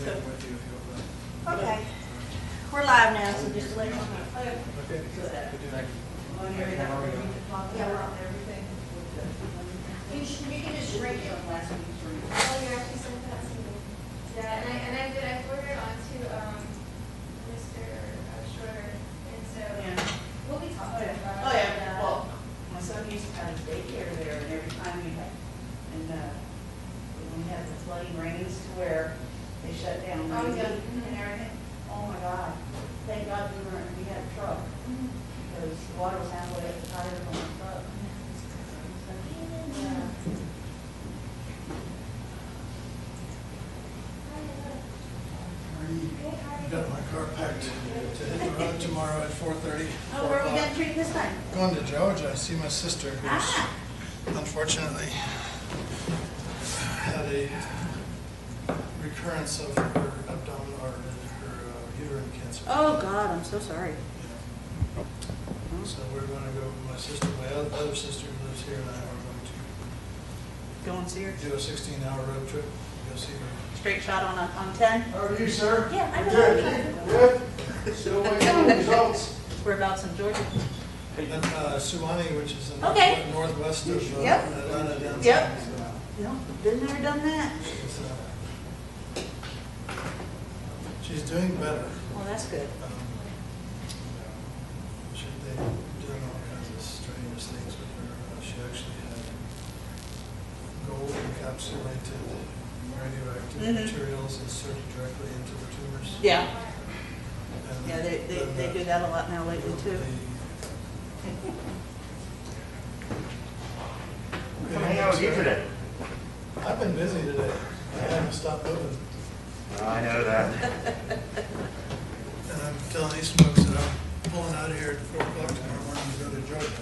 make it with you if you'll. Okay. We're live now, so just to let you know. Okay. Good to know. Yeah, we're on everything. You can just rate it on last week's reading. Oh, you're actually sent that to me. Yeah, and I did. I forwarded on to Mr. Schroeder, and so we'll be talking about. Oh, yeah, well, my son used to have daycare there, and every time we had, when we had the flooding rains to where they shut down. Oh, Rainy yeah. And everything. Oh, my God. Thank God we had a truck, because the water was halfway up the tires on the truck. Yeah. I've got my car packed to hit the road tomorrow at 4:30. Oh, where are we gonna treat this time? Going to Georgia. I see my sister, who's unfortunately had a recurrence of her abdomen or her uterine cancer. Oh, God, I'm so sorry. Yeah. So we're going to go. My sister, my other sister who lives here, and I are going to Go and see her. do a 16-hour road trip. Go see her. Straight shot on 10? How are you, sir? Yeah, I know. Good. Good. Still waiting for results. Whereabouts in Georgia? And Suwannee, which is in Okay. northwest of Yep. Atlanta downtown. Yep. So No, been there, done that. she's doing better. Well, that's good. They're doing all kinds of strange things with her. She actually had gold encapsulated radioactive materials inserted directly into the tumors. Yeah. And Yeah, they then do that a lot now lately, too. Come hang out with you today. I've been busy today. I haven't stopped moving. I know that. And I'm telling these folks that I'm pulling out of here at 4 o'clock tomorrow morning to go to Georgia.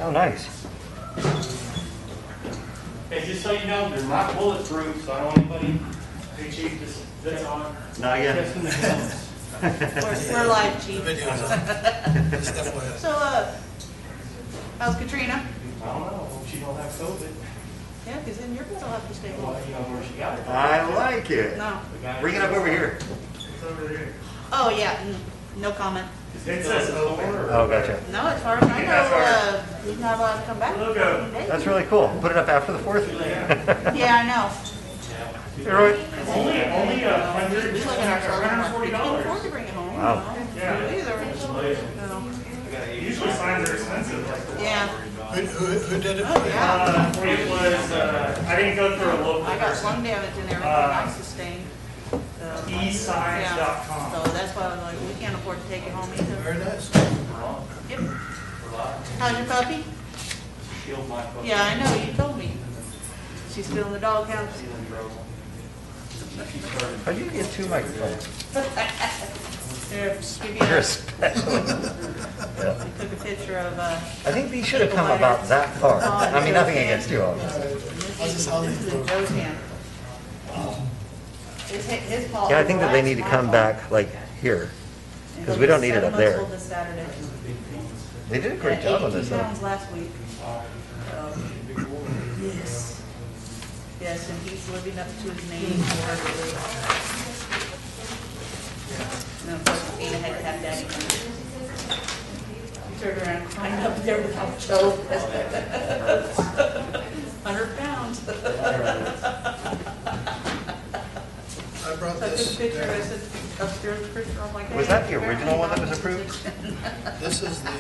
Oh, nice. Hey, just so you know, they're not bulletproof, so I don't want anybody, hey chief, that's on. Not yet. Testing the guns. We're live, The Chief. video's on. Just FYI. So, how's Katrina? I don't know, hope she don't have COVID. Yeah, because then your will have to stay Well, home. you know where she got it. I like it. No. The guy- Bring it up over here. It's over there. Oh, yeah, no comment. It says open. Oh, gotcha. No, as far as I know, he's not allowed to come back. Logo. That's really cool. Put it up after the 4th. Yeah, I know. Hey, Roy. Only $100, We look at ourselves, I'm like, we can't afford $140. to bring it home. Wow. Yeah. Either. Usually signs are expensive. No. Yeah. Who did it Oh, for you? yeah. It was, I didn't go through a local I got person. lung damage and everything, I sustained. eSigns.com. So that's why I was like, we can't afford to take it home either. Very nice. Yep. How's your puppy? Shield my foot. Yeah, I know, you told me. She's still in the doghouse. She's in trouble. How do you get two microphones? Here, give You're you special. took a picture of, I think these should have come about that far. I mean, nothing against you all. How's this Holly? this is Joe's hand. His paw. Yeah, I think that they need to come back like here. 'cause we don't need it up there. 7 months old this Saturday. They did a great job on this 82 though. pounds last week. Yes. Yes, and he's living up to his name perfectly. No, of course, Anna had to have daddy come in. He turned around crying up there without Joe. 100 pounds. I brought So I took a this. picture, I said, upstairs picture, I'm like. Was that the original one that was approved? This is the,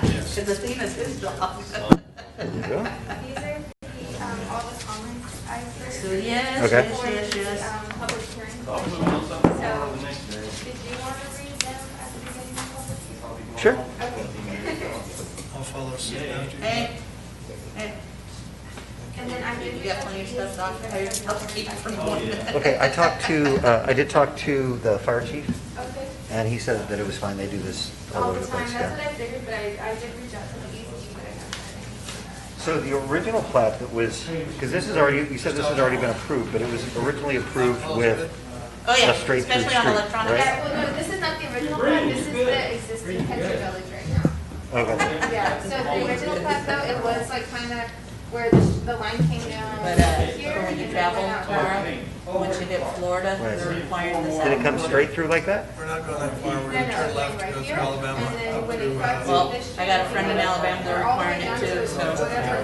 yes. Because Athena's his dog. There you go. These are all the comments I heard. So yes, Okay. yes, For yes, the yes. public hearing. I'll put them on something So, for the next day. did you want to read them at the beginning of the public hearing? Sure. I'll follow suit after you. Hey, hey, And then I did. you got plenty of stuff, Doctor, I'll keep it from going. Okay, I did talk to the fire chief, Okay. and he said that it was fine. They do this all All over the the time, place. that's what Yeah. I figured, but I did reach out to the ECG, but I haven't heard anything. So the original plat that was, because this is already, you said this has already been approved, but it was originally approved with Oh, yeah, a straight through especially on street, electronic. right? Yeah, well, no, this is not the original plan, this is the existing Petra Village right now. Okay. Yeah, so the original plat though, it was like kind of where the line came down But here. when you and travel went out tomorrow, there. once you hit Florida, Right. they're requiring the Did south it come border. straight through like that? We're not going that far, we're No, gonna no, turn it left came to right go here, through Alabama. and then up when to, it cuts Well, this I got a street, friend in Alabama they're all the way requiring it down too, to so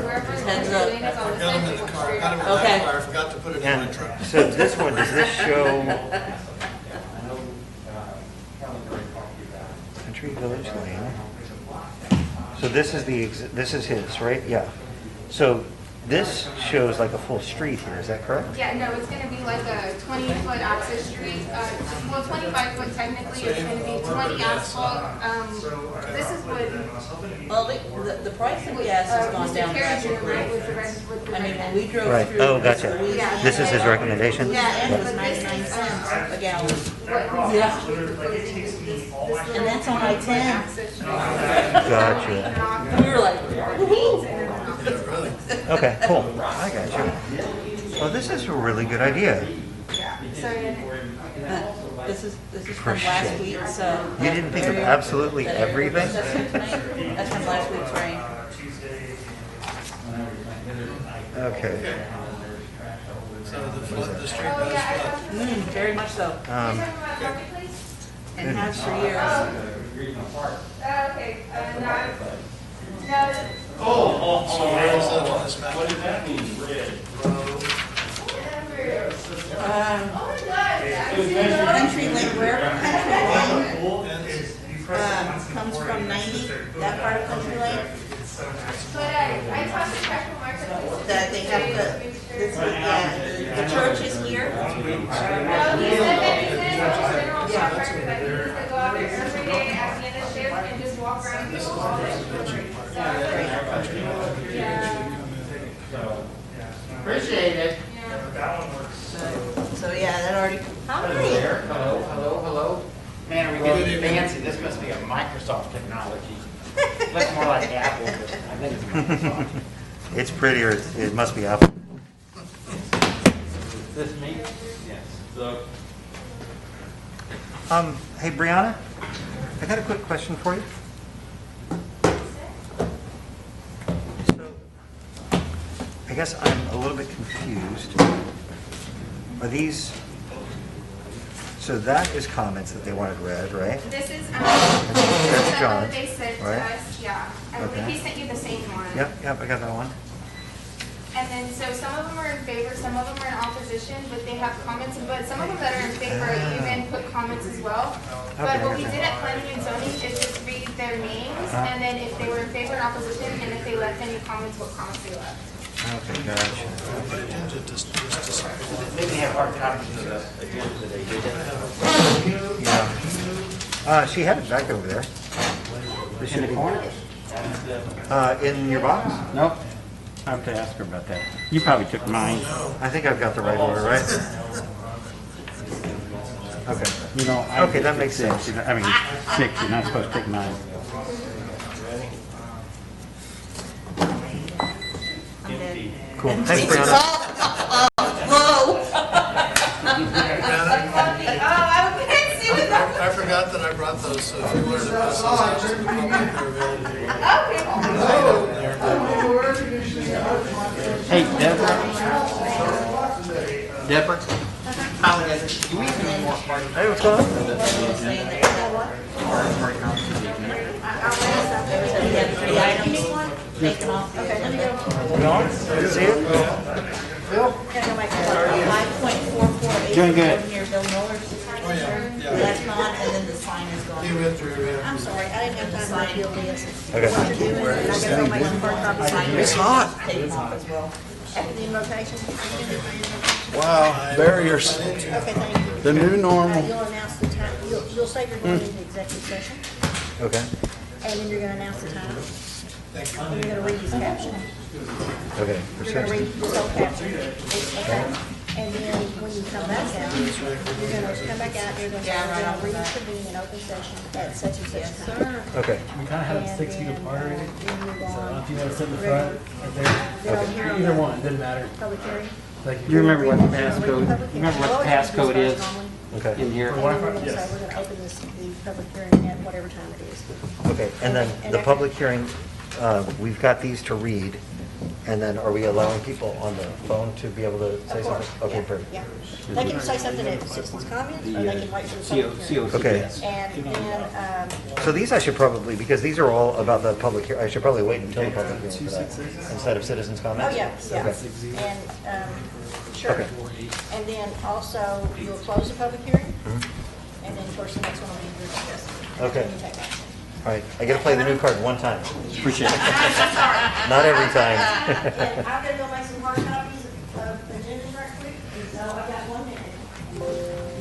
wherever it's heads doing up. is all I the got them in way the went car, straight got them in up. the Okay. car, I forgot to put it in my And truck. so this one, does this show Country Village Lane? So this is this is his, right? Yeah. So this shows like a full street here, is that correct? Yeah, no, it's gonna be like a 20-foot access street, well, 25-foot technically, it's gonna be 20 asphalt. This is what. Well, the price of gas has gone down drastically. I mean, when we drove Right. through. Oh, gotcha. Yeah. This is his recommendation? Yeah, and it was But this is, 99 cents a gallon. Yeah. And that's on I-10. Gotcha. We were like, woohoo. Yeah, really. Okay, cool. I got you. Well, this is a really good idea. This is For from last shit. week's. You didn't think of absolutely everything? That's from last week's rain. Okay. So the street Oh, does yeah, I flood. thought you were Very much so. talking about Marketplace? And has for years. Okay, no, So where is that on this map? What does that mean, red? Country Lane, wherever Country Lane comes from 90, that part of Country Lane, but I talked to Crackle Marketplace. that they have to, the church is here. No, he said that he said it's just general contractor that he needs to go out there every day at the end of shift and just walk around and do all this. So I was like, yeah, Appreciate it. yeah. So, yeah, that already, how many? There, hello. Man, are we getting fancy? This must be a Microsoft technology. Looks more like Apple, but I think it's Microsoft. It's prettier, it must be Apple. This me? Yes. So, Hey, Brianna, I got a quick question for you. So, I guess I'm a little bit confused. Are these, so that is comments that they wanted read, right? This is, That's the one John's, that they sent to right? us, yeah. I believe Okay. he sent you the same one. Yep, I got that one. And then, so some of them are in favor, some of them are in opposition, but they have comments, but some of them that are in favor even put comments as well. But Okay, what we okay. did at planning and zoning is just read their names, and then if they were in favor and opposition, and if they left any comments, what comments they left. Okay, gotcha. But it didn't just. maybe they have hard copies of the agenda today, did they? Yeah. She had it back over there. This should In the be- corner? In your box? Nope. I have to ask her about that. You probably took mine. I think I've got the right order, right? Okay. You know, I Okay, that makes six. sense. I mean, 6, you're not supposed to take 9. I'm dead. Cool. Thanks, Brianna. Whoa. I couldn't see with that. I forgot that I brought those, so if you wanted to pass those out to the public, they're available. Hey, Deborah, apologize. Do we have any more parties? Hey, what's going on? Saying that you had what? So we had 3 items taken off. Okay, let me go. You on? Good to see you. Gotta go back to 5.448. Doing good. Here, Bill Miller's. Oh, yeah. That's gone, and then the sign is He gone. went through, yeah. I'm sorry, I didn't have time to deal with this. Okay. What you're doing, and I gotta go make some hard copy sign. It's hot. Taken off as well. The invocation. Wow, barriers, Okay, thank you. the new normal. You'll announce the time, you'll say you're going into executive session, Okay. and then you're gonna announce the time. And you're gonna read his caption. Okay. You're gonna read this whole caption. Okay. And then when you come back out, you're gonna come back out, you're gonna say, we're gonna reconvene in open session at such and such time. Okay. We kind of have it And 6 feet then, apart already. then move So I don't know on. if you want to sit in the front, right there. Then over here on Either the one, doesn't matter. Public hearing. Like, You remember what the You're gonna read passcode, public you remember what hearing. the passcode is Okay. in here? And then we're gonna say, we're gonna open this, the public hearing at whatever time it is. Okay, and then the public hearing, we've got these to read, And then are we allowing people on the phone to be able to say Of course, something? Okay, yeah, perfect. yeah. They can say something at citizens' comments, or they can wait for the public hearing. Okay. And then, So these I should probably, because these are all about the public hearing, I should probably wait until the public hearing for that, instead of citizens' oh, comments? yeah, yeah. Okay. And, sure. Okay. And then also, you'll close the public hearing, Mhm. and then, of course, the next one will be your discussion. Okay. Then you take action. All right, I gotta play the new card one time. Appreciate it. Not every time. And I'm gonna go make some hard copies of agendas right quick, and so I got 1 minute.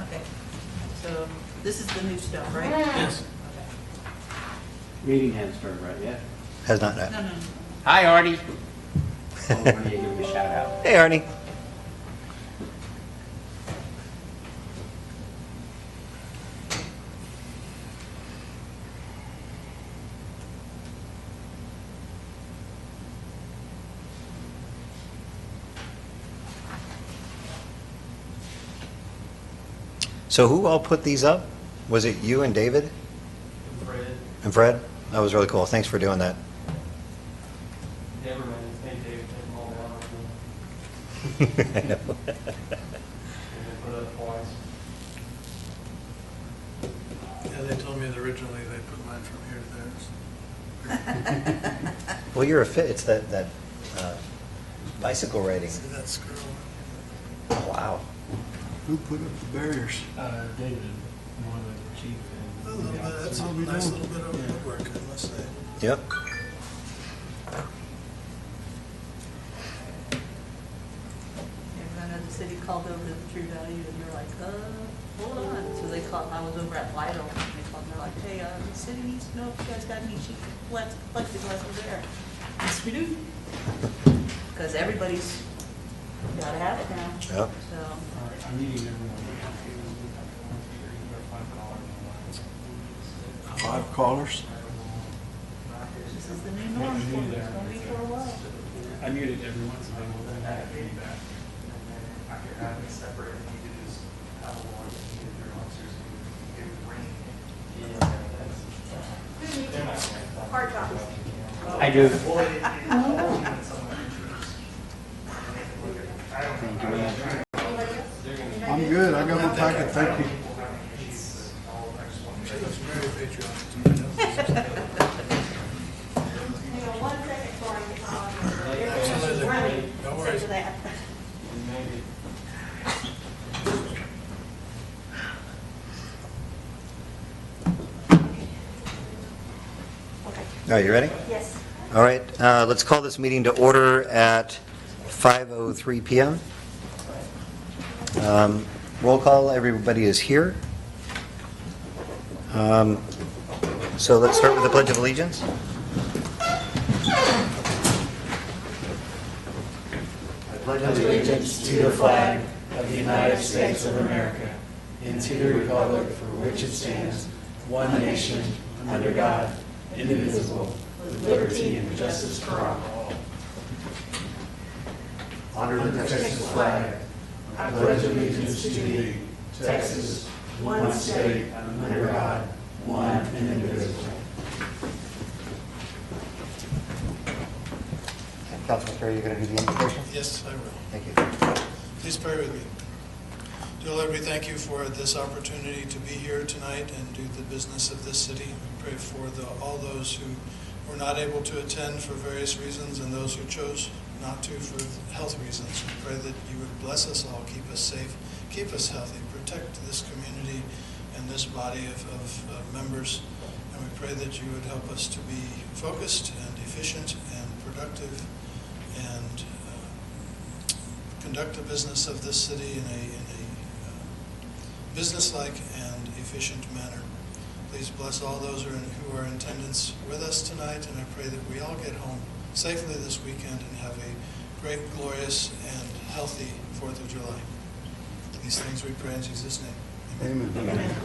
Okay, so this is the new stuff, right? Yes. Meeting hasn't started right yet. Has not, No, no. Hi, Artie. Oh, I need to give him a shout out. Hey, Arnie. So who all put these up? Was it you and David? Fred, And Fred? That was really cool. Thanks for doing that. Deverman, and David, and all out of them, I know. and then put up twice. Yeah, they told me that originally they put mine from here to theirs. Well, you're a fit. It's that bicycle riding. See that scroll? Wow. Who put up the barriers? David, one of the chief. A little bit, that's a nice little bit of woodwork, I must say. Yep. And I know the city called over to the True Value, and they're like, hold on. So they called, I was over at Vital, and they called, and they're like, hey, the city needs to know if you guys got any cheap plexiglass over there. Yes, we do. Because everybody's gotta have it now, Yep. so. I'm meeting everyone. Five callers? This is the new norm for me. It's gonna be for a while. I muted everyone, so they will have feedback. Hard copies. I do. I'm good, I got my packet, thank you. She looks very patriotic. Hang on 1 second before I get on. Absolutely. Running, No except worries. for that. Okay, All right, you ready? yes. All right, let's call this meeting to order at 5:03 PM. Roll call, everybody is here. So let's start with the Pledge of Allegiance. I pledge Allegiance to the flag of the United States of America and to the republic for which it stands, one nation, under God, indivisible, with liberty and justice for all. Honor the Texas flag. I pledge allegiance to thee, Texas, one state, under God, one and indivisible. Councilman Kerry, you're going to do the invocation? Yes, I will. Thank you. Please pray with me. Dear Lord, we thank you for this opportunity to be here tonight and do the business of this city. We pray for all those who were not able to attend for various reasons and those who chose not to for health reasons. We pray that you would bless us all, keep us safe, keep us healthy, protect this community and this body of members. And we pray that you would help us to be focused and efficient and productive and conduct the business of this city in a businesslike and efficient manner. Please bless all those who are in attendance with us tonight, and I pray that we all get home safely this weekend and have a great, glorious, and healthy 4th of July. These things we pray in Jesus' name. Amen. Amen.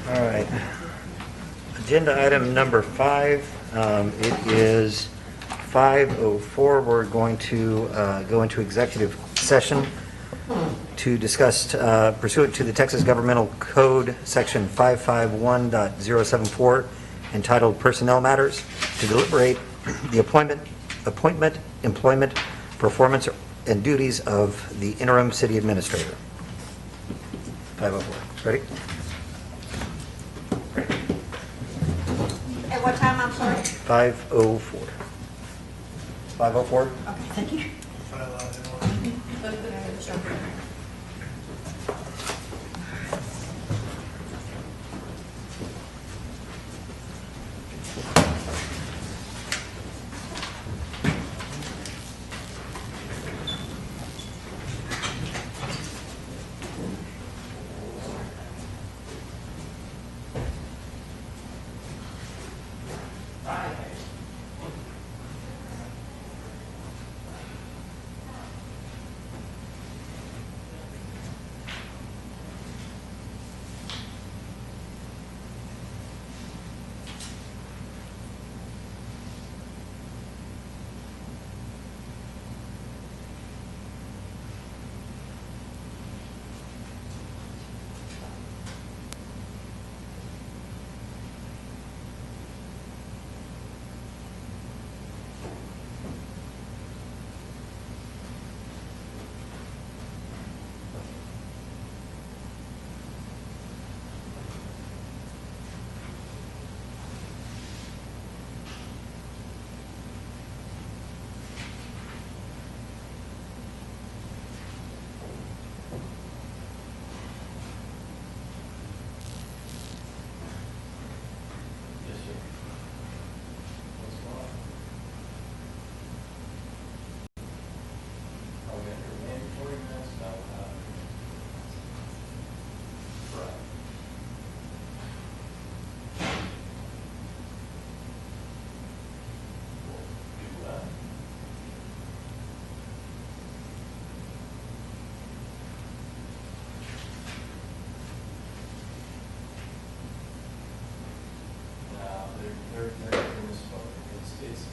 All right. Agenda item number 5, it is 5:04, we're going to go into executive session to discuss pursuant to the Texas Governmental Code, Section 551.074, entitled Personnel Matters, to deliberate the appointment, employment, performance, and duties of the interim city administrator. 5:04. Ready? At what time, I'm sorry? 5:04. 5:04? Okay, thank you. File out in order.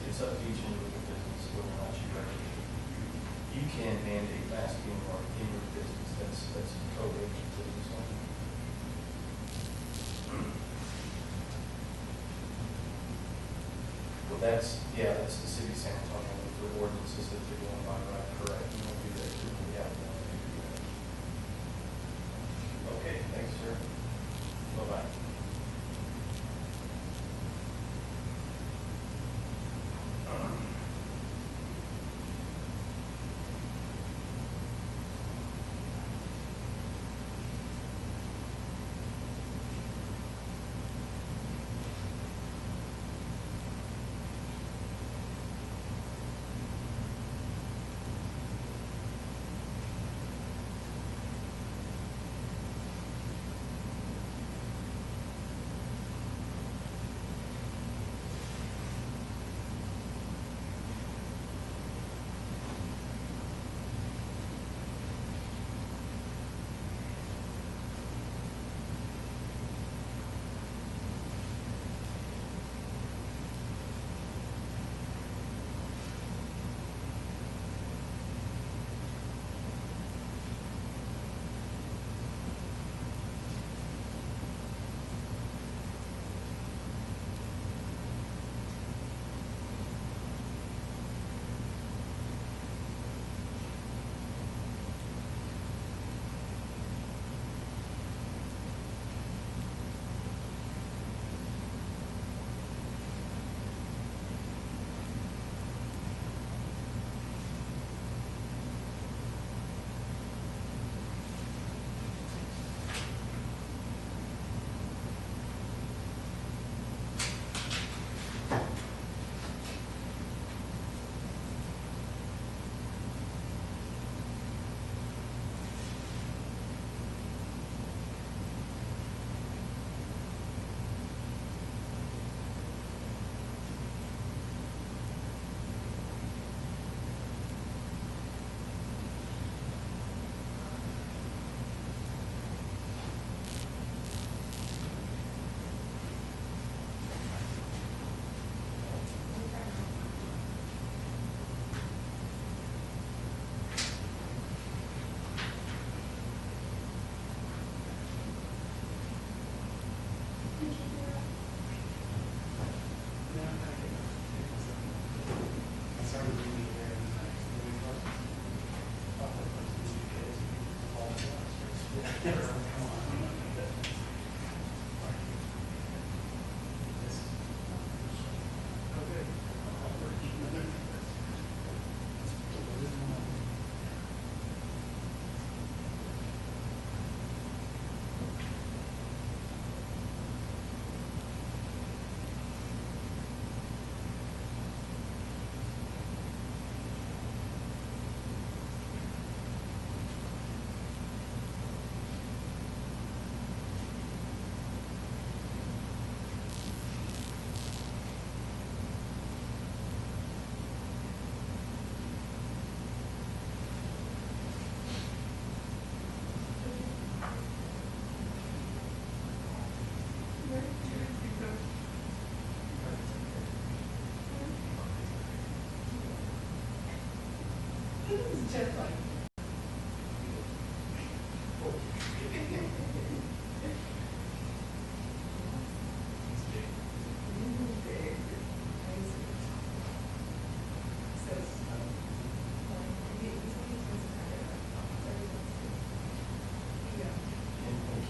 It's up to each individual business whether or not you recommend. You can mandate masking or in your business, that's totally up to the business owner. Well, that's the city of San Antonio, the ordinances that they're going by, right, correct, you won't do that, yeah. Okay, thanks, sir. Bye-bye.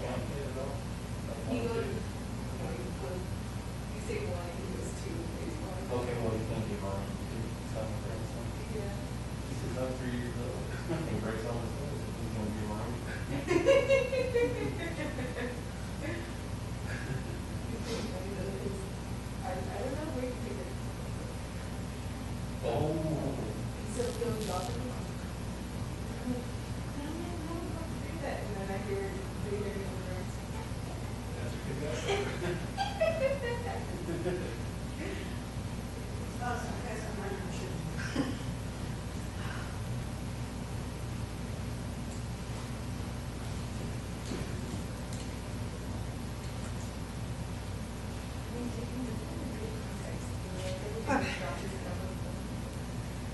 You go, you say one, he goes two, maybe one. Okay, well, you can't give mine. Yeah. He says, I'm 3 years old. And Grace always says, he's gonna be mine. I don't know where you take it. Oh. So it goes off. And then I hear they hear the words. That's a good guy.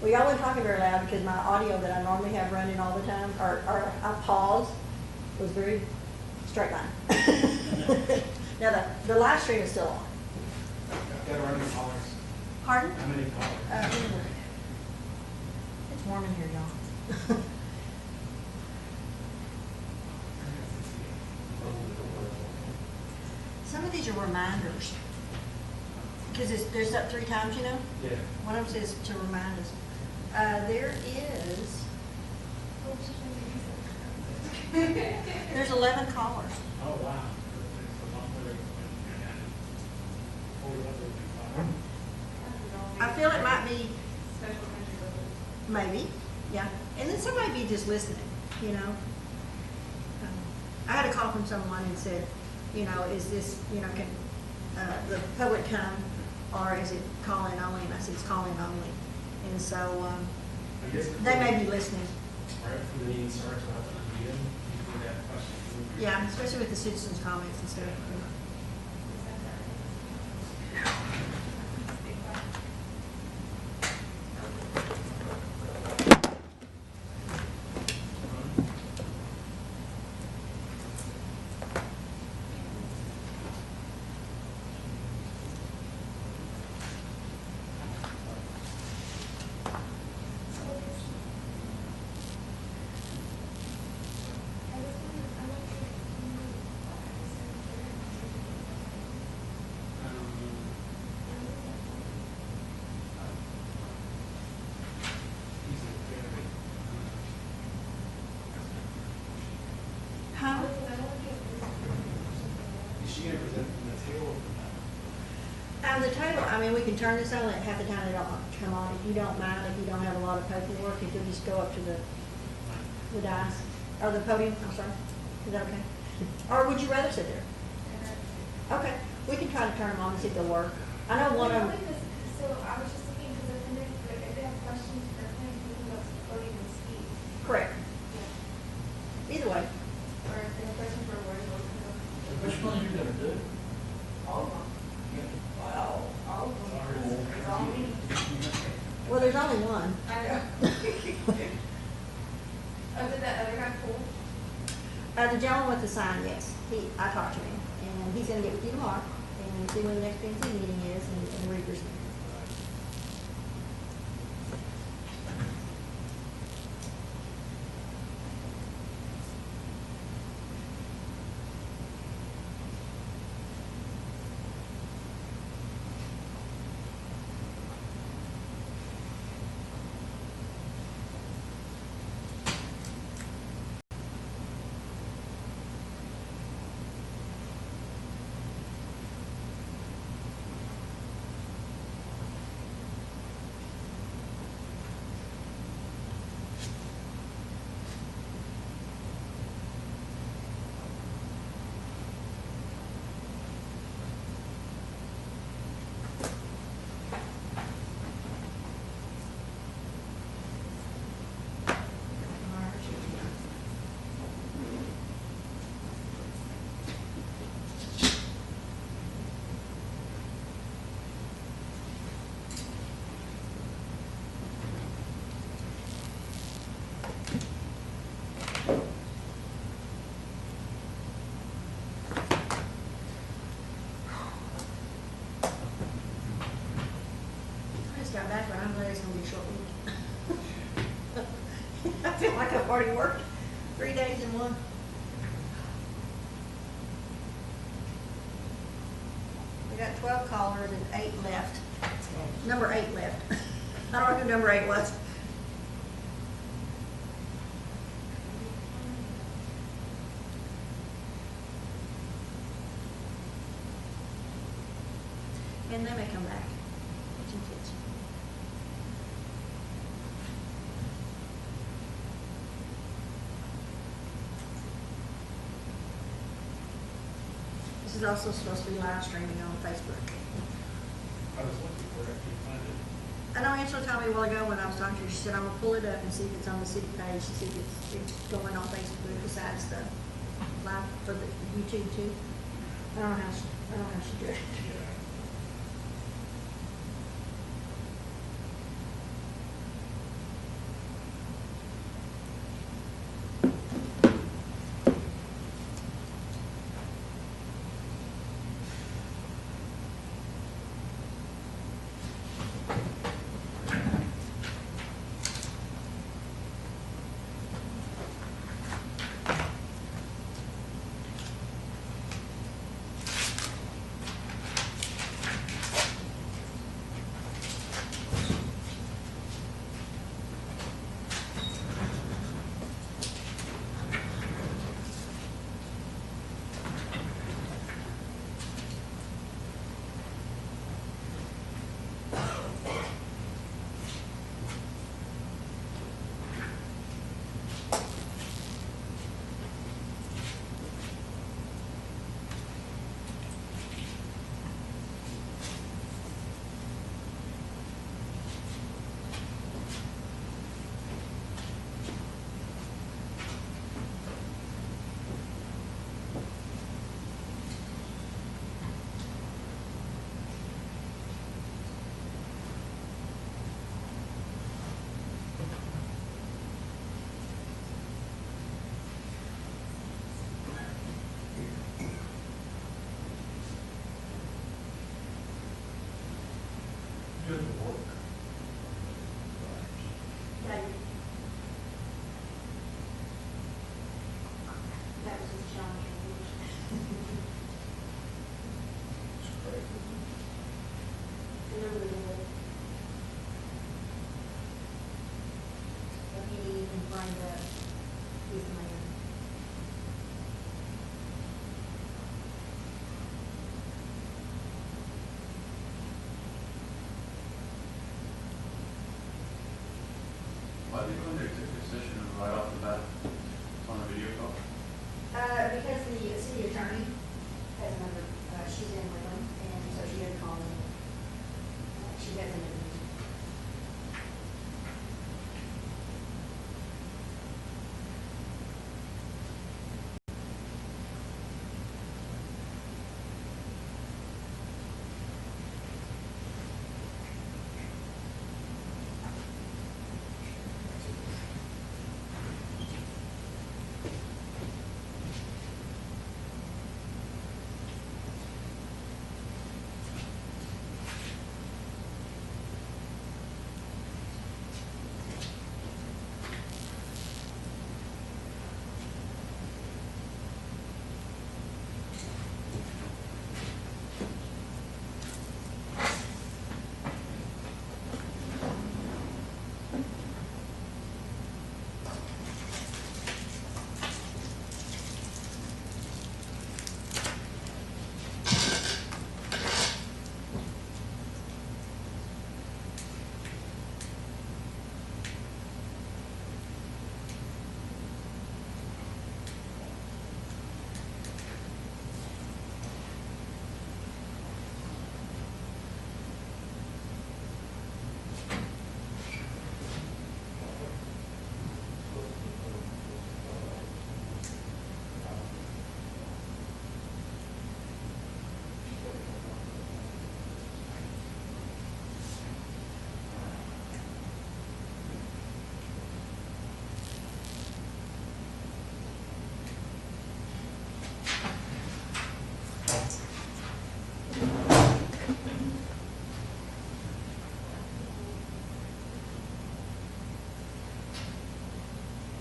Well, y'all weren't talking very loud because my audio that I normally have running all the time, or I pause, was very straight line. Now, the live stream is still on. Got to run the callers. Pardon? How many callers? It's warm in here, y'all. Some of these are reminders. Because there's up 3 times, you know? Yeah. One of them says to remind us. There is, there's 11 callers. Oh, wow. I feel it might be, Special country code. maybe, yeah. And then somebody be just listening, you know? I had a call from someone and said, you know, is this, you know, can the public come, or is it call-in only? And I said, it's call-in only. And so, I guess they may be listening. right before the meeting starts, we'll have to review them. You can have questions. Yeah, especially with the citizens' comments and stuff. Huh? Is she going to present from the table or from that? The title, I mean, we can turn this on, and half the time they don't come on. If you don't mind, if you don't have a lot of paperwork, if you'll just go up to the dais, or the podium, I'm sorry. Is that okay? Or would you rather sit there? Okay, we can try to turn them on and see if they'll work. I know one of them, So I was just thinking, because if they have questions for him, we can go to the podium and speak. correct. Either way. Or if they have questions for where to go. Which one are you going to do? All of them. Well, all of them. It's all me. Well, there's only one. I know. Oh, did that other guy pull? The gentleman with the sign, yes. I talked to him, and he's gonna get with you tomorrow, and see when the next PNC meeting is, and represent. Got back, but I'm glad it's gonna be a short week. I feel like I've already worked 3 days in one. We got 12 callers and 8 left. Number 8 left. I don't know who number 8 was. And they may come back. Kitchen kids. This is also supposed to be live streaming on Facebook. I was looking for it, I couldn't find it. I know Angela told me a while ago when I was talking to her, she said, I'm gonna pull it up and see if it's on the city page, to see if it's going on Facebook besides the live for the YouTube too. I don't know how she did it. Good work. That was his challenge. Remember the board. But he even find the, his man. Why did you go into executive session right off the bat on a video call? Because the city attorney has a number, she's in with them, and so she didn't call me. She doesn't.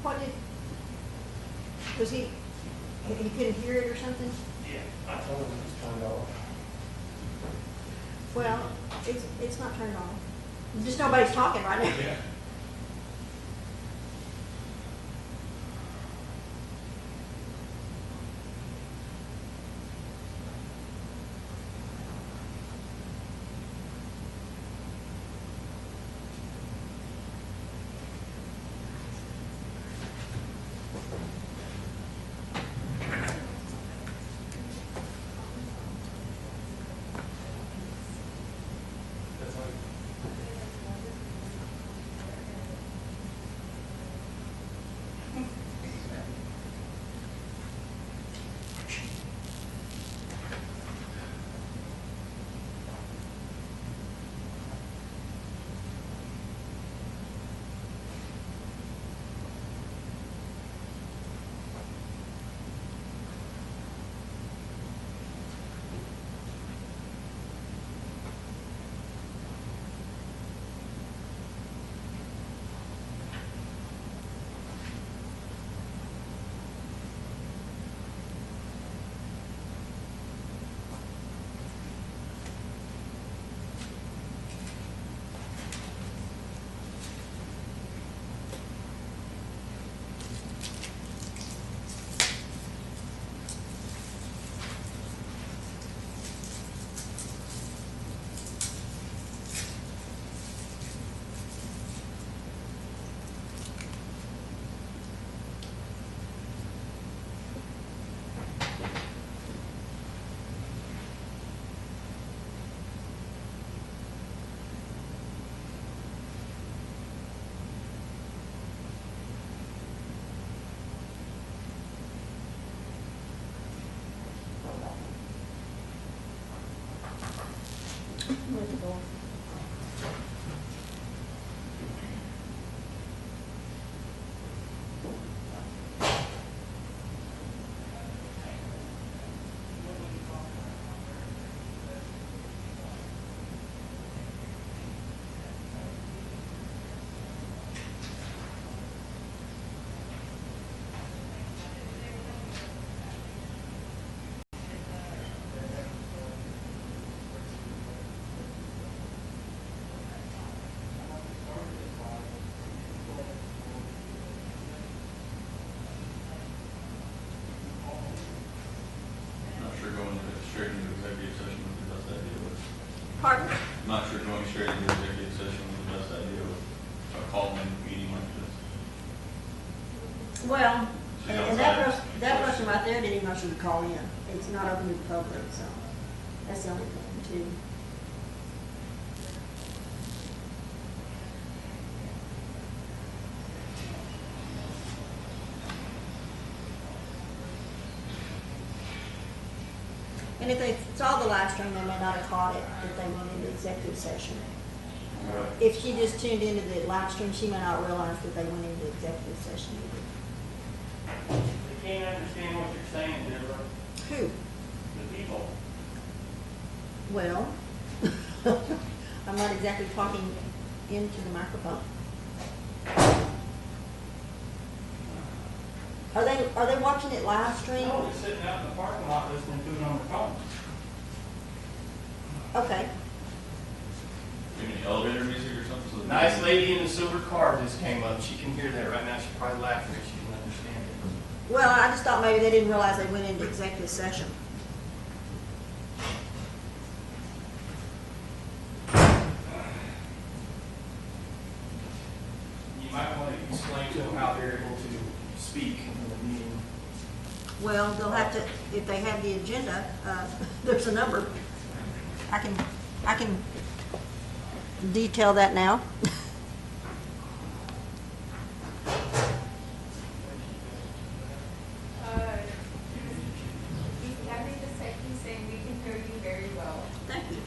What did, was he couldn't hear it or something? Yeah, I told him it's turned off. Well, it's not turned on. Just nobody's talking right now. Yeah. Not sure going straight into executive session was the best idea, but Pardon? not sure going straight into executive session was the best idea with a call-in meeting like this. Well, She's and outside. that person right there didn't even know she would call in. It's not open to the public, so that's the only thing too. And if they saw the live stream, they may not have caught it if they went into executive session. If she just tuned into the live stream, she may not realize that they went into executive session either. They can't understand what you're saying, Deborah. Who? The people. Well, I'm not exactly talking into the microphone. Are they watching it live stream? No, they're sitting out in the parking lot listening to it on their phone. Okay. Any elevator music or something? So that- Nice lady in the silver car just came up. She can hear that right now. She's probably laughing if she didn't understand it. Well, I just thought maybe they didn't realize they went into executive session. You might want to explain to them how they're able to speak in the meeting. Well, they'll have to, if they have the agenda, there's a number. I can detail that now. Kathy just said, he's saying we can hear you very well. Thank you.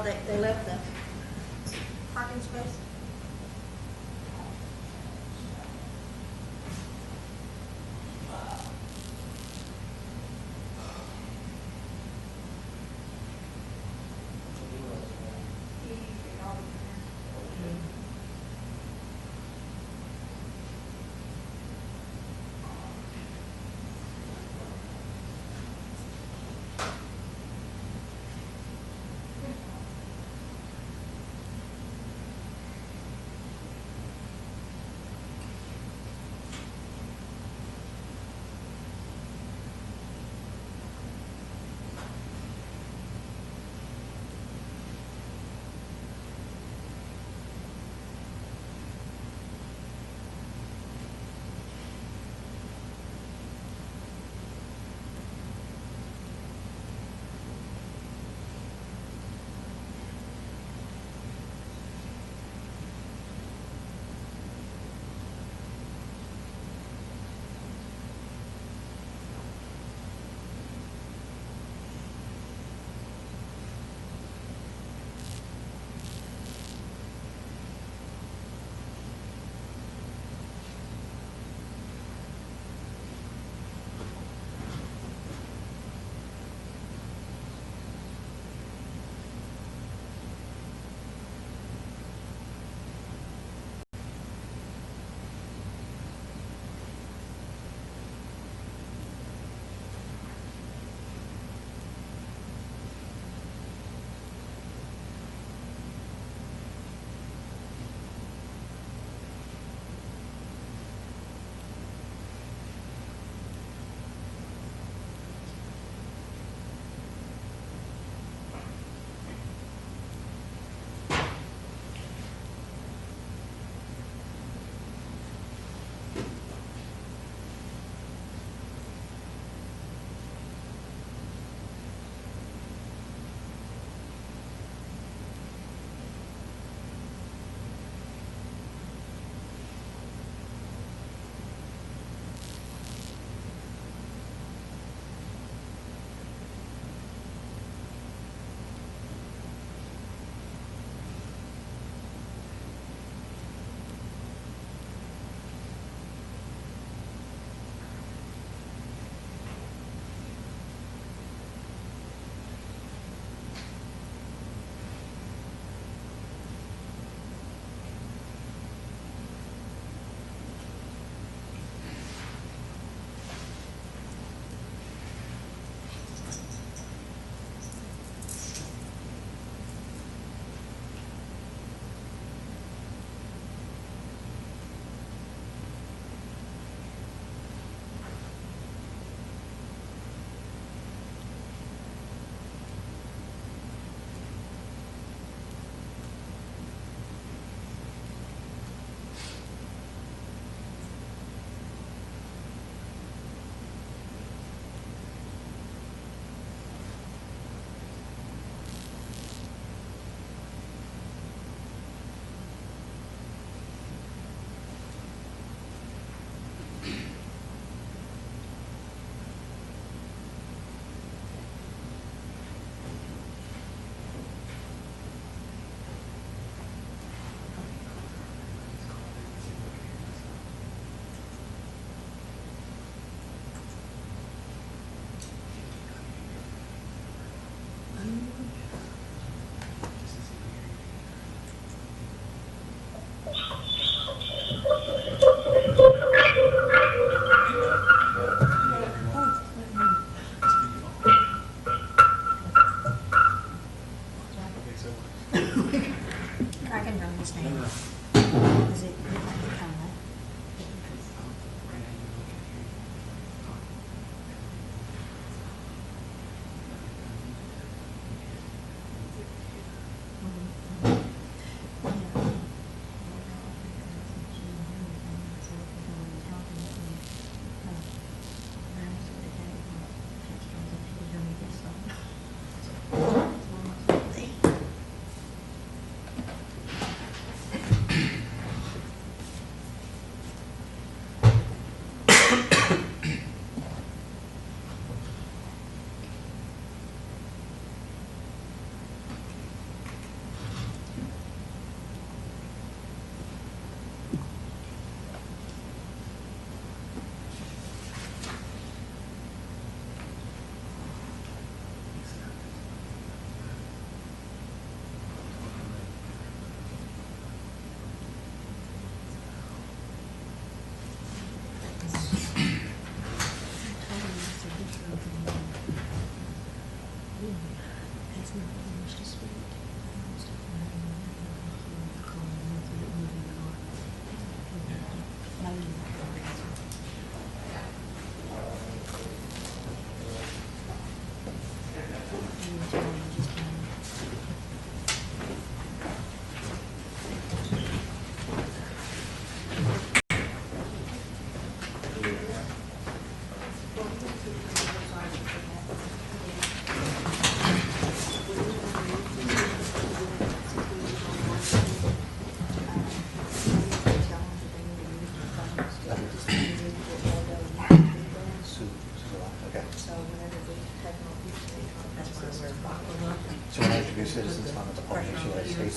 how they left the parking space?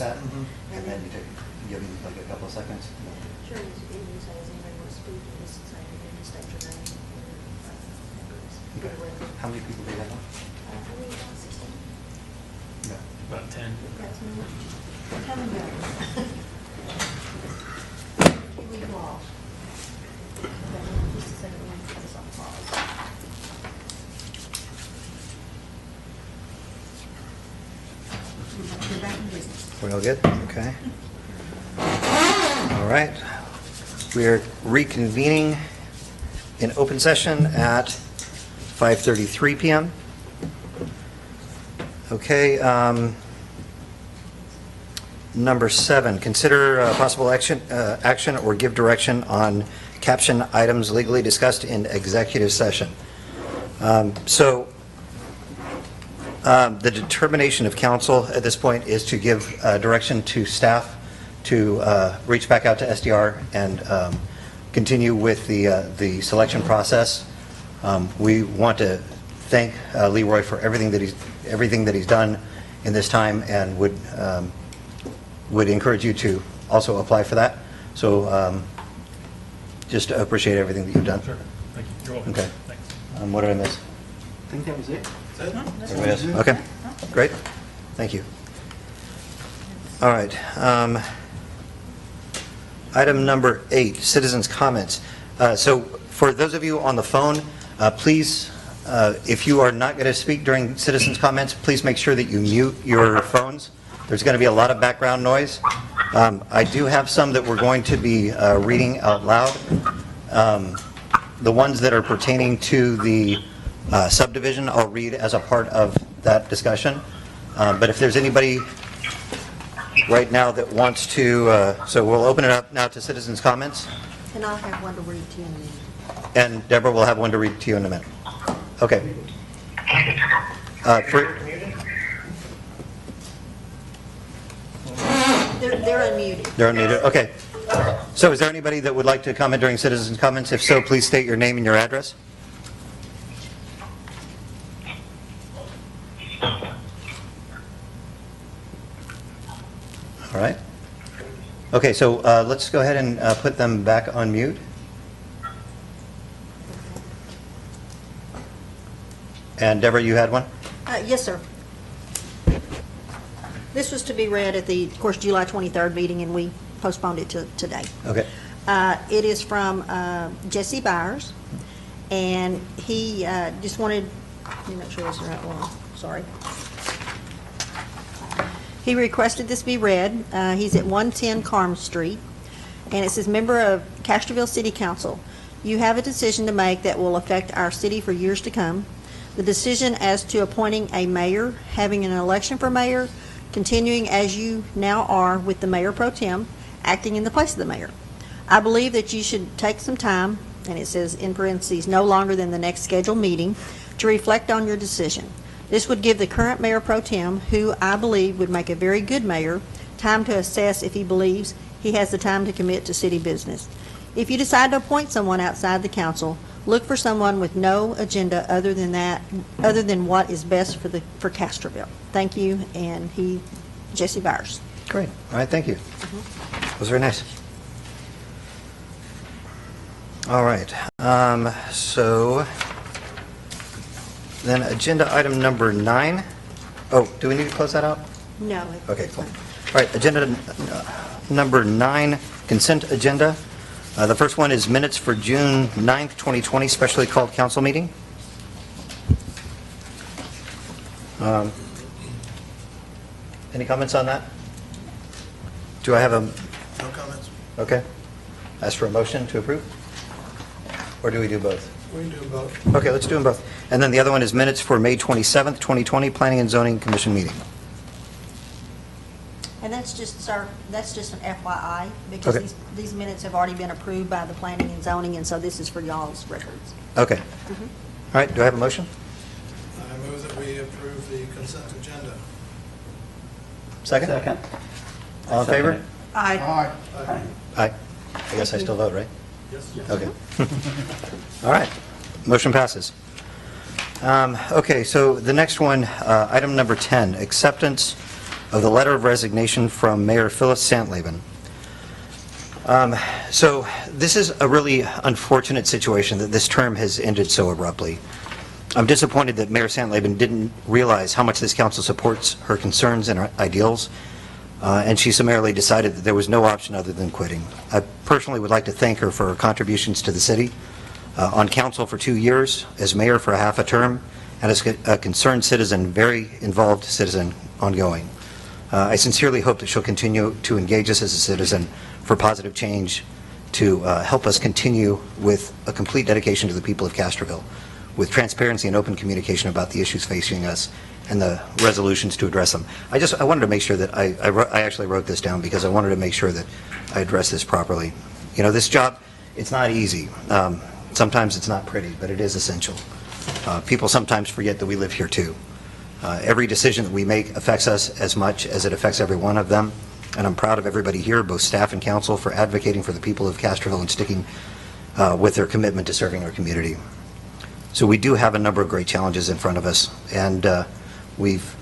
that, and then you give them like a couple of seconds. Sure, you can say, is anybody want to speak, and just say, and just state your name and Okay. How many people do you have on? I think about 16. No. About 10. That's me. Come and go. We lost. Just a second, let me put this on pause. You're back in business. We're all good? Okay. All right. We are reconvening in open session at 5:33 PM. Okay. Number 7, consider possible action or give direction on caption items legally discussed in executive session. The determination of council at this point is to give direction to staff to reach back out to SDR and continue with the selection process. We want to thank Leroy for everything that he's done in this time, and would encourage you to also apply for that. So just appreciate everything that you've done. Sure. Thank you. You're welcome. Okay. Thanks. What did I miss? I think that was it. Everybody else? Okay, great. Thank you. All right. Item number 8, citizens' comments. So for those of you on the phone, please, if you are not going to speak during citizens' comments, please make sure that you mute your phones. There's going to be a lot of background noise. I do have some that we're going to be reading out loud. The ones that are pertaining to the subdivision, I'll read as a part of that discussion. But if there's anybody right now that wants to, so we'll open it up now to citizens' comments. And I'll have one to read to you in a minute. And Deborah will have one to read to you in a minute. Okay. They're unmuted. They're unmuted, okay. So is there anybody that would like to comment during citizens' comments? If so, please state your name and your address. All right. Okay, so let's go ahead and put them back on mute. And Deborah, you had one? Yes, sir. This was to be read at the, of course, July 23rd meeting, and we postponed it to today. Okay. It is from Jesse Byers, and he just wanted, let me make sure it's the right one, sorry. He requested this be read. He's at 110 Carm Street, and it says, "Member of Castroville City Council, you have a decision to make that will affect our city for years to come. The decision as to appointing a mayor, having an election for mayor, continuing as you now are with the mayor pro tem, acting in the place of the mayor. I believe that you should take some time," and it says in parentheses, "no longer than the next scheduled meeting, to reflect on your decision. This would give the current mayor pro tem, who I believe would make a very good mayor, time to assess if he believes he has the time to commit to city business. If you decide to appoint someone outside the council, look for someone with no agenda other than what is best for Castroville. Thank you," and Jesse Byers. Great. All right, thank you. That was very nice. All right. So then agenda item number 9. Oh, do we need to close that out? No. Okay, cool. All right, agenda number 9, consent agenda. The first one is minutes for June 9th, 2020, specially called council meeting. Any comments on that? Do I have a... No comments. Okay. Ask for a motion to approve? Or do we do both? We can do both. Okay, let's do them both. And then the other one is minutes for May 27th, 2020, Planning and Zoning Commission meeting. And that's just, sir, that's just an FYI, because Okay. these minutes have already been approved by the planning and zoning, and so this is for y'all's records. Okay. All right, do I have a motion? I move that we approve the consent agenda. Second? All in favor? Aye. Aye. Aye. I guess I still vote, right? Yes. Okay. All right. Motion passes. Okay, so the next one, item number 10, acceptance of the letter of resignation from Mayor Phyllis Santleben. So this is a really unfortunate situation that this term has ended so abruptly. I'm disappointed that Mayor Santleben didn't realize how much this council supports her concerns and her ideals, and she summarily decided that there was no option other than quitting. I personally would like to thank her for her contributions to the city, on council for 2 years, as mayor for a half a term, and as a concerned citizen, very involved citizen ongoing. I sincerely hope that she'll continue to engage us as a citizen for positive change, to help us continue with a complete dedication to the people of Castroville, with transparency and open communication about the issues facing us and the resolutions to address them. I wanted to make sure that I actually wrote this down because I wanted to make sure that I address this properly. You know, this job, it's not easy. Sometimes it's not pretty, but it is essential. People sometimes forget that we live here too. Every decision that we make affects us as much as it affects every one of them, and I'm proud of everybody here, both staff and council, for advocating for the people of Castroville and sticking with their commitment to serving our community. So we do have a number of great challenges in front of us, and we've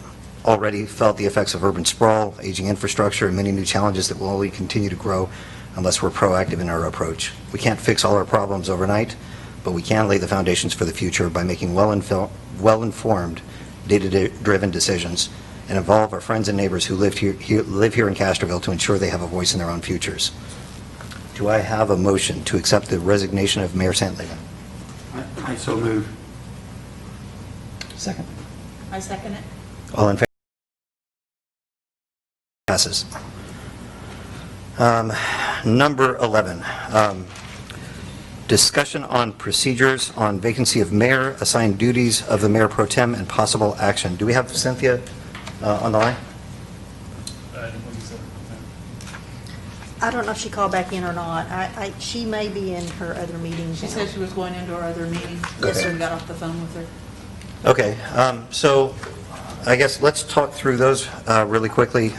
already felt the effects of urban sprawl, aging infrastructure, and many new challenges that will only continue to grow unless we're proactive in our approach. We can't fix all our problems overnight, but we can lay the foundations for the future by making well-informed, data-driven decisions and involve our friends and neighbors who live here in Castroville to ensure they have a voice in their own futures. Do I have a motion to accept the resignation of Mayor Santleben? I so move. Second. I second it. All in favor? Passes. Number 11, discussion on procedures on vacancy of mayor, assigned duties of the mayor pro tem, and possible action. Do we have Cynthia on the line? I don't know if she called back in or not. She may be in her other meetings. She said she was going into our other meeting. Yes, sir. And got off the phone with her. Okay, so I guess let's talk through those really quickly.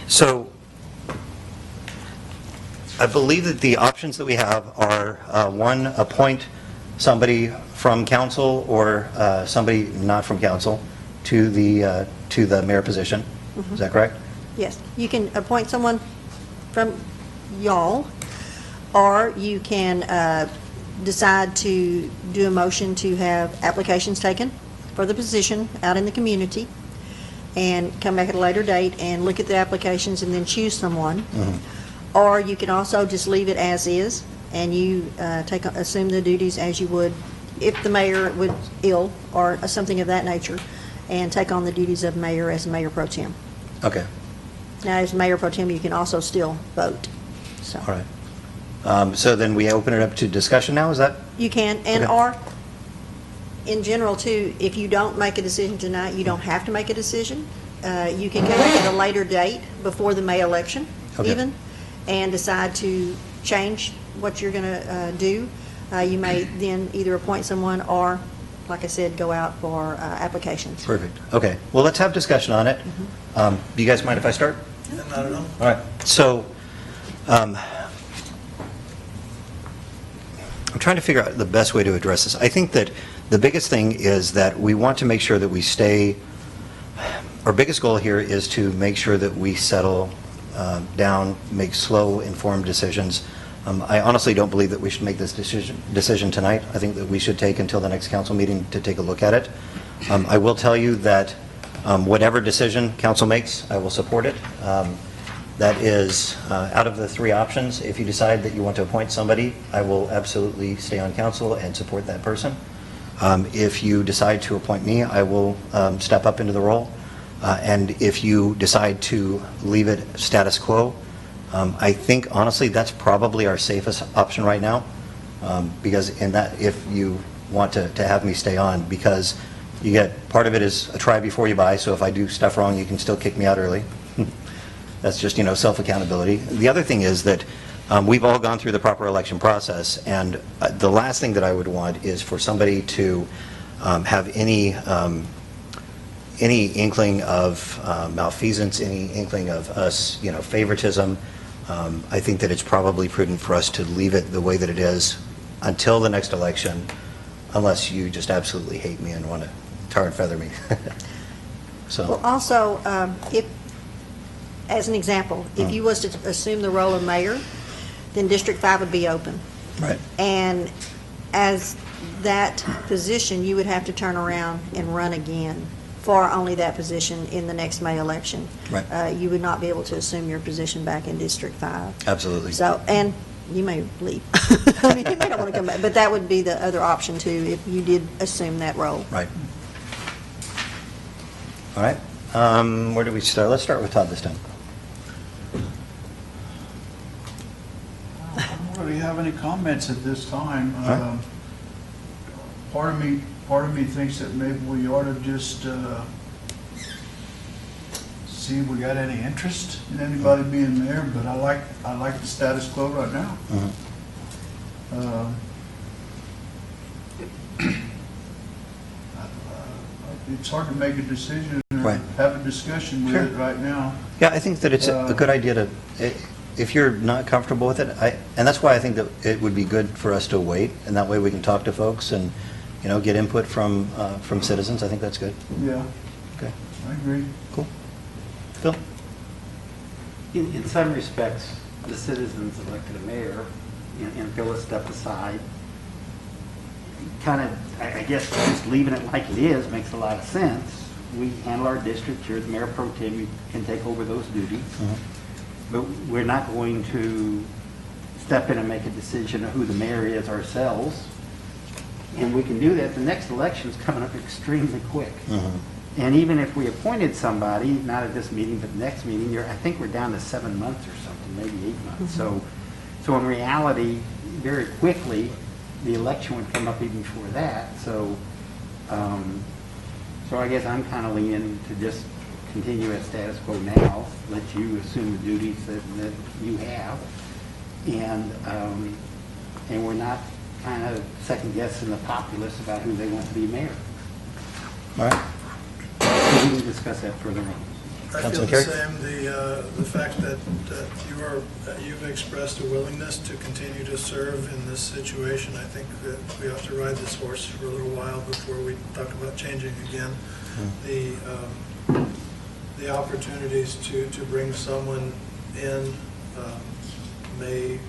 So I believe that the options that we have are, one, appoint somebody from council or somebody not from council to the mayor position. Is that correct? Yes, you can appoint someone from y'all, or you can decide to do a motion to have applications taken for the position out in the community and come back at a later date and look at the applications and then choose someone. Or you can also just leave it as is and you assume the duties as you would if the mayor was ill or something of that nature, and take on the duties of mayor as mayor pro tem. Okay, Now, as mayor pro tem, you can also still vote. So all right. So then we open it up to discussion now, is that? you can, and Okay. or in general too, if you don't make a decision tonight, you don't have to make a decision. You can come back at a later date before the May election, Okay. even, and decide to change what you're going to do. You may then either appoint someone or, like I said, go out for applications. Perfect. Okay. Well, let's have discussion on it. Do you guys mind if I start? I don't know. All right. So, I'm trying to figure out the best way to address this. I think that the biggest thing is that we want to make sure that we stay, our biggest goal here is to make sure that we settle down, make slow, informed decisions. I honestly don't believe that we should make this decision tonight. I think that we should take until the next council meeting to take a look at it. I will tell you that whatever decision council makes, I will support it. That is, out of the three options, if you decide that you want to appoint somebody, I will absolutely stay on council and support that person. If you decide to appoint me, I will step up into the role. And if you decide to leave it status quo, I think, honestly, that's probably our safest option right now, because in that, if you want to have me stay on, because you get, part of it is a try before you buy, so if I do stuff wrong, you can still kick me out early. That's just, self-accountability. The other thing is that we've all gone through the proper election process, and the last thing that I would want is for somebody to have any inkling of malfeasance, any inkling of us, favoritism. I think that it's probably prudent for us to leave it the way that it is until the next election, unless you just absolutely hate me and want to tar and feather me. So, also, if, as an example, if you was to assume the role of mayor, then District 5 would be open. right, And as that position, you would have to turn around and run again for only that position in the next May election. Right. You would not be able to assume your position back in District 5. absolutely. So, and you may leave. I mean, you may not want to come back, but that would be the other option too, if you did assume that role. Right. All right, where do we start? Let's start with Todd this time. I don't really have any comments at this time. Huh? Part of me thinks that maybe we ought to just see if we got any interest in anybody being mayor, but I like the status quo right now. It's hard to make a decision or Right. have a discussion with Sure. it right now. Yeah, I think that it's a good idea to, if you're not comfortable with it, and that's why I think that it would be good for us to wait, and that way we can talk to folks and, get input from citizens. I think that's good. Yeah, Okay, I agree. cool. Phil? In some respects, the citizens elected a mayor, and Phil has stepped aside. Kind of, I guess, just leaving it like it is makes a lot of sense. We handle our district, you're the mayor pro tem, you can take over those duties. But we're not going to step in and make a decision of who the mayor is ourselves. And we can do that. The next election's coming up extremely quick. And even if we appointed somebody, not at this meeting, but the next meeting, I think we're down to 7 months or something, maybe 8 months. So in reality, very quickly, the election would come up even before that. So I guess I'm kind of leaning to just continue as status quo now, let you assume the duties that you have, and we're not kind of second guessing the populace about who they want to be mayor. All right. We can discuss that further on. I feel Councilman the Carey? same, the fact that you've expressed a willingness to continue to serve in this situation. I think that we have to ride this horse for a little while before we talk about changing again. The opportunities to bring someone in may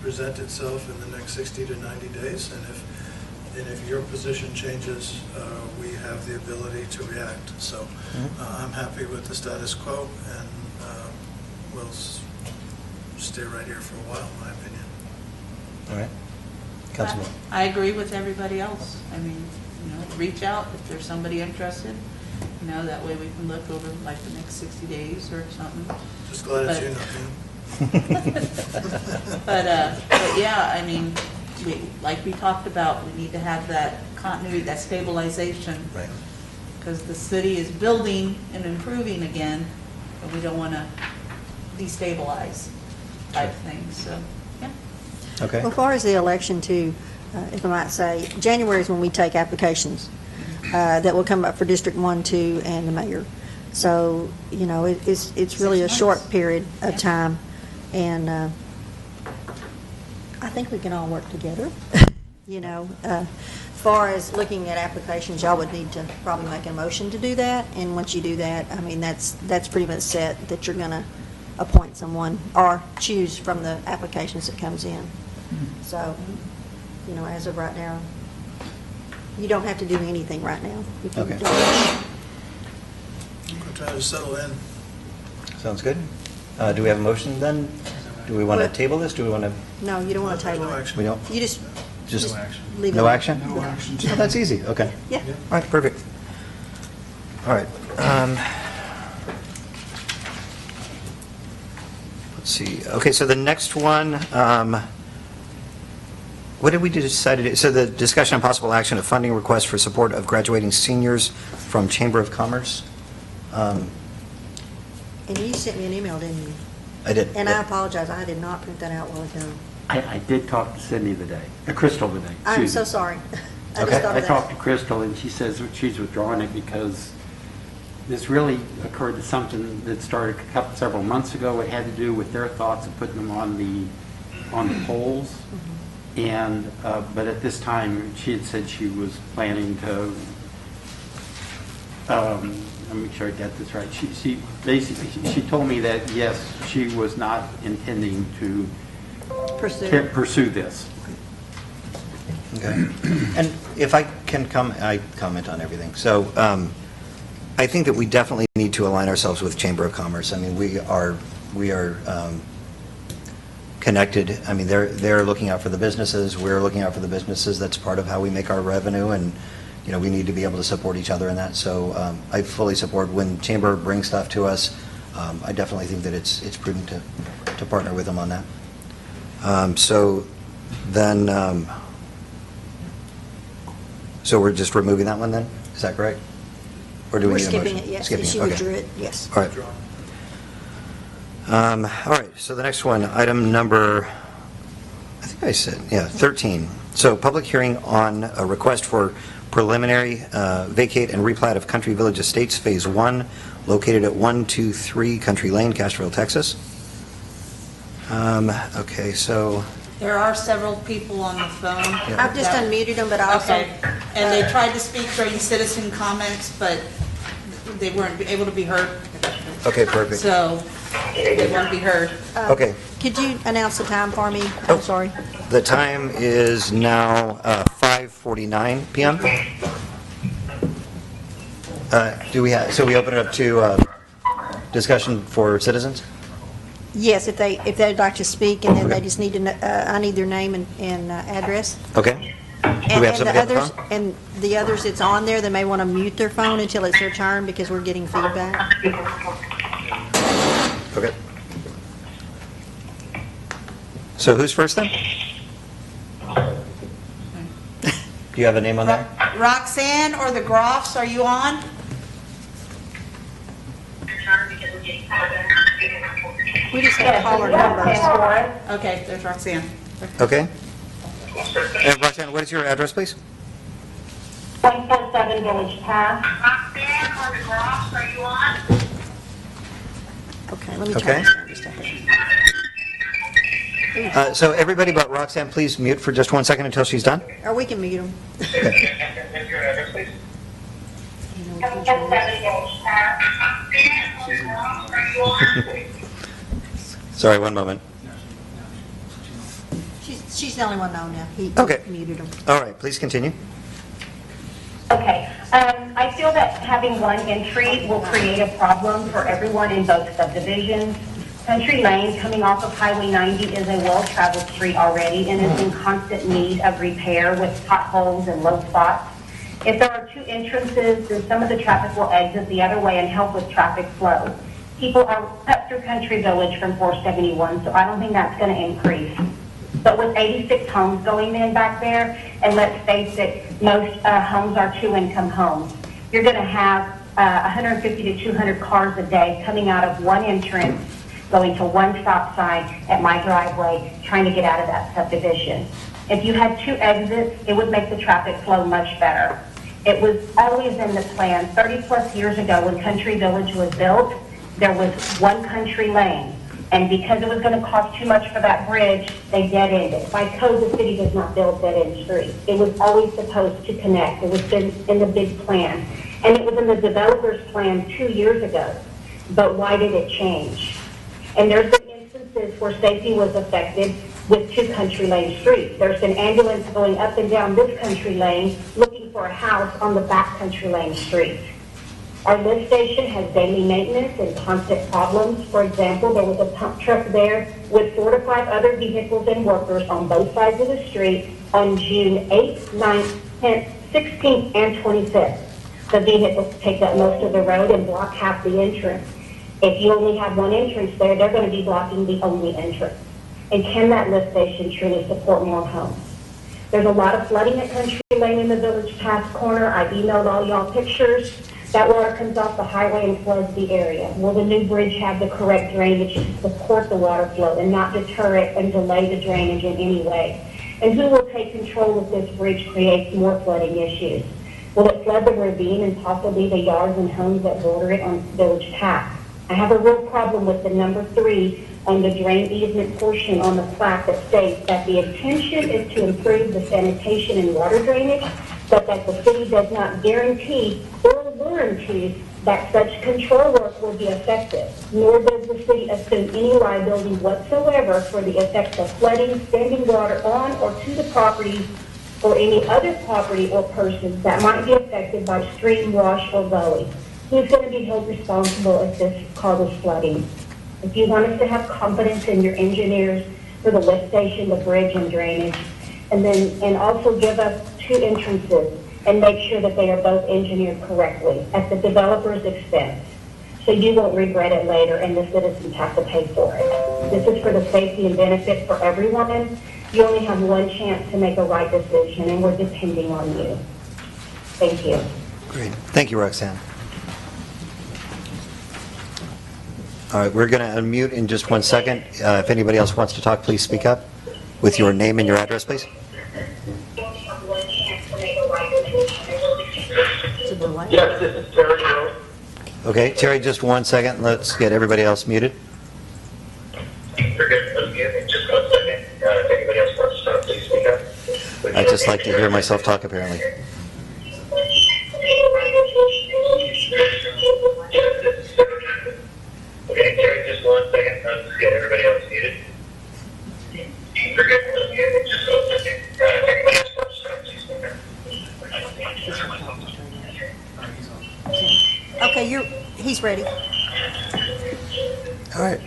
present itself in the next 60 to 90 days, and if your position changes, we have the ability to react. So I'm happy with the status quo, and we'll stay right here for a while, in my opinion. All right. Councilman? I agree with everybody else. I mean, reach out if there's somebody interested. That way we can look over like the next 60 days or something. Just glad it's But- you, not me. But yeah, I mean, like we talked about, we need to have that continuity, that stabilization. Right. Because the city is building and improving again, but we don't want to destabilize type things, so, yeah. Okay. As far as the election too, if I might say, January is when we take applications that will come up for District 1, 2, and the mayor. So, it's really a 6 short months. period of Yeah. time. And I think we can all work together. As far as looking at applications, y'all would need to probably make a motion to do that. And once you do that, I mean, that's pretty much set that you're going to appoint someone or choose from the applications that comes in. So, as of right now, you don't have to do anything right now. If you Okay. don't. I'm trying to settle in. Sounds good. Do we have a motion then? Do we want to What? table this? Do we want to, No, you don't want to table No it. action. we don't? You just Just leave it. no action? No action. Oh, that's easy. Okay. Yeah. All right, perfect. All right. Let's see. Okay, so the next one, what did we decide to do? So the discussion on possible action of funding request for support of graduating seniors from Chamber of Commerce. And you sent me an email, didn't you? I did. And I apologize, I did not print that out while ago. I did talk to Cindy today, Crystal today. I'm excuse so me. sorry. I Okay. just thought I of talked to that. Crystal, and she says that she's withdrawing it because this really occurred to something that started several months ago. It had to do with their thoughts of putting them on the polls. And, but at this time, she had said she was planning to let me make sure I got this right. She basically, she told me that, yes, she was not intending to pursue this. Okay. And if I can I comment on everything. So I think that we definitely need to align ourselves with Chamber of Commerce. I mean, we are connected. I mean, they're looking out for the businesses. We're looking out for the businesses. That's part of how we make our revenue, and we need to be able to support each other in that. So I fully support when Chamber brings stuff to us. I definitely think that it's prudent to partner with them on that. So then, so we're just removing that one then? Is that correct? Or do we We're need a skipping motion? it, yes. Skipping She okay. withdrew it, yes. All right. All right, so the next one, item number, I think I said, 13. So public hearing on a request for preliminary vacate and replat of Country Village Estates Phase 1, located at 123 Country Lane, Castroville, Texas. Okay, so, There are several people on the phone. I've just unmuted them, but I also... Okay, and they tried to speak during citizen comments, but they weren't able to be heard, okay, perfect. so they won't be heard. Okay, Could you announce the time for me? Oh. I'm sorry. the time is now 5:49 p.m. So we open it up to discussion for citizens? Yes, if they'd like to speak, and then they just need to, I need their name and address. Okay. Do we have And somebody on the others, phone? and the others that's on there, they may want to mute their phone until it's their turn because we're getting feedback. Okay. So who's first then? Do you have a name on there? Roxanne or the Groffs, are you on? We just have caller numbers. Okay, there's Roxanne. Okay. And Roxanne, what is your address, please? 147 Village Path. Okay, let me Okay. turn this down just a second. So everybody but Roxanne, please mute for just 1 second until she's done. Or we can mute them. 147 Village Path. Sorry, one moment. She's the only one known now. He Okay. muted them. All right, please continue. Okay, I feel that having one entry will create a problem for everyone in both subdivisions. Country Lane, coming off of Highway 90, is a well-traveled street already and is in constant need of repair with potholes and low spots. If there are two entrances, then some of the traffic will exit the other way and help with traffic flow. People are cut through Country Village from 471, so I don't think that's going to increase. But with 86 homes going in back there, and let's face it, most homes are two-income homes, you're going to have 150 to 200 cars a day coming out of one entrance, going to one stop sign at my driveway, trying to get out of that subdivision. If you had two exits, it would make the traffic flow much better. It was always in the plan. 30-plus years ago, when Country Village was built, there was one country lane. And because it was going to cost too much for that bridge, they dead-ended. By code, the city does not build dead-end streets. It was always supposed to connect. It was in the big plan. And it was in the developer's plan 2 years ago. But why did it change? And there's been instances where safety was affected with two country lane streets. There's an ambulance going up and down this country lane looking for a house on the back country lane street. Our lift station has daily maintenance and constant problems. For example, there was a pump truck there with 4 to 5 other vehicles and workers on both sides of the street on June 8th, 9th, 10th, 16th, and 25th. The vehicles take up most of the road and block half the entrance. If you only have one entrance there, they're going to be blocking the only entrance. And can that lift station truly support more homes? There's a lot of flooding at Country Lane in the Village Path corner. I've emailed all y'all pictures. That water comes off the highway and floods the area. Will the new bridge have the correct drainage to support the water flow and not deter it and delay the drainage in any way? And who will take control if this bridge creates more flooding issues? Will it flood the ravine and possibly the yards and homes that border it on Village Path? I have a real problem with the number 3 on the drain easement portion on the plaque that states that the intention is to improve the sanitation and water drainage, but that the city does not guarantee or warranty that such control work will be effective, nor does the city assume any liability whatsoever for the effects of flooding, standing water on or to the property or any other property or persons that might be affected by stream, wash, or gully. Who's going to be held responsible if this causes flooding? If you want us to have confidence in your engineers for the lift station, the bridge, and drainage, and also give us 2 entrances and make sure that they are both engineered correctly at the developer's expense. So you won't regret it later and the citizens have to pay for it. This is for the safety and benefit for everyone. You only have one chance to make a right decision and we're depending on you. Thank you. Great. Thank you, Roxanne. All right, we're going to unmute in just 1 second. If anybody else wants to talk, please speak up with your name and your address, please. Yes, this is Terry Grove. Okay, Terry, just 1 second. Let's get everybody else muted. Forget unmuting, just 1 second. If anybody else wants to talk, please speak up. I just like to hear myself talk, apparently. Okay, Terry, just 1 second. Let's get everybody else muted. Forget unmuting, just 1 second. If anybody else wants to talk, please speak up. Okay, he's ready. All right.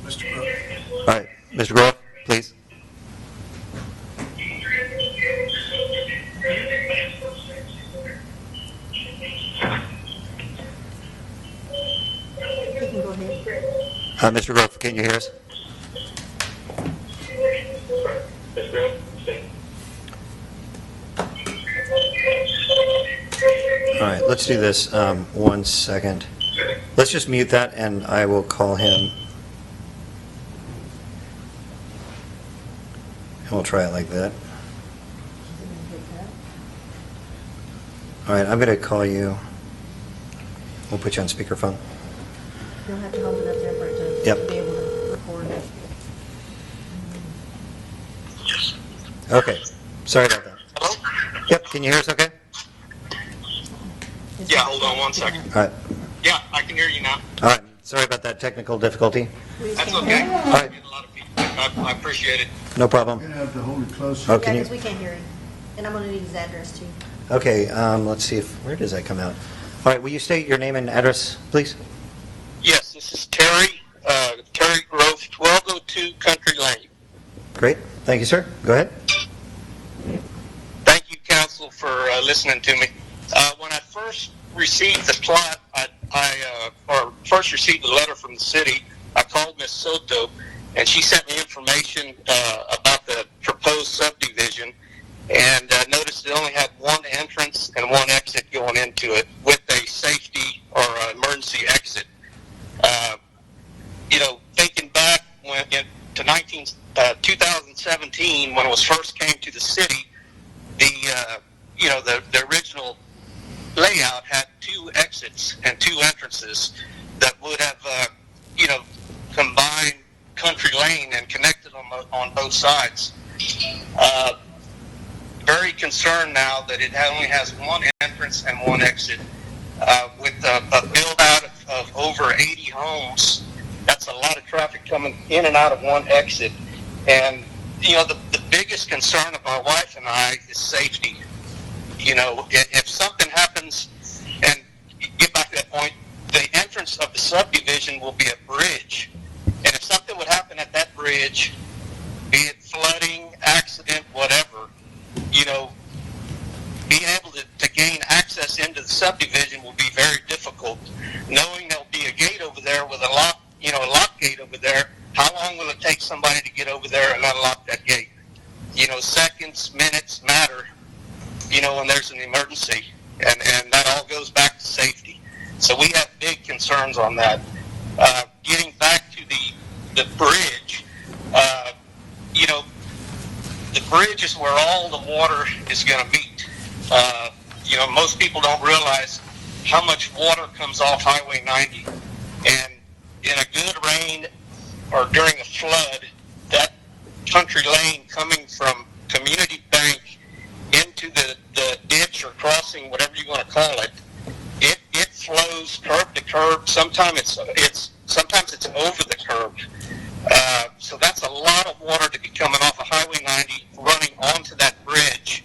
Mr. Brooke. All right, Mr. Grove, please. You can go ahead. Mr. Grove, can you hear us? Ms. Grove, speak. All right, let's do this. 1 second. Let's just mute that, and I will call him. And we'll try it like that. All right, I'm going to call you. We'll put you on speakerphone. You'll have to hold it up there for it to Yep. be able to record it. Okay, sorry about that. Hello? Yep, can you hear us okay? Yeah, hold on 1 second. All right, Yeah, I can hear you now. all right. Sorry about that technical difficulty. That's okay. All right, Get a lot of feedback. I appreciate it. no problem. You're gonna have to hold it closer. Oh, Yeah, can you? because we can't hear him. And I'm gonna need his address too. Okay, let's see where does that come out? All right, will you state your name and address, please? Yes, this is Terry, Terry Grove, 1202 Country Lane. Great, thank you, sir. Go ahead. Thank you, council, for listening to me. When I first received the plot, first received the letter from the city, I called Ms. Soto, and she sent me information about the proposed subdivision, and noticed it only had 1 entrance and 1 exit going into it with a safety or emergency exit. Thinking back to 2017, when it was first came to the city, the original layout had 2 exits and 2 entrances that would have, combined Country Lane and connected on both sides. Very concerned now that it only has 1 entrance and 1 exit. With a build out of over 80 homes, that's a lot of traffic coming in and out of 1 exit. And, the biggest concern of my wife and I is safety. If something happens, and get back to that point, the entrance of the subdivision will be a bridge. And if something would happen at that bridge, be it flooding, accident, whatever, being able to gain access into the subdivision will be very difficult. Knowing there'll be a gate over there with a lock gate over there, how long will it take somebody to get over there and unlock that gate? Seconds, minutes matter, when there's an emergency. And that all goes back to safety. So we have big concerns on that. Getting back to the bridge, the bridge is where all the water is going to meet. Most people don't realize how much water comes off Highway 90. And in a good rain or during a flood, that Country Lane coming from Community Bank into the ditch or crossing, whatever you want to call it, it flows curb. Sometimes it's over the curb. So that's a lot of water to be coming off of Highway 90, running onto that bridge,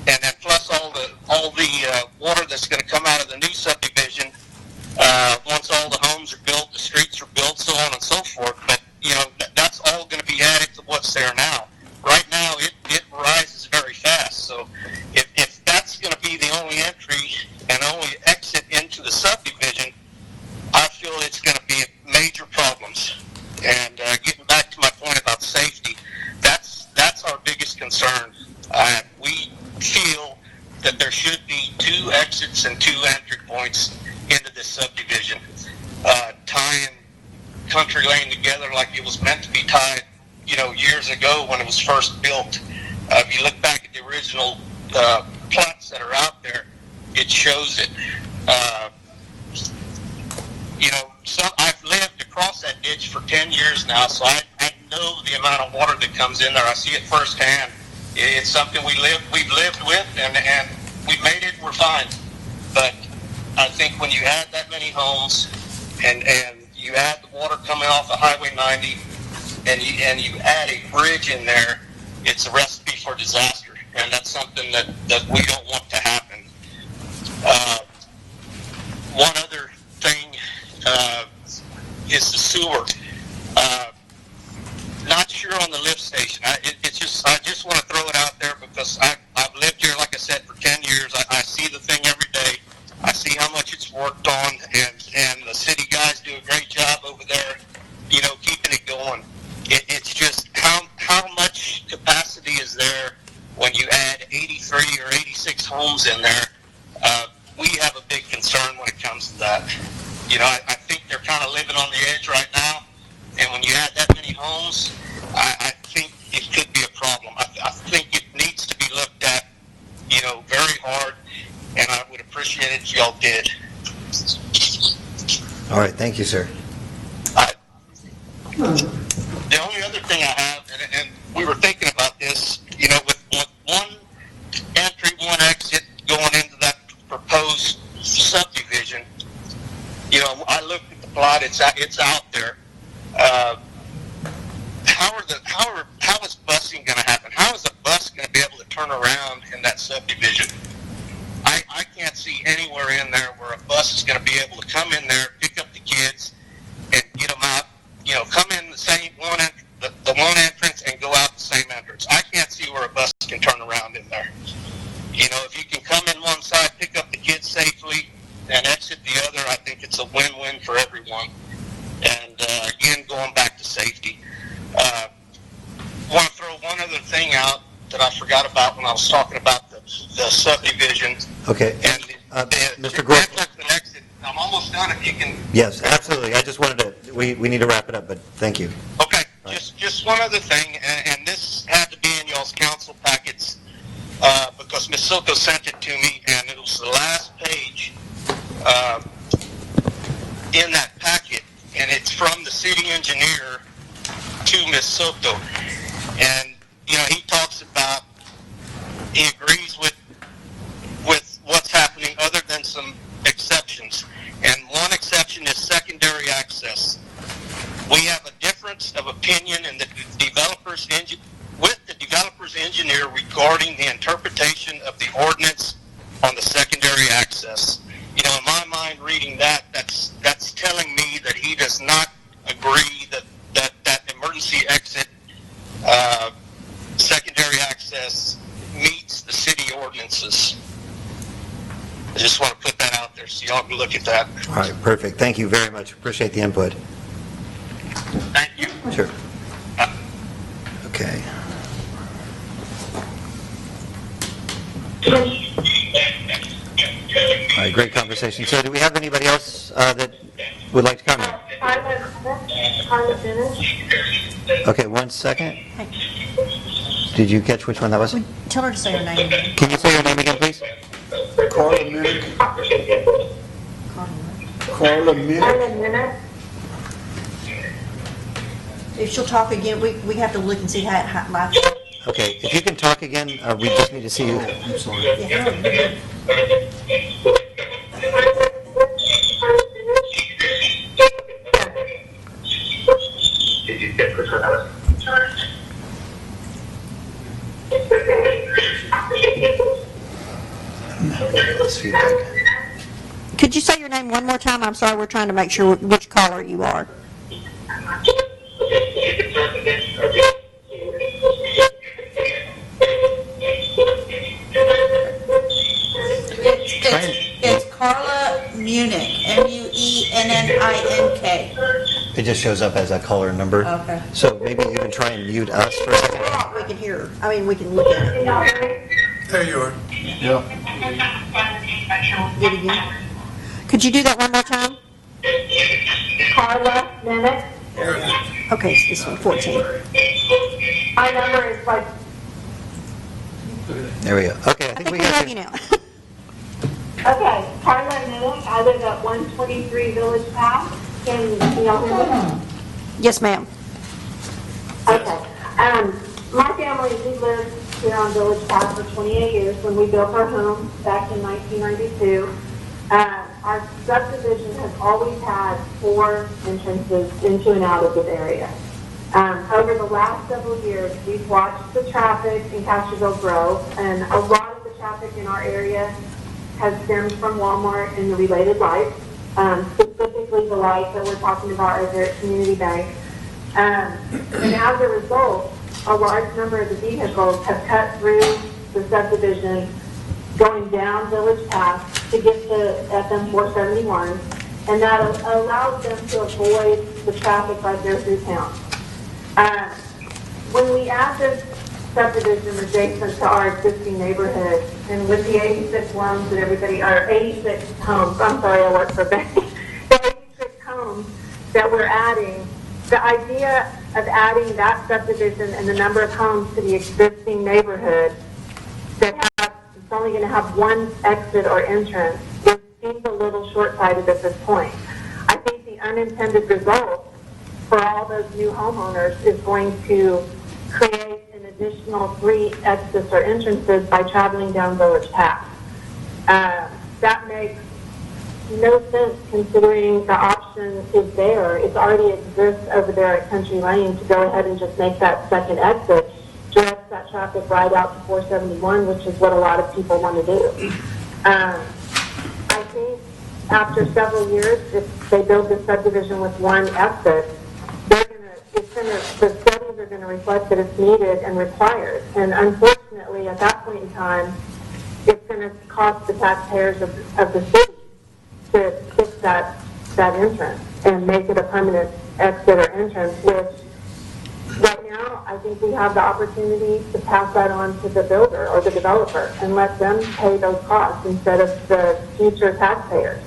and then plus all the water that's going to come out of the new subdivision once all the homes are built, the streets are built, so on and so forth. But that's all going to be added to what's there now. Right now, it rises very fast. So if that's going to be the only entry and only exit into the subdivision, I feel it's going to be major problems. And getting back to my point about safety, that's our biggest concern. We feel that there should be 2 exits and 2 entry points into this subdivision, tying Country Lane together like it was meant to be tied, years ago when it was first built. If you look back at the original plots that are out there, it shows it. I've lived across that ditch for 10 years now, so I know the amount of water that comes in there. I see it firsthand. It's something we've lived with, and we've made it. We're fine. But I think when you add that many homes, and you add the water coming off of Highway 90, and you add a bridge in there, it's a recipe for disaster, and that's something that we don't want to happen. One other thing is the sewer. Not sure on the lift station. I just want to throw it out there because I've lived here, like I said, for 10 years. I see the thing every day. I see how much it's worked on, and the city guys do a great job over there, keeping it going. It's just how much capacity is there when you add 83 or 86 homes in there. We have a big concern when it comes to that. I think they're kind of living on the edge right now, and when you add that many homes, I think it could be a problem. I think it needs to be looked at, very hard, and I would appreciate it if y'all did. All right, thank you, sir. The only other thing I have, and we were thinking about this, with one entry, one exit going into that proposed subdivision, I looked at the plot, it's out there. How is busing going to happen? How is a bus going to be able to turn around in that subdivision? I can't see anywhere in there where a bus is going to be able to come in there, pick up the kids, and get them out. Come in the same the one entrance and go out the same entrance. I can't see where a bus can turn around in there. If you can come in one side, pick up the kids safely, and exit the other, I think it's a win-win for everyone. And again, going back to safety, want to throw one other thing out that I forgot about when I was talking about the subdivision. Okay. And Mr. Gordon. Exit. I'm almost done. If you can. Yes, absolutely. I just wanted to, we need to wrap it up, but thank you. Okay. Just one other thing, and this had to be in y'all's council packets because Ms. Silko sent it to me, and it was the last page in that packet, and it's from the city engineer to Ms. Silko. And, he talks about, he agrees with what's happening other than some exceptions. And one exception is secondary access. We have a difference of opinion in the developer's engineer regarding the interpretation of the ordinance on the secondary access. In my mind, reading that's telling me that he does not agree that emergency exit secondary access meets the city ordinances. I just want to put that out there so y'all can look at that. All right, perfect. Thank you very much. Appreciate the input. Thank you. Sure. Okay. All right, great conversation. So do we have anybody else that would like to comment? Carla Bennett. Okay, 1 second. Did you catch which one that was? Tell her to say her name again. Can you say your name again, please? Carla Minnick. Carla Minnick. If she'll talk again, we have to look and see how loud. Okay, if you can talk again, we just need to see you. I'm sorry. Yeah. This feedback. Could you say your name one more time? I'm sorry, we're trying to make sure which caller you are. It's Carla Munich, M-U-E-N-N-I-N-K. It just shows up as a caller number. Okay. So maybe you can try and mute us for a second. We can hear, we can look at it. There you are. Yeah. Get it again. Could you do that one more time? Carla Nemec. Okay, it's this one, 14. My number is like There we go. Okay, I I think think we we got have you. you now. Okay, Carla Nemec. I live at 123 Village Path. Can y'all hear me? Yes, ma'am. Okay. My family, we lived here on Village Path for 28 years when we built our home back in 1992. Our subdivision has always had 4 entrances into and out of this area. Over the last several years, we've watched the traffic in Castroville grow, and a lot of the traffic in our area has stemmed from Walmart and the related lights, specifically the light that we're talking about over at Community Bank. And as a result, a large number of the vehicles have cut through the subdivision going down Village Path to get to FM 471, and that allows them to avoid the traffic right there through town. When we add this subdivision adjacent to our existing neighborhood, and with the 86 homes that everybody, or 86 homes, I'm sorry, I work for Bank, the 86 homes that we're adding, the idea of adding that subdivision and the number of homes to the existing neighborhood that it's only going to have one exit or entrance, it seems a little short-sighted at this point. I think the unintended result for all those new homeowners is going to create an additional 3 exits or entrances by traveling down Village Path. That makes no sense considering the option is there. It already exists over there at Country Lane to go ahead and just make that second exit, direct that traffic right out to 471, which is what a lot of people want to do. I think after several years, if they build this subdivision with one exit, the studies are going to reflect that it's needed and required. And unfortunately, at that point in time, it's going to cost the taxpayers of the city to fix that entrance and make it a permanent exit or entrance, which right now, I think we have the opportunity to pass that on to the builder or the developer and let them pay those costs instead of the future taxpayers.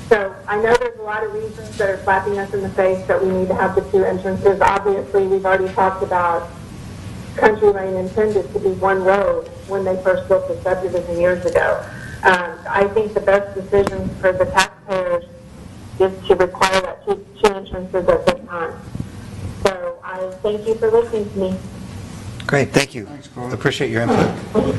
So I know there's a lot of reasons that are slapping us in the face that we need to have the 2 entrances. Obviously, we've already talked about Country Lane intended to be one road when they first built the subdivision years ago. I think the best decision for the taxpayers is to require that 2 entrances at this time. So I thank you for listening to me. Great, thank you. Thanks, Carl. Appreciate your input.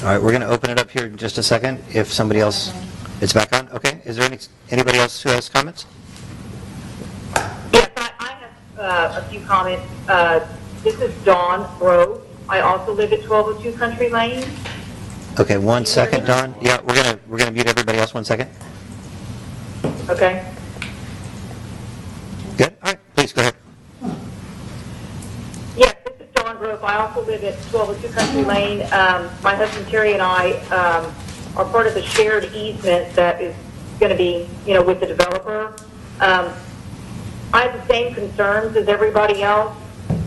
All right, we're going to open it up here in just a second. If somebody else, it's back on? Okay. Is there anybody else who has comments? Yes, I have a few comments. This is Dawn Rose. I also live at 1202 Country Lane. Okay, 1 second, Don. Yeah, we're gonna mute everybody else 1 second. Okay. Good. All right, please go ahead. Yes, this is Dawn Grove. I also live at 1202 Country Lane. My husband Terry and I are part of the shared easement that is going to be, with the developer. I have the same concerns as everybody else.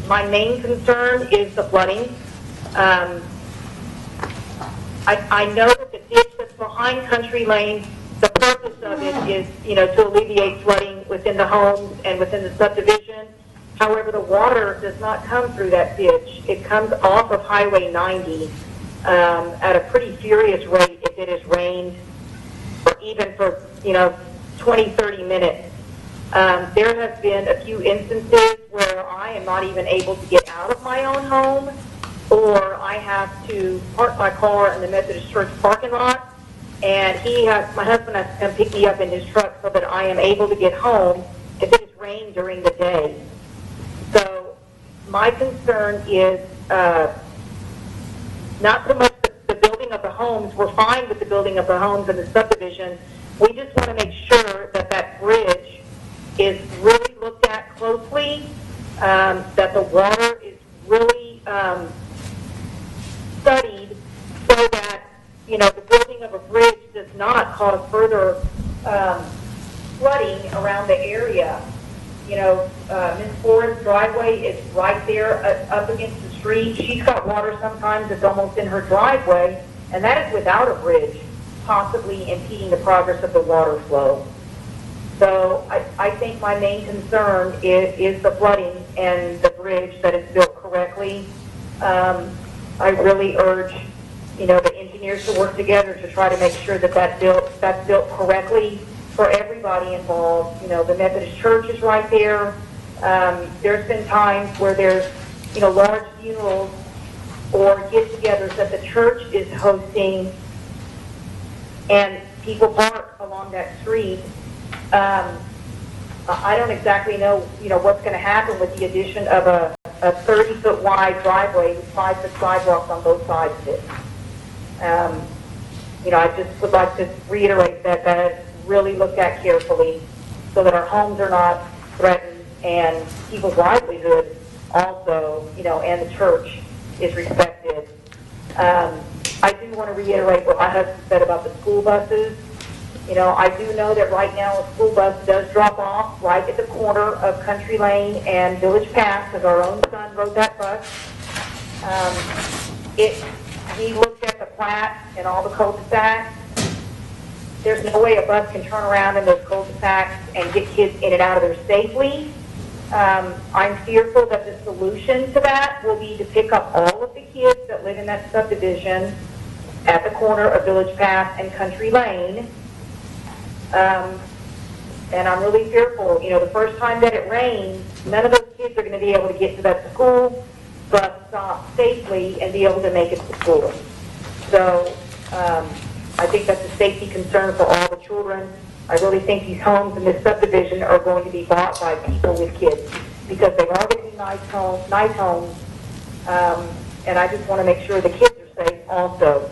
My main concern is the flooding. I know that the ditch that's behind Country Lane, the purpose of it is, to alleviate flooding within the homes and within the subdivision. However, the water does not come through that ditch. It comes off of Highway 90 at a pretty furious rate if it has rained, or even for, 20, 30 minutes. There have been a few instances where I am not even able to get out of my own home, or I have to park my car in the Methodist Church parking lot, and my husband has to come pick me up in his truck so that I am able to get home if it has rained during the day. So my concern is not so much the building of the homes. We're fine with the building of the homes and the subdivision. We just want to make sure that that bridge is really looked at closely, that the water is really studied so that, you know, the building of a bridge does not cause further flooding around the area. You know, Ms. Ford's driveway is right there up against the street. She's got water sometimes that's almost in her driveway, and that is without a bridge, possibly impeding the progress of the water flow. So I think my main concern is the flooding and the bridge, that it's built correctly. I really urge, you know, the engineers to work together to try to make sure that that's built correctly for everybody involved. You know, the Methodist Church is right there. There's been times where there's, you know, large funerals or get-togethers that the church is hosting, and people park along that street. I don't exactly know, you know, what's going to happen with the addition of a 30-foot wide driveway with 5-foot sidewalks on both sides of it. You know, I just would like to reiterate that really looked at carefully so that our homes are not threatened and people's livelihood also, you know, and the church is respected. I do want to reiterate what my husband said about the school buses. You know, I do know that right now a school bus does drop off right at the corner of Country Lane and Village Path, because our own son rode that bus. He looked at the plat and all the cul-de-sacs. There's no way a bus can turn around in those cul-de-sacs and get kids in and out of there safely. I'm fearful that the solution to that will be to pick up all of the kids that live in that subdivision at the corner of Village Path and Country Lane. And I'm really fearful, you know, the first time that it rains, none of those kids are going to be able to get to that school bus stop safely and be able to make it to school. So I think that's a safety concern for all the children. I really think these homes in this subdivision are going to be bought by people with kids because they are going to be nice homes. And I just want to make sure the kids are safe also.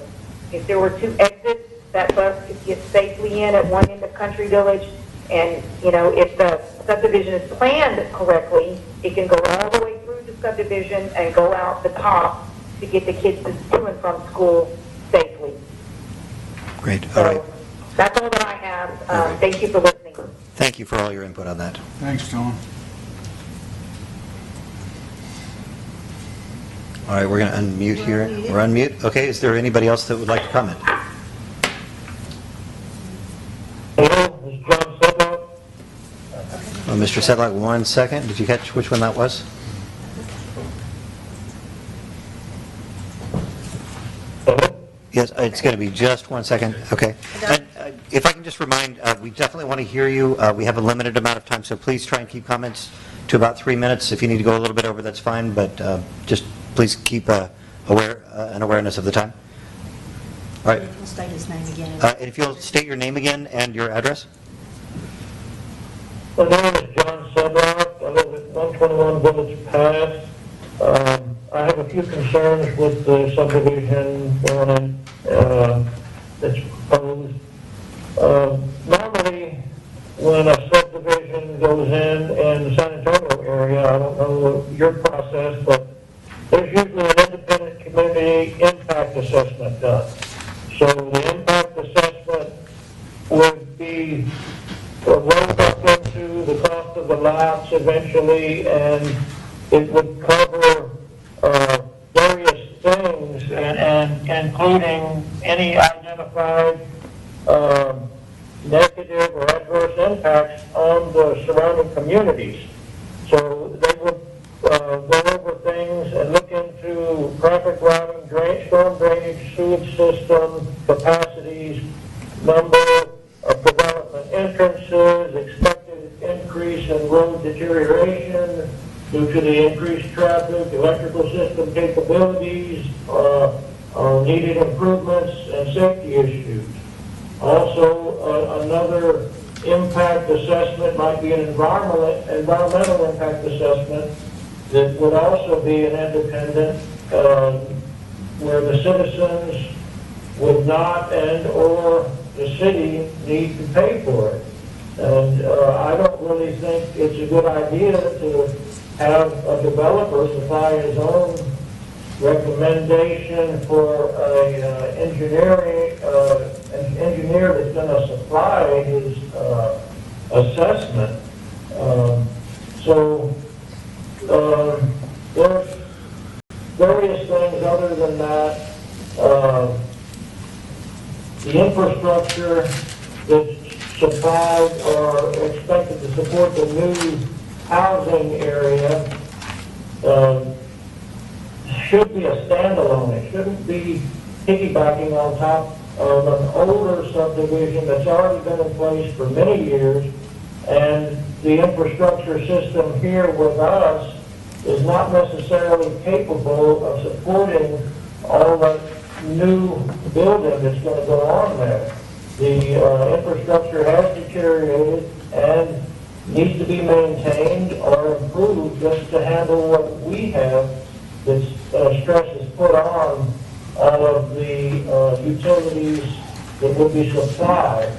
If there were 2 exits, that bus could get safely in at one end of Country Village. And, you know, if the subdivision is planned correctly, it can go all the way through the subdivision and go out the top to get the kids to and from school safely. Great, So, all right. that's all that I have. Thank you for listening. Thank you for all your input on that. Thanks, John. All right, we're going to unmute here. We're unmute. Okay, is there anybody else that would like to comment? Hello, this is John Sedlock. Mr. Sedlock, 1 second. Did you catch which one that was? Yes, it's going to be just 1 second. Okay. And, if I can just remind, we definitely want to hear you. We have a limited amount of time, so please try and keep comments to about 3 minutes. If you need to go a little bit over, that's fine, but just please keep an awareness of the time. All right. We'll state his name again. And if you'll state your name again and your address. My name is John Sedlock. I live at 121 Village Path. I have a few concerns with the subdivision that's proposed. Normally, when a subdivision goes in the San Antonio area, I don't know your process, but there's usually an independent community impact assessment done. So the impact assessment would be rolled up into the cost of the lots eventually, and it would cover various things, and including any identified negative or adverse impacts on the surrounding communities. So they would go over things and look into traffic routing, storm drainage, sewage system, capacities, number of development entrances, expected increase in road deterioration due to the increased traffic, electrical system capabilities, needed improvements, and safety issues. Also, another impact assessment might be an environmental impact assessment that would also be an independent, where the citizens would not and/or the city need to pay for it. And I don't really think it's a good idea to have a developer supply his own recommendation for an engineer that's going to supply his assessment. So there's various things other than that. The infrastructure that's supplied or expected to support the new housing area should be a standalone. It shouldn't be piggybacking on top of an older subdivision that's already been in place for many years, and the infrastructure system here with us is not necessarily capable of supporting all the new building that's going to go on there. The infrastructure has deteriorated and needs to be maintained or improved just to handle what we have. This stress is put on all of the utilities that would be supplied.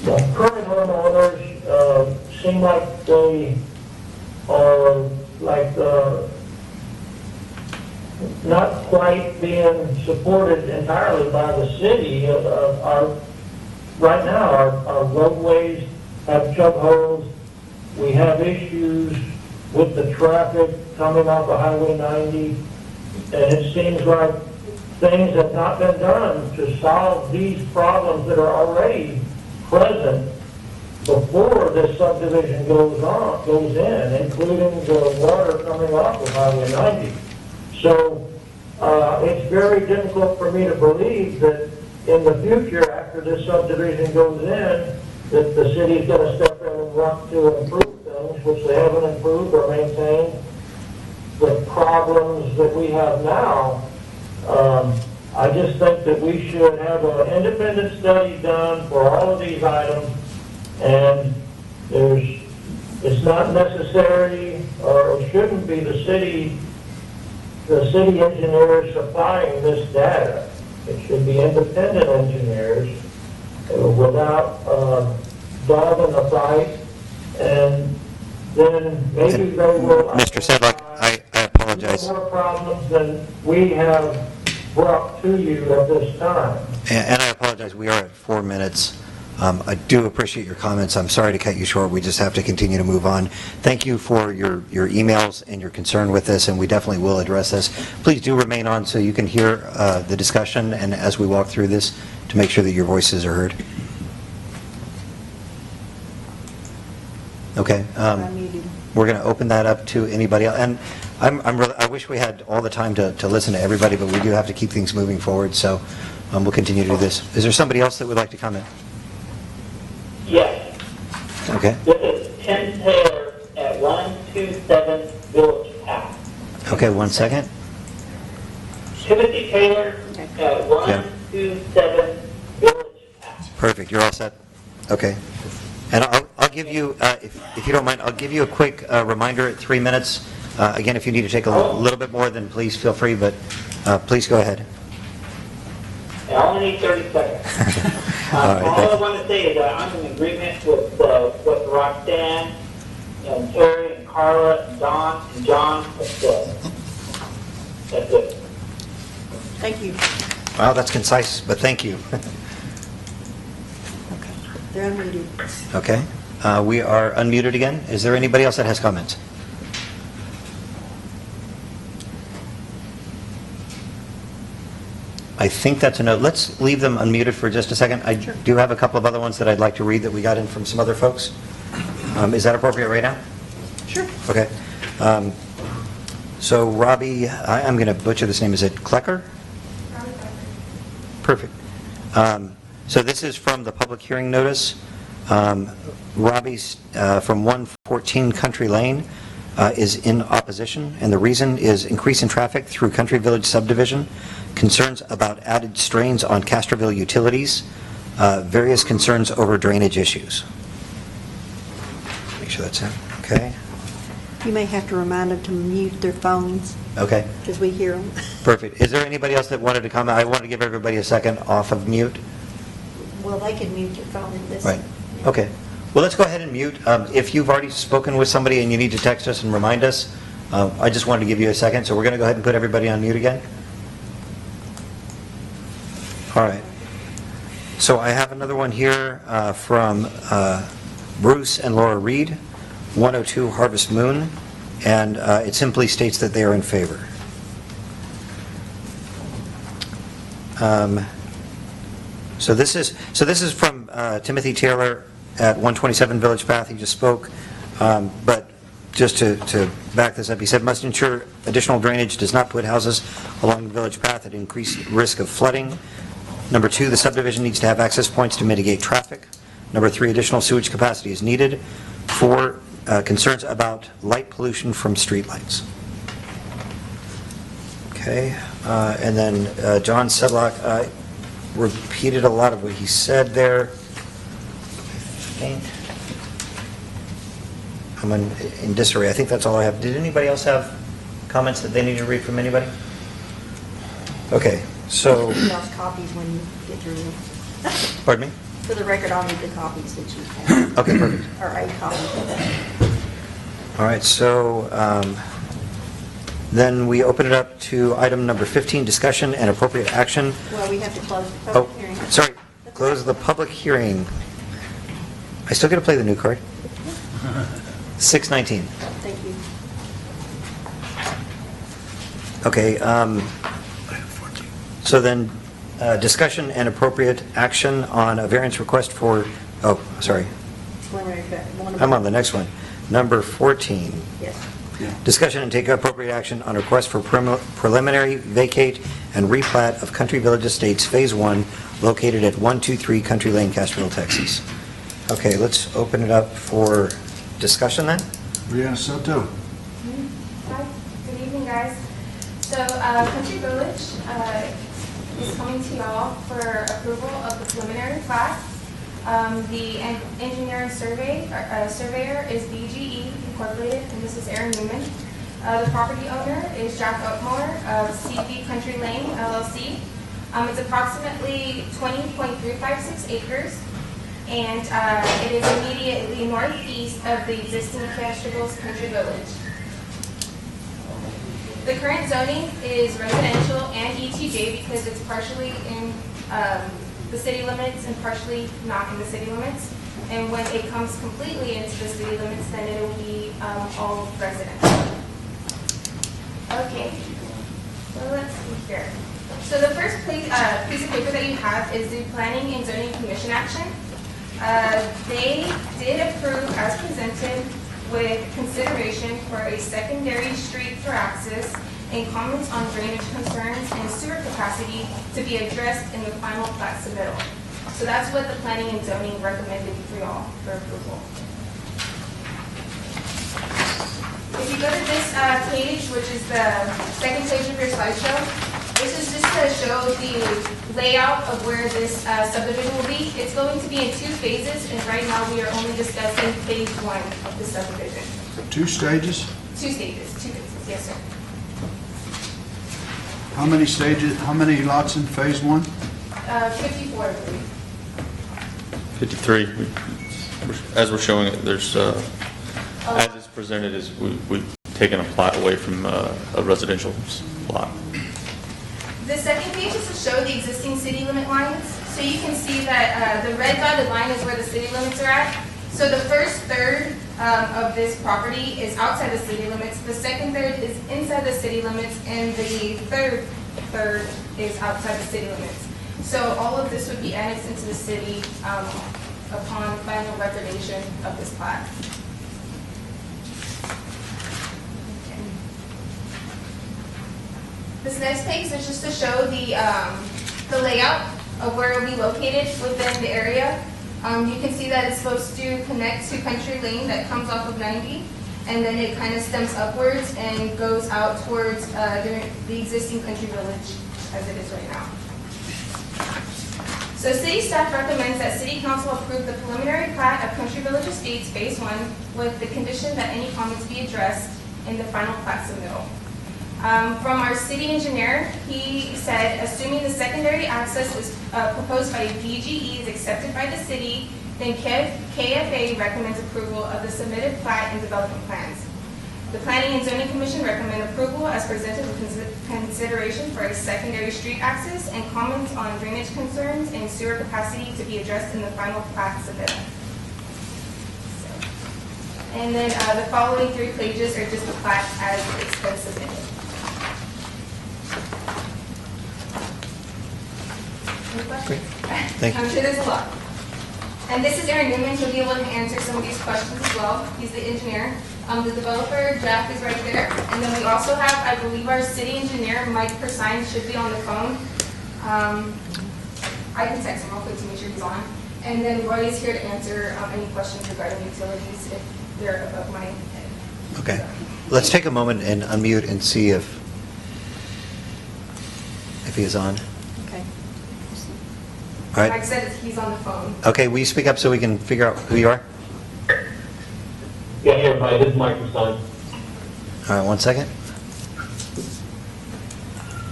The current homeowners seem like they are not quite being supported entirely by the city. Right now, our roadways have chug holes. We have issues with the traffic coming off of Highway 90, and it seems like things have not been done to solve these problems that are already present before this subdivision goes in, including the water coming off of Highway 90. So it's very difficult for me to believe that in the future, after this subdivision goes in, that the city's going to step in and want to improve things, which they haven't improved or maintained. The problems that we have now, I just think that we should have an independent study done for all of these items, and it's not necessary, or it shouldn't be the city engineers supplying this data. It should be independent engineers without dogging the fight, and then maybe they will... Mr. Sedlak, I apologize. More problems than we have brought to you at this time. And I apologize, we are at 4 minutes. I do appreciate your comments. I'm sorry to cut you short. We just have to continue to move on. Thank you for your emails and your concern with this, and we definitely will address this. Please do remain on so you can hear the discussion and as we walk through this to make sure that your voices are heard. Okay. We're going to open that up to anybody else. And I wish we had all the time to listen to everybody, but we do have to keep things moving forward, so we'll continue to do this. Is there somebody else that would like to comment? Yes. Okay. This is Tim Taylor at 127 Village Path. Okay, 1 second. Timothy Taylor at 127 Village Path. Perfect, you're all set? Okay. And I'll give you, if you don't mind, I'll give you a quick reminder at 3 minutes. Again, if you need to take a little bit more, then please feel free, but please go ahead. I only need 30 seconds. All right, all I want to say is that I'm in agreement with what Roxanne and Terry and Carla and Don and John have said. That's it. Thank you. Wow, that's concise, but thank you. They're unmuted. Okay. We are unmuted again. Is there anybody else that has comments? I think that's a no. Let's leave them unmuted for just a second. I do have a couple of other ones that I'd like to read that we got in from some other folks. Is that appropriate right now? Sure. Okay. So Robbie, I'm going to butcher this name. Is it Klecker? Perfect. So this is from the public hearing notice. Robbie's from 114 Country Lane is in opposition, and the reason is increase in traffic through Country Village subdivision, concerns about added strains on Castroville utilities, various concerns over drainage issues. Make sure that's it. Okay. You may have to remind them to mute their phones, Okay. because we hear them. Perfect. Is there anybody else that wanted to comment? I want to give everybody a second off of mute. Well, they can mute your phone and Right. listen. Okay. Well, let's go ahead and mute. If you've already spoken with somebody and you need to text us and remind us, I just wanted to give you a second, so we're going to go ahead and put everybody on mute again. All right. So I have another one here from Bruce and Laura Reed, 102 Harvest Moon, and it simply states that they are in favor. So this is from Timothy Taylor at 127 Village Path. He just spoke, but just to back this up, he said, must ensure additional drainage does not put houses along the village path at increased risk of flooding. Number 2, the subdivision needs to have access points to mitigate traffic. Number 3, additional sewage capacity is needed. 4, concerns about light pollution from streetlights. Okay, and then John Sedlock repeated a lot of what he said there. I think I'm in disarray. I think that's all I have. Did anybody else have comments that they need to read from anybody? Okay, so, You lost copies when you get through. pardon me? For the record, I'll need the copies that you have, Okay, perfect. or a copy. All right, so then we open it up to item number 15, discussion and appropriate action. Well, we have to close the Oh, public hearing. sorry, close the public hearing. I still get to play the new card? 6:19. Thank you. Okay, so then, discussion and appropriate action on a variance request for, oh, sorry, Preliminary cut. I'm on the next one. Number 14. Yes. Discussion and take appropriate action on request for preliminary vacate and replat of Country Village Estates Phase 1 located at 123 Country Lane, Castroville, Texas. Okay, let's open it up for discussion then. Brianna Soto. Hi, good evening, guys. So, Country Village is coming to y'all for approval of the preliminary plat. The engineer and surveyor is BGE Incorporated, and this is Aaron Newman. The property owner is Jack Oakmore of CV Country Lane LLC. It's approximately 20.356 acres, and it is immediately northeast of the existing Castroville's Country Village. The current zoning is residential and ETJ because it's partially in the city limits and partially not in the city limits. And when it comes completely into the city limits, then it will be all residential. Okay, so let's see here. So the first piece of paper that you have is the Planning and Zoning Commission action. They did approve as presented with consideration for a secondary street for access and comments on drainage concerns and sewer capacity to be addressed in the final plat submittal. So that's what the Planning and Zoning recommended for y'all for approval. If you go to this page, which is the second page of your slideshow, this is just to show the layout of where this subdivision will be. It's going to be in 2 phases, and right now we are only discussing phase 1 of the subdivision. 2 stages? 2 stages, 2 phases, yes, sir. How many stages, how many lots in phase 1? 54, I believe. 53. As we're showing it, there's, as it's presented, is we've taken a plot away from a residential plot. The second page is to show the existing city limit lines. So you can see that the red dotted line is where the city limits are at. So the first third of this property is outside the city limits. The second third is inside the city limits, and the third is outside the city limits. So all of this would be annexed into the city upon final recordation of this plat. This next page is just to show the layout of where it will be located within the area. You can see that it's supposed to connect to Country Lane that comes off of 90, and then it kind of stems upwards and goes out towards the existing Country Village as it is right now. So city staff recommends that city council approve the preliminary plat of Country Village Estates Phase 1 with the condition that any comments be addressed in the final plat submittal. From our city engineer, he said, assuming the secondary access is proposed by DGE is accepted by the city, then KFA recommends approval of the submitted plat and development plans. The Planning and Zoning Commission recommend approval as presented with consideration for a secondary street access and comments on drainage concerns and sewer capacity to be addressed in the final plat submittal. And then the following 3 pages are just the plat as it's been submitted. Any questions? Thank you. I'm sure there's a lot. And this is Aaron Newman, he'll be able to answer some of these questions as well. He's the engineer. The developer, Jeff, is right there. And then we also have, I believe, our city engineer, Mike Persine, should be on the phone. I can text him real quick to make sure he's on. And then Roy is here to answer any questions regarding utilities if they're above my head. Okay. Let's take a moment and unmute and see if he is on. Okay. All right. Mike said he's on the phone. Okay, will you speak up so we can figure out who you are? Yeah, everybody, this is Mike Persine. All right, 1 second.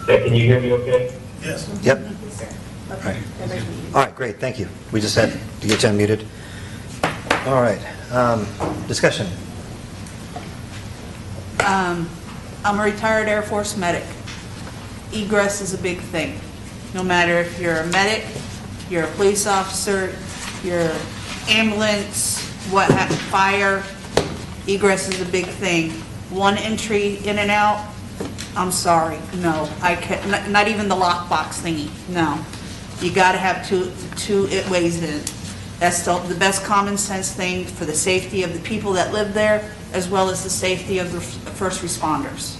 Yeah, can you hear me okay? Yes. Yep. Yes, sir. All right. All right, great, thank you. We just had to get you unmuted. All right, discussion. I'm a retired Air Force medic. Egress is a big thing. No matter if you're a medic, you're a police officer, you're ambulance, fire, egress is a big thing. One entry in and out, I'm sorry, no. I can't, not even the lockbox thingy, no. You gotta have two ways in. That's the best common sense thing for the safety of the people that live there, as well as the safety of the first responders.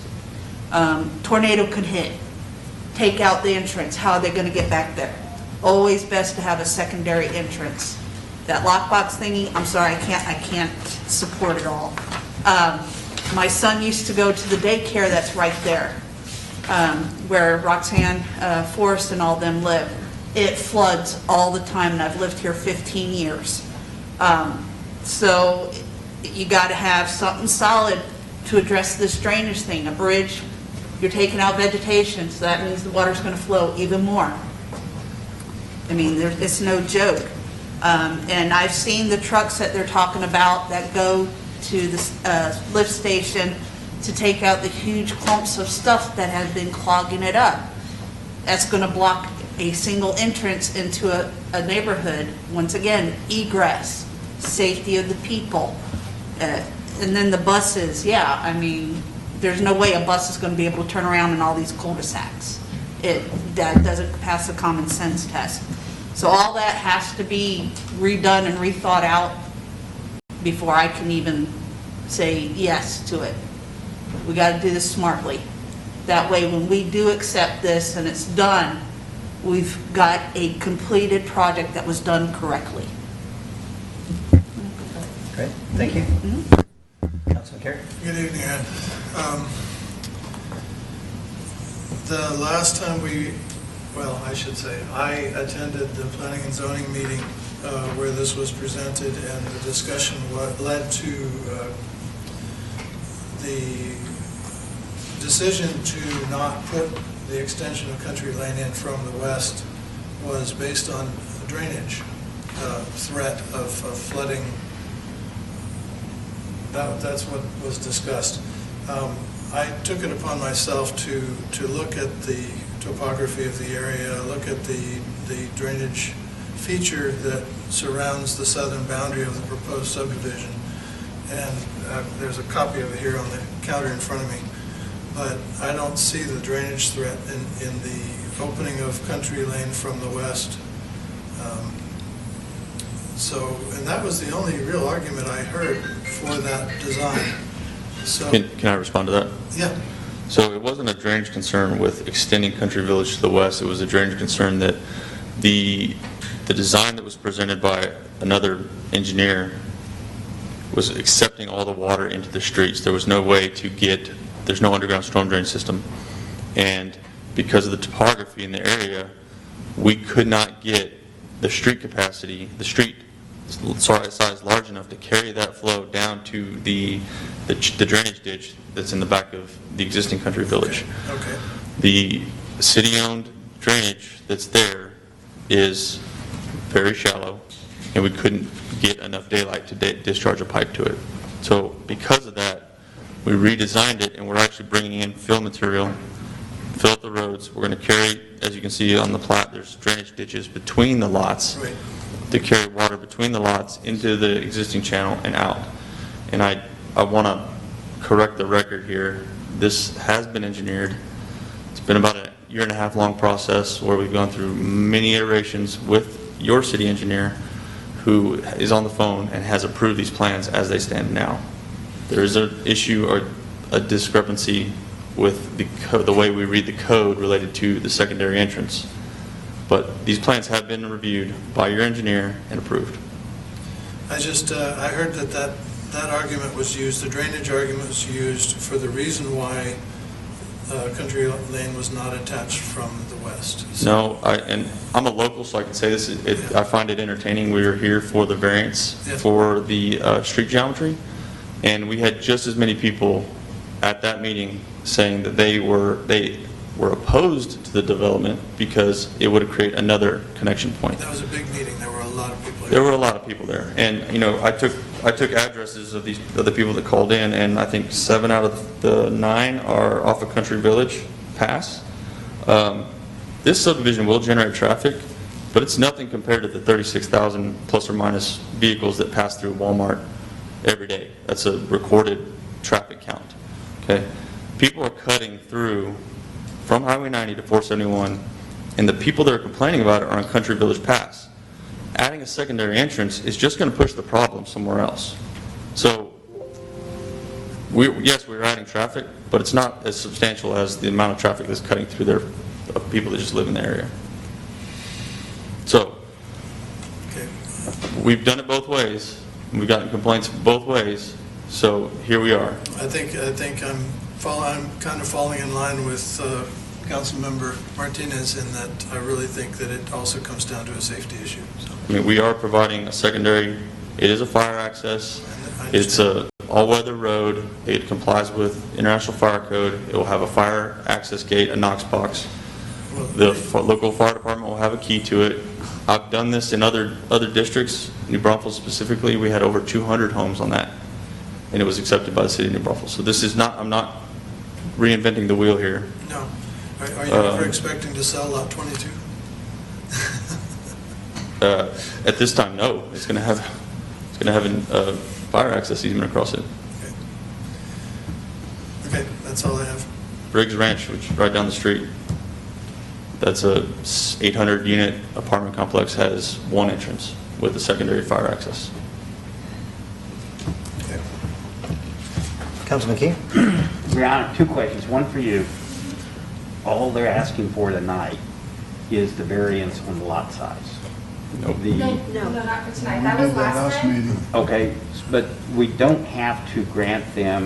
Tornado could hit, take out the entrance, how are they gonna get back there? Always best to have a secondary entrance. That lockbox thingy, I'm sorry, I can't support it all. My son used to go to the daycare that's right there, where Roxanne Forrest and all them live. It floods all the time, and I've lived here 15 years. So you got to have something solid to address this drainage thing. A bridge, you're taking out vegetation, so that means the water's going to flow even more. I mean, it's no joke. And I've seen the trucks that they're talking about that go to the lift station to take out the huge clumps of stuff that has been clogging it up. That's going to block a single entrance into a neighborhood. Once again, egress, safety of the people. And then the buses, yeah, I mean, there's no way a bus is going to be able to turn around in all these cul-de-sacs. That doesn't pass the common sense test. So all that has to be redone and rethought out before I can even say yes to it. We got to do this smartly. That way, when we do accept this and it's done, we've got a completed project that was done correctly. Great, thank you. Councilman Carey? Good evening, Ed. The last time I should say, I attended the planning and zoning meeting where this was presented, and the discussion led to the decision to not put the extension of Country Lane in from the west was based on drainage threat of flooding. That's what was discussed. I took it upon myself to look at the topography of the area, look at the drainage feature that surrounds the southern boundary of the proposed subdivision. And there's a copy of it here on the counter in front of me. But I don't see the drainage threat in the opening of Country Lane from the west. And that was the only real argument I heard for that design. So, Can I respond to that? yeah. So it wasn't a drainage concern with extending Country Village to the west. It was a drainage concern that the design that was presented by another engineer was accepting all the water into the streets. There was no way to there's no underground storm drain system. And because of the topography in the area, we could not get the street capacity, the street size large enough to carry that flow down to the drainage ditch that's in the back of the existing country village. Okay. The city-owned drainage that's there is very shallow, and we couldn't get enough daylight to discharge a pipe to it. So because of that, we redesigned it, and we're actually bringing in fill material, fill up the roads. We're going to carry, as you can see on the plat, there's drainage ditches between the lots Right. to carry water between the lots into the existing channel and out. And I want to correct the record here. This has been engineered. It's been about a year-and-a-half long process where we've gone through many iterations with your city engineer, who is on the phone and has approved these plans as they stand now. There is an issue or a discrepancy with the way we read the code related to the secondary entrance. But these plans have been reviewed by your engineer and approved. I heard that argument was used, the drainage argument was used for the reason why Country Lane was not attached from the west. No, and I'm a local, so I can say this. I find it entertaining. We were here for the variance for the street geometry, and we had just as many people at that meeting saying that they were opposed to the development because it would create another connection point. That was a big meeting. There were a lot of people there. There were a lot of people there, and I took addresses of the people that called in, and I think 7 out of the 9 are off of Country Village Pass. This subdivision will generate traffic, but it's nothing compared to the 36,000 plus or minus vehicles that pass through Walmart every day. That's a recorded traffic count. Okay, people are cutting through from Highway 90 to 471, and the people that are complaining about it are on Country Village Pass. Adding a secondary entrance is just going to push the problem somewhere else. So, yes, we're adding traffic, but it's not as substantial as the amount of traffic that's cutting through there of people that just live in the area. So, Okay. we've done it both ways. We've gotten complaints both ways. So here we are. I think I'm kind of falling in line with Councilmember Martinez in that I really think that it also comes down to a safety issue. So I mean, we are providing a secondary. It is a fire access. I It's a all-weather road. It complies with International Fire Code. It will have a fire access gate, a Knox box. The local fire department will have a key to it. I've done this in other districts. New Braunfels specifically, we had over 200 homes on that, and it was accepted by the city of New Braunfels. So this is not, I'm not reinventing the wheel here. No. Are you ever expecting to sell lot 22? At this time, no. It's going to have a fire access easement across it. Okay, that's all I have. Briggs Ranch, which is right down the street, that's a 800-unit apartment complex, has one entrance with a secondary fire access. Okay. Councilman Key? Your Honor, 2 questions, one for you. All they're asking for tonight is the variance on the lot size. Nope. No, not for tonight. We That was did last time. meeting. Okay, but we don't have to grant them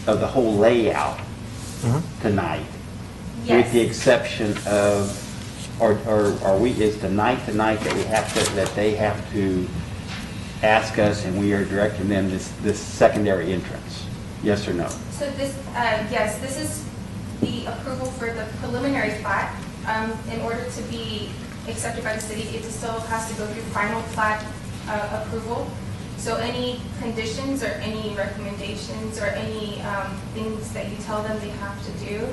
of the whole layout tonight, with the Yes. exception of, or are we, is tonight the night that we have to, that they have to ask us and we are directing them this secondary entrance? Yes or no? So this, yes, this is the approval for the preliminary plat. In order to be accepted by the city, it still has to go through final plat approval. So any conditions or any recommendations or any things that you tell them they have to do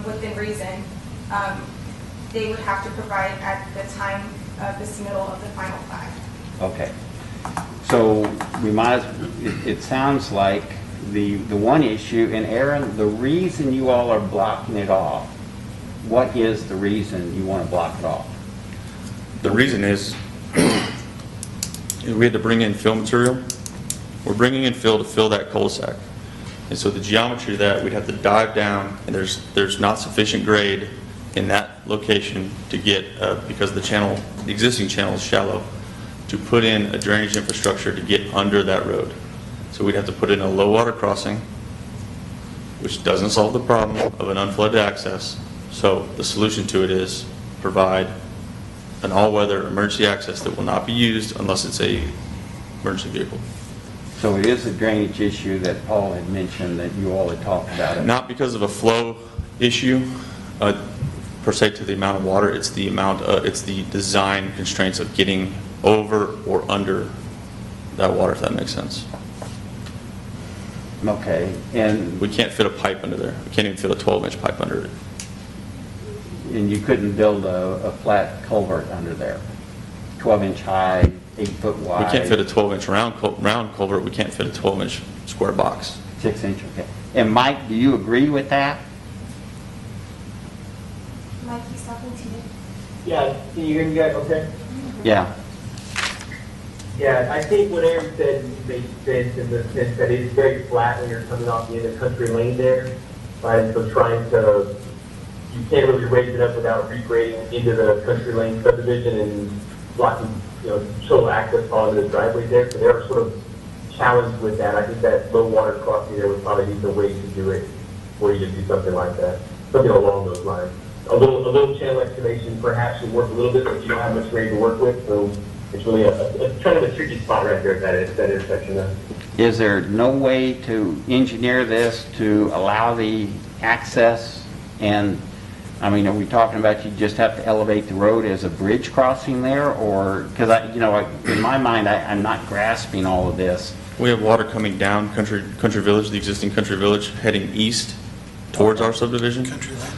within reason, they would have to provide at the time of the submittal of the final plat. Okay. So we might, it sounds like the one issue, and Aaron, the reason you all are blocking it off, what is the reason you want to block it off? The reason is we had to bring in fill material. We're bringing in fill to fill that cul-de-sac. And so the geometry of that, we'd have to dive down, and there's not sufficient grade in that location to get, because the existing channel is shallow, to put in a drainage infrastructure to get under that road. So we'd have to put in a low water crossing, which doesn't solve the problem of an unflooded access. So the solution to it is provide an all-weather emergency access that will not be used unless it's a emergency vehicle. So it is a drainage issue that Paul had mentioned that you all had talked about it. Not because of a flow issue, per se to the amount of water, it's the amount, it's the design constraints of getting over or under that water, if that makes sense. Okay, and We can't fit a pipe under there. We can't even fit a 12-inch pipe under it. you couldn't build a flat culvert under there, 12-inch high, 8-foot We wide. can't fit a 12-inch round culvert, we can't fit a 12-inch square box. 6-inch, okay. And Mike, do you agree with that? Mike, he's talking to you. Yeah, can you hear me guys okay? Yeah. Yeah, I think what Aaron said makes sense in the sense that it's very flat when you're coming off the end of country lane there. Right, so you can't really raise it up without regrading into the country lane subdivision and blocking, total access onto the driveway there. So they are sort of challenged with that. I think that low water crossing there would probably be the way to do it, where you do something like that, something along those lines. A little channel excavation perhaps would work a little bit, but you don't have much grade to work with, so it's really a kind of a tricky spot right there at that intersection there. Is there no way to engineer this to allow the access? And, I mean, are we talking about you just have to elevate the road as a bridge crossing there? Or, because in my mind, I'm not grasping all of this. We have water coming down Country Village, the existing Country Village, heading east towards our subdivision. Country Lane.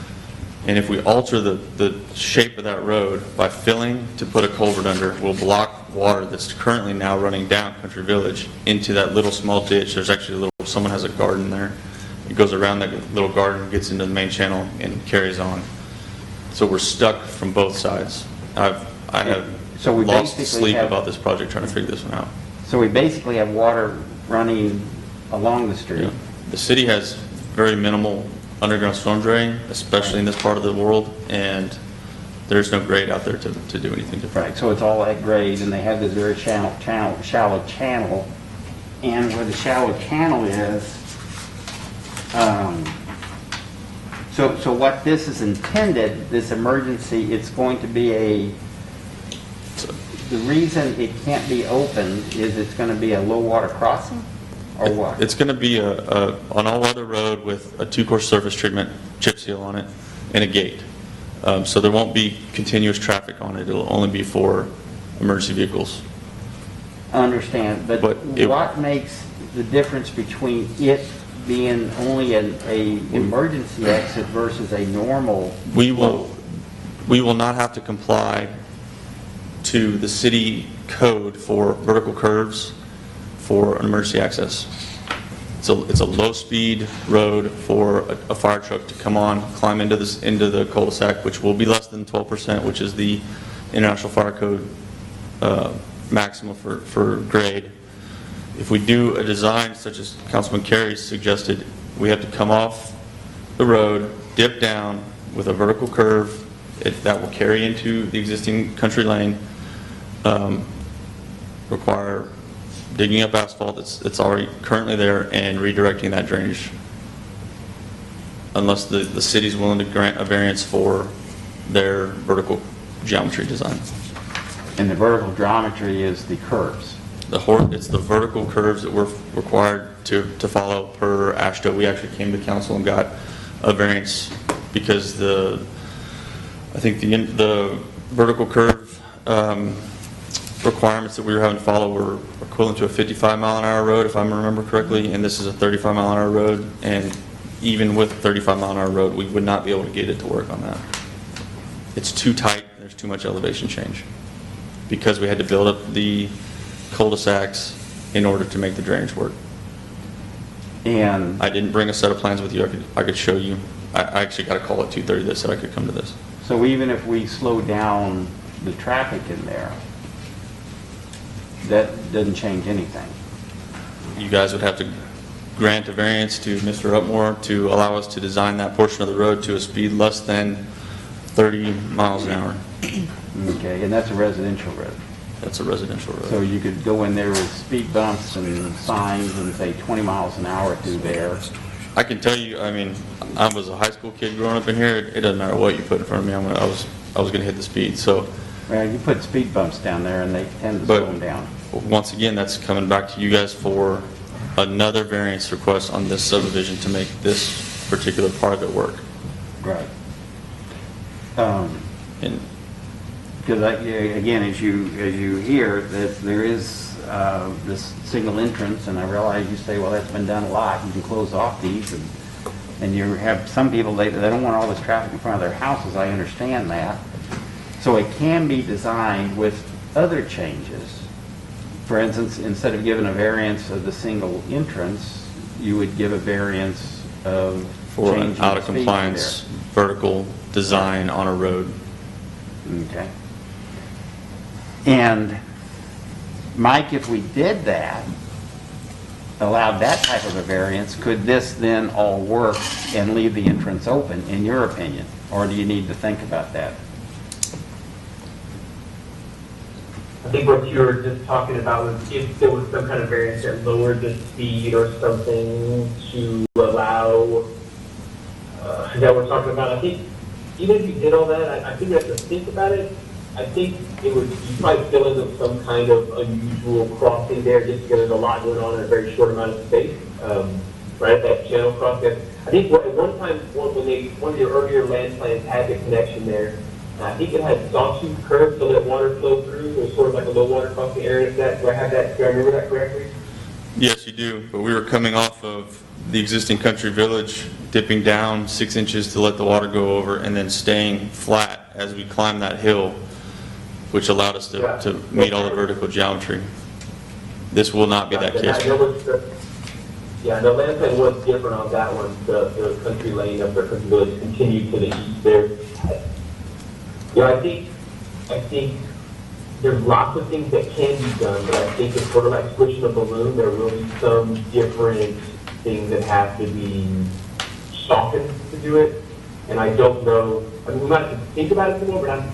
And if we alter the shape of that road by filling to put a culvert under, we'll block water that's currently now running down Country Village into that little small ditch. There's actually someone has a garden there. It goes around that little garden, gets into the main channel, and carries on. So we're stuck from both sides. I have So we lost basically sleep have- about this project trying to figure this one out. So we basically have water running along the street. Yeah. The city has very minimal underground storm drain, especially in this part of the world, and there's no grade out there to do anything different. Right, so it's all at grade, and they have this very shallow channel, and where the shallow channel is, so what this is intended, this emergency, it's going to be the reason it can't be opened is it's going to be a low water crossing, or what? It's going to be an all-weather road with a 2-course surface treatment, chip seal on it, and a gate. So there won't be continuous traffic on it. It'll only be for emergency vehicles. I understand, but what makes the difference between it being only an emergency exit versus a normal? We will not have to comply to the city code for vertical curves for an emergency access. It's a low-speed road for a fire truck to come on, climb into the cul-de-sac, which will be less than 12%, which is the International Fire Code maximum for grade. If we do a design such as Councilman Carey suggested, we have to come off the road, dip down with a vertical curve that will carry into the existing country lane, require digging up asphalt that's already currently there and redirecting that drainage, unless the city's willing to grant a variance for their vertical geometry design. And the vertical geometry is the curves. It's the vertical curves that we're required to follow per AASHTO. We actually came to council and got a variance because I think the vertical curve requirements that we were having to follow were equivalent to a 55-mile-an-hour road, if I remember correctly, and this is a 35-mile-an-hour road, and even with a 35-mile-an-hour road, we would not be able to get it to work on that. It's too tight, there's too much elevation change, because we had to build up the cul-de-sacs in order to make the drainage work. And I didn't bring a set of plans with you. I could show you. I actually got a call at 2:30 that said I could come to this. so even if we slow down the traffic in there, that doesn't change anything. You guys would have to grant a variance to Mr. Upmore to allow us to design that portion of the road to a speed less than 30 miles an hour. Okay, and that's a residential road. That's a residential road. So you could go in there with speed bumps and signs and say 20 miles an hour through there. I can tell you, I mean, I was a high school kid growing up in here. It doesn't matter what you put in front of me. I was going to hit the speed. So Well, you put speed bumps down there and they tend to But- slow them down. Once again, that's coming back to you guys for another variance request on this subdivision to make this particular part of it work. Right. And Because again, as you hear, that there is this single entrance, and I realize you say, well, that's been done a lot, you can close off these, and you have some people, they don't want all this traffic in front of their houses, I understand that. So it can be designed with other changes. For instance, instead of giving a variance of the single entrance, you would give a variance of for an changing out of the speed compliance vertical design on a road. there. Okay. And Mike, if we did that, allowed that type of a variance, could this then all work and leave the entrance open, in your opinion? Or do you need to think about that? I think what you were just talking about was if there was some kind of variance that lowered the speed or something to allow, that we're talking about. I think even if you did all that, I think you have to think about it. I think it would, you probably fill in with some kind of unusual crossing there just because there's a lot going on in a very short amount of space, right at that channel crossing. I think at one time, one of your earlier land plans had the connection there. I think it had sawtooth curves to let water flow through. It was sort of like a low water crossing area. Do I have that? Do I remember that correctly? Yes, you do, but we were coming off of the existing country village, dipping down 6 inches to let the water go over, and then staying flat as we climbed that hill, which allowed us to meet all the vertical geometry. This will not be that case. Yeah, the land plan was different on that one. The country lane up there, country village, continued to the east there. Yeah, I think there's lots of things that can be done, but I think it's sort of like switching a balloon. There will be some different things that have to be softened to do it. And I don't know, I mean, we might have to think about it some more, but I'm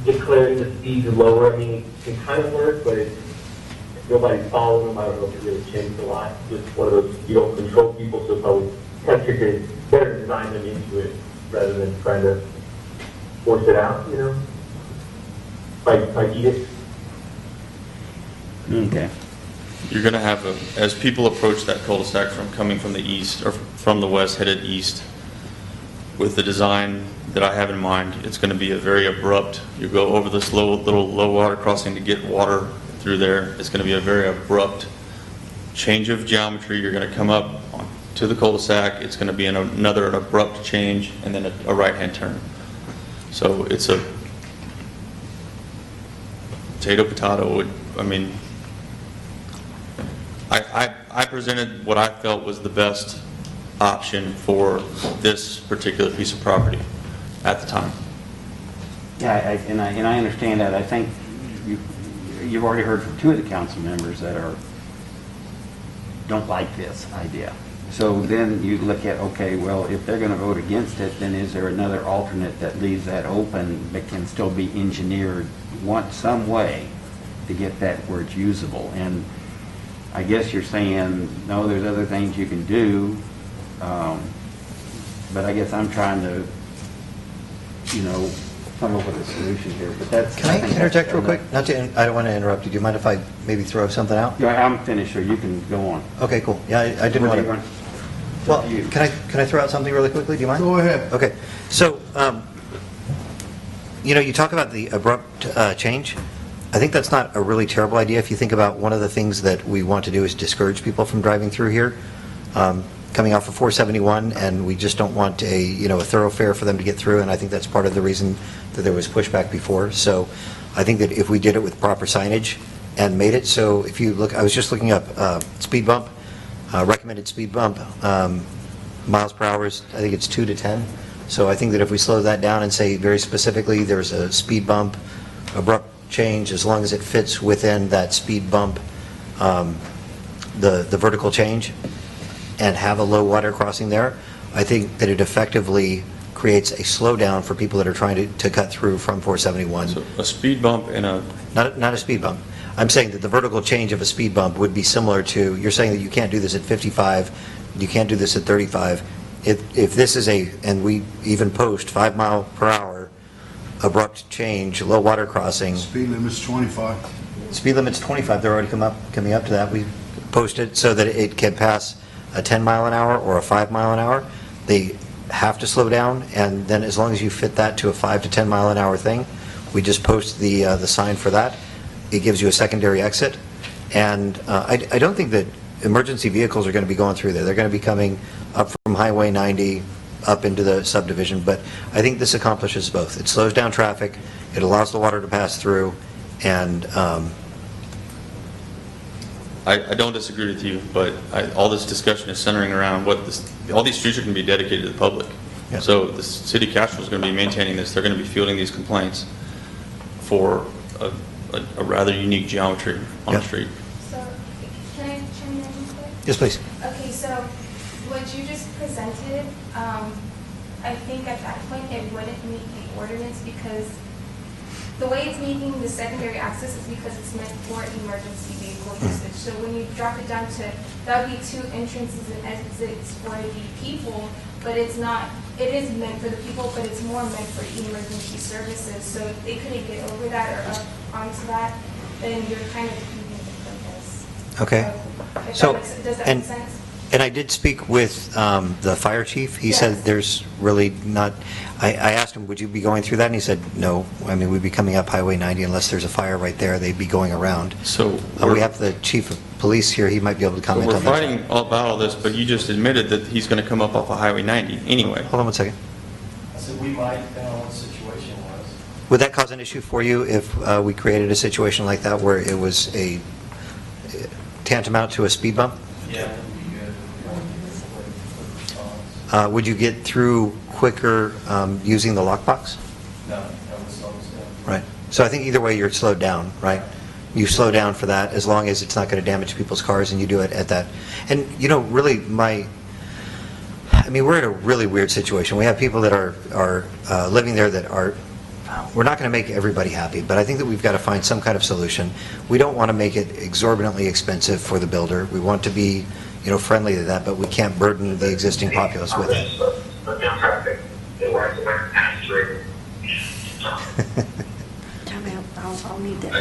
declaring the speeds lower. I mean, it can kind of work, but if nobody's following them, I don't know if it really changed a lot. Just one of those, you don't control people, so it's always kind of figured better to design them into it rather than trying to force it out, you know, by edict. Okay. You're going to have, as people approach that cul-de-sac from coming from the east or from the west headed east, with the design that I have in mind, it's going to be a very abrupt, you go over this little low water crossing to get water through there. It's going to be a very abrupt change of geometry. You're going to come up to the cul-de-sac. It's going to be another abrupt change and then a right-hand turn. So it's a potato. I mean, I presented what I felt was the best option for this particular piece of property at the time. Yeah, and I understand that. I think you've already heard from two of the council members that don't like this idea. So then you look at, okay, well, if they're going to vote against it, then is there another alternate that leaves that open but can still be engineered some way to get that where it's usable? And I guess you're saying, no, there's other things you can do, but I guess I'm trying to, come up with a solution here. But that's. Can I interject real quick? I don't want to interrupt you. Do you mind if I maybe throw something out? Yeah, I'm finished, so you can go on. Okay, cool. Yeah, I didn't want to. Well, can I throw out something really quickly? Do you mind? Go ahead. Okay. So, you talk about the abrupt change. I think that's not a really terrible idea if you think about one of the things that we want to do is discourage people from driving through here, coming off of 471, and we just don't want a thoroughfare for them to get through, and I think that's part of the reason that there was pushback before. So I think that if we did it with proper signage and made it so, if you look, I was just looking up speed bump, recommended speed bump, miles per hour is, I think it's 2 to 10. So I think that if we slow that down and say very specifically there's a speed bump, abrupt change, as long as it fits within that speed bump, the vertical change, and have a low water crossing there, I think that it effectively creates a slowdown for people that are trying to cut through from 471. So a speed bump and a... Not a speed bump. I'm saying that the vertical change of a speed bump would be similar to, you're saying that you can't do this at 55, you can't do this at 35. If this is and we even post 5 mile per hour abrupt change, low water crossing. Speed limit's 25. Speed limit's 25, they're already coming up to that. We posted so that it can pass a 10 mile an hour or a 5 mile an hour. They have to slow down, and then as long as you fit that to a 5 to 10 mile an hour thing, we just post the sign for that. It gives you a secondary exit. And I don't think that emergency vehicles are going to be going through there. They're going to be coming up from Highway 90 up into the subdivision, but I think this accomplishes both. It slows down traffic, it allows the water to pass through, and I don't disagree with you, but all this discussion is centering around all these streets are going to be dedicated to the public. Yeah. So the city of Castro is going to be maintaining this. They're going to be fielding these complaints for a rather unique geometry on Yeah. the street. So, can I chime in real quick? yes, please. Okay, so what you just presented, I think at that point it wouldn't meet the ordinance because the way it's making the secondary access is because it's meant for emergency vehicle usage. So when you drop it down to, that would be 2 entrances and exits for the people, but it's not, it is meant for the people, but it's more meant for emergency services. So if they couldn't get over that or up onto that, then you're kind of defeating the purpose. Okay. If So, that makes, does that and- make sense? And I did speak with the fire chief. He said Yes. there's really not, I asked him, would you be going through that? And he said, no. I mean, we'd be coming up Highway 90 unless there's a fire right there. They'd be going around. So We have the chief of police here. He might be able to comment we're on that. fighting about all this, but you just admitted that he's going to come up off of Highway 90 anyway. Hold on one second. I said we might, depending on what the situation was. Would that cause an issue for you if we created a situation like that where it was a tantamount to a speed bump? Yeah. That'd be good. Would you get through quicker using the lockbox? No, that would slow us down. Right. So I think either way, you're slowed down, right? You slow down for that as long as it's not going to damage people's cars and you do it at that. And, you know, really, we're in a really weird situation. We have people that are living there that are, we're not going to make everybody happy, but I think that we've got to find some kind of solution. We don't want to make it exorbitantly expensive for the builder. We want to be, you know, friendly to that, but we can't burden the existing populace with it. Time out, I'll need that.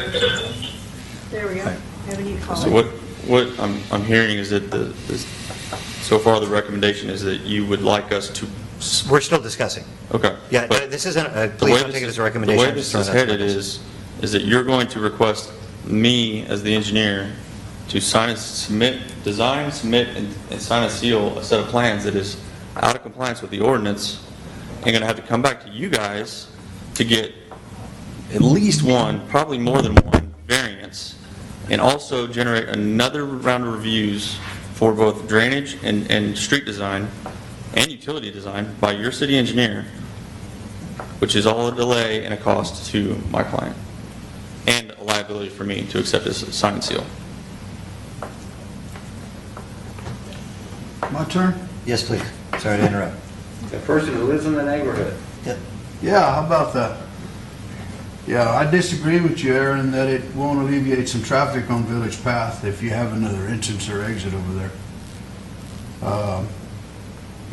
There we go. Right. Have a new call. So what I'm hearing is that so far the recommendation is that you would like us to, We're still discussing. okay. Yeah, But this isn't, the please way don't this take it is- as a recommendation. The way I'm this just is throwing that headed out. is that you're going to request me as the engineer to design, submit, and sign a seal, a set of plans that is out of compliance with the ordinance, and going to have to come back to you guys to get at least one, probably more than one, variance, and also generate another round of reviews for both drainage and street design and utility design by your city engineer, which is all a delay and a cost to my client, and a liability for me to accept this sign and seal. My turn? Yes, please. Sorry to interrupt. The person who lives in the neighborhood. Yep. Yeah, how about that? Yeah, I disagree with you, Aaron, that it won't alleviate some traffic on Village Path if you have another entrance or exit over there.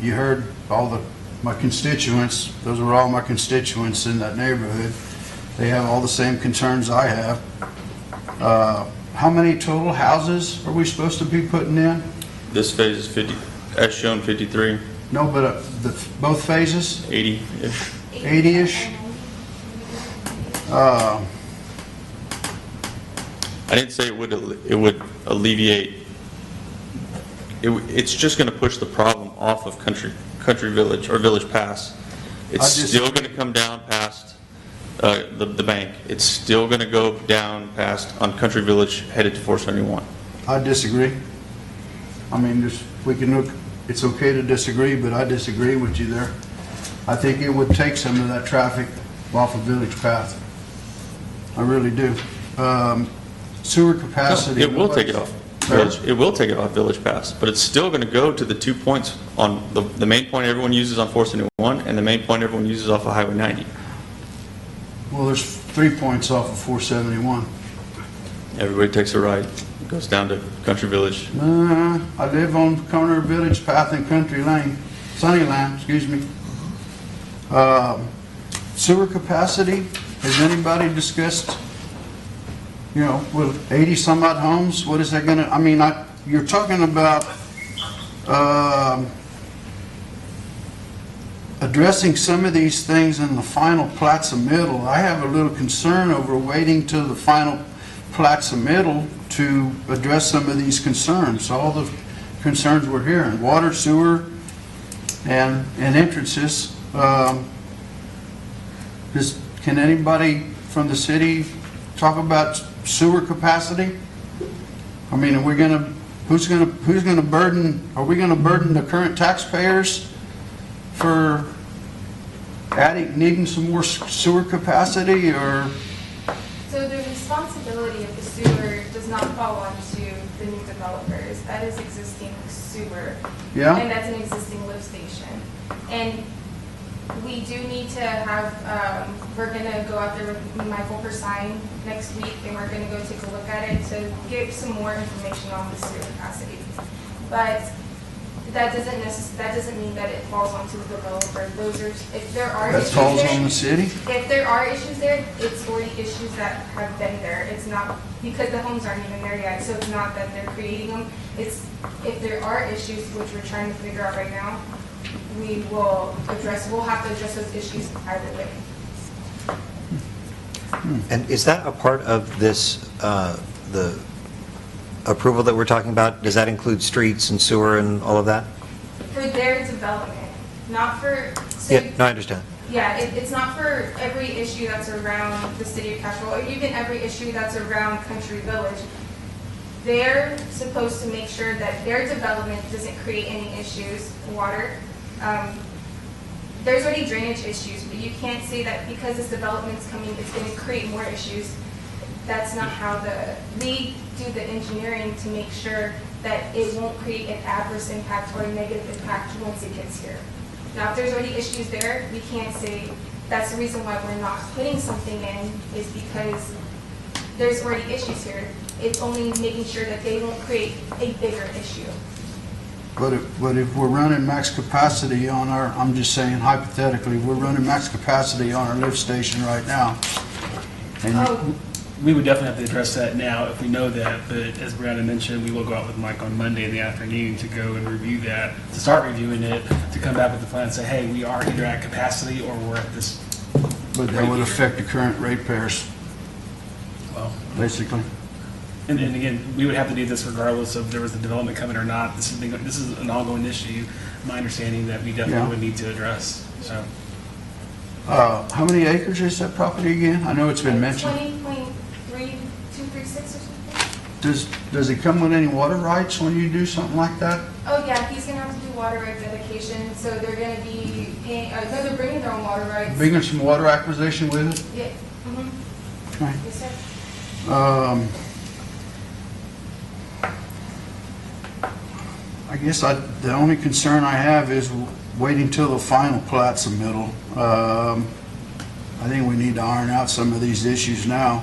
You heard my constituents, those are all my constituents in that neighborhood. They have all the same concerns I have. How many total houses are we supposed to be putting in? This phase is 50, as shown, 53, No, but both phases, 80-ish. 80-ish? I didn't say it would alleviate, it's just going to push the problem off of Country Village or Village Pass. It's still going to come down past the bank. It's still going to go down past on Country Village headed to 471. I disagree. I mean, we can look, it's okay to disagree, but I disagree with you there. I think it would take some of that traffic off of Village Path. I really do. Sewer capacity. It will take it off Village. It will take it off Village Pass, but it's still going to go to the 2 points on the main point everyone uses on 471 and the main point everyone uses off of Highway 90. Well, there's 3 points off of 471. Everybody takes a right. It goes down to Country Village. I live on the corner of Village Path and Country Lane, Sunny Lane, excuse me. sewer capacity, has anybody discussed, you know, with 80 some odd homes, what is that gonna, I mean, you're talking about, addressing some of these things in the final plats of middle. I have a little concern over waiting till the final plats of middle to address some of these concerns. All the concerns we're hearing, water, sewer, and entrances. Can anybody from the city talk about sewer capacity? I mean, are we gonna, who's gonna burden, are we gonna burden the current taxpayers for needing some more sewer capacity, or? So the responsibility of the sewer does not fall onto the new developers. That is existing sewer. Yeah. And that's an existing lift station. And we do need to have, we're gonna go out there with Michael Persine next week, and we're gonna go take a look at it to get some more information on the sewer capacity. But that doesn't mean that it falls onto the developer. Those are, if there are That issues falls there, on the city? if there are issues there, it's already issues that have been there. It's not, because the homes aren't even there yet, so it's not that they're creating them. It's, if there are issues, which we're trying to figure out right now, we'll have to address those issues either way. And is that a part of this, the approval that we're talking about? Does that include streets and sewer and all of that? For their development, not for, so, Yeah, no, I understand. yeah, it's not for every issue that's around the city of Castro, or even every issue that's around Country Village. They're supposed to make sure that their development doesn't create any issues, water. There's already drainage issues, but you can't say that because this development's coming, it's gonna create more issues. That's not how we do the engineering to make sure that it won't create an adverse impact or a negative impact once it gets here. Now, if there's already issues there, we can't say, that's the reason why we're not putting something in, is because there's already issues here. It's only making sure that they won't create a bigger issue. But if we're running max capacity on our, I'm just saying hypothetically, we're running max capacity on our lift station right now. And Oh, We would definitely have to address that now if we know that, but as Brianna mentioned, we will go out with Mike on Monday in the afternoon to go and review that, to start reviewing it, to come back with the plan and say, hey, we are either at capacity or we're at this. but that would affect the current ratepayers, Well, basically. and again, we would have to do this regardless of there was a development coming or not. This is an ongoing issue, my understanding that we definitely Yeah. would need to address, so. How many acres is that property again? I know it's been mentioned. 20.3236 or something? Does it come with any water rights when you do something like that? Oh, yeah, he's gonna have to do water right dedication, so they're gonna be paying, no, they're bringing their own water rights. Bringing some water acquisition with it? Yeah, Okay. yes, sir. I guess the only concern I have is waiting till the final plats of middle. I think we need to iron out some of these issues now.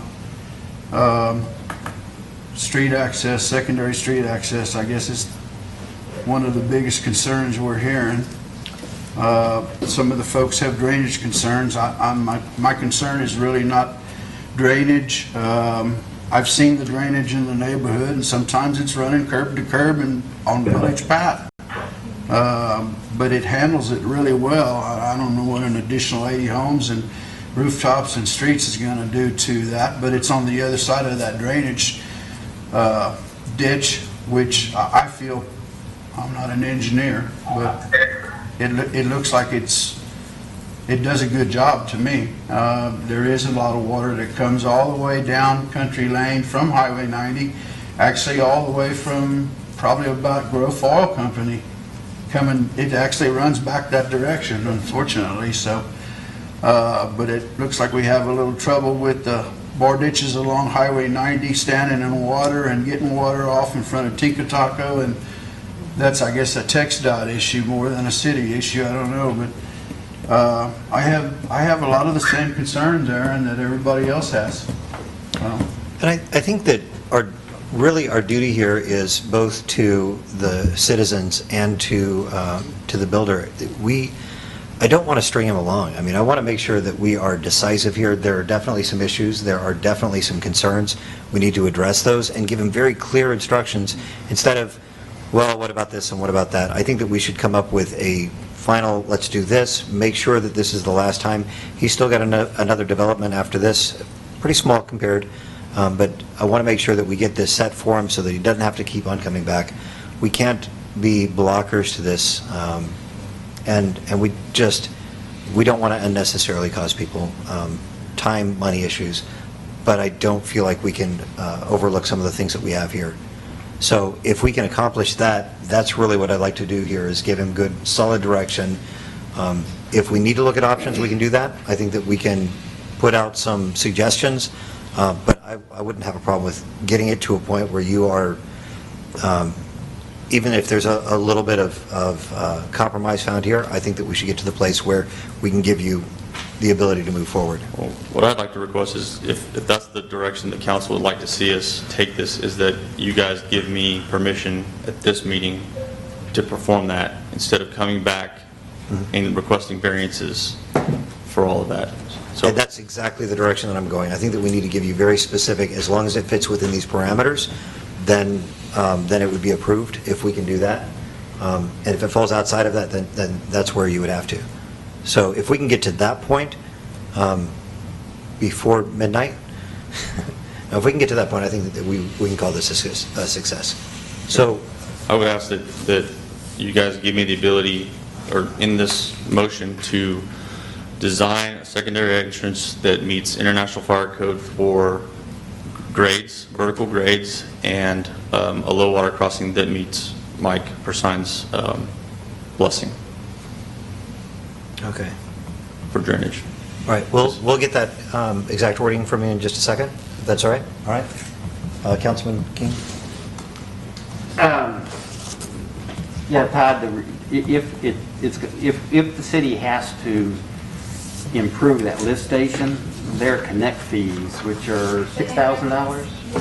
Street access, secondary street access, I guess is one of the biggest concerns we're hearing. Some of the folks have drainage concerns. My concern is really not drainage. I've seen the drainage in the neighborhood, and sometimes it's running curb to curb and on village path. But it handles it really well. I don't know what an additional 80 homes and rooftops and streets is going to do to that, but it's on the other side of that drainage ditch, which I feel, I'm not an engineer, but it looks like it does a good job to me. There is a lot of water that comes all the way down Country Lane from Highway 90, actually all the way from probably about Grove Oil Company coming. It actually runs back that direction, unfortunately. So, but it looks like we have a little trouble with the bore ditches along Highway 90 standing in water and getting water off in front of Tinka Taco, and that's, I guess, a TxDOT issue more than a city issue. I don't know, but I have a lot of the same concerns, Aaron, that everybody else has. And I think that our duty here is both to the citizens and to the builder. I don't want to string him along. I mean, I want to make sure that we are decisive here. There are definitely some issues. There are definitely some concerns. We need to address those and give him very clear instructions instead of, well, what about this and what about that? I think that we should come up with a final, let's do this, make sure that this is the last time. He's still got another development after this, pretty small compared, but I want to make sure that we get this set for him so that he doesn't have to keep on coming back. We can't be blockers to this, and we don't want to unnecessarily cause people time, money issues, but I don't feel like we can overlook some of the things that we have here. So if we can accomplish that, that's really what I'd like to do here, is give him good, solid direction. If we need to look at options, we can do that. I think that we can put out some suggestions, but I wouldn't have a problem with getting it to a point where you are, even if there's a little bit of compromise found here, I think that we should get to the place where we can give you the ability to move forward. Well, what I'd like to request is, if that's the direction the council would like to see us take this, is that you guys give me permission at this meeting to perform that, instead of coming back and requesting variances for all of that. So And that's exactly the direction that I'm going. I think that we need to give you very specific, as long as it fits within these parameters, then it would be approved if we can do that. And if it falls outside of that, then that's where you would have to. So if we can get to that point before midnight, now if we can get to that point, I think that we can call this a success. So I would ask that you guys give me the ability, or in this motion, to design a secondary entrance that meets International Fire Code for grades, vertical grades, and a low water crossing that meets Mike Persine's blessing Okay. for drainage. All right, we'll get that exact wording from you in just a second, if that's all right? All right. Councilman King? Yeah, Todd, if the city has to improve that lift station, their connect fees, which are $6,000? Yeah,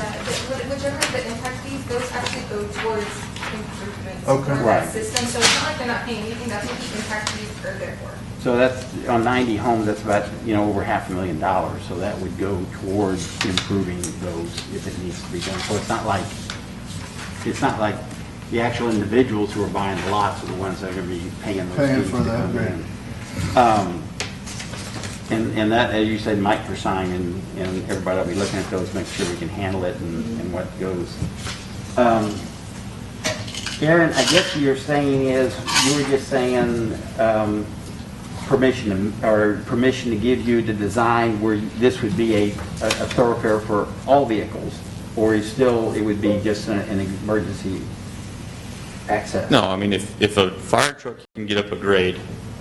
whichever the impact fees, those actually go towards improvements Okay. for Right. that system. So it's not like they're not paying anything, that's what the impact fees are there for. So that's, on 90 homes, that's about, over $500,000. So that would go towards improving those if it needs to be done. So it's not like the actual individuals who are buying the lots are the ones that are going to be paying those Paying fees for to that, come right. in. And that, as you said, Mike Persine and everybody will be looking at those, make sure we can handle it and what goes. Aaron, I guess what you're saying is, you were just saying permission to give you to design where this would be a thoroughfare for all vehicles, or it would be just an emergency access? No, I mean, if a fire truck can get up a grade,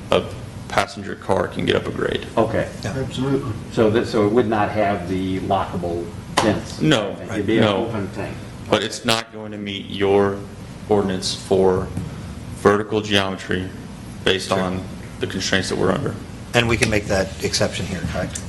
a passenger car can get up a grade. Okay. Absolutely. So it would not have the lockable fence? No, It'd be an no. open thing? But it's not going to meet your ordinance for vertical geometry based on the constraints that we're under. And we can make that exception here, correct?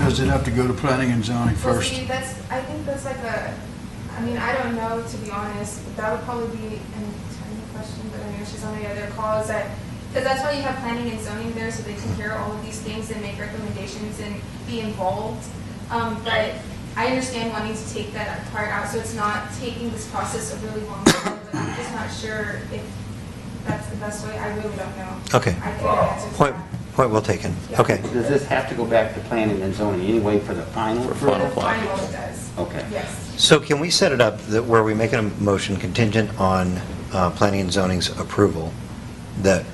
Does it have to go to planning and zoning Well, first? see, I think that's like I don't know, to be honest, but that would probably be an attorney question, but I know she's on the other call, because that's why you have planning and zoning there, so they can hear all of these things and make recommendations and be involved. But I understand wanting to take that part out, so it's not taking this process a really long time, but I'm just not sure if that's the best way. I really don't know. Okay. I can't answer to that. Point well taken. Okay. Does this have to go back to planning and zoning anyway for the final? For final The plan. final it does. Okay. Yes. So can we set it up that where we make a motion contingent on planning and zoning's approval, that,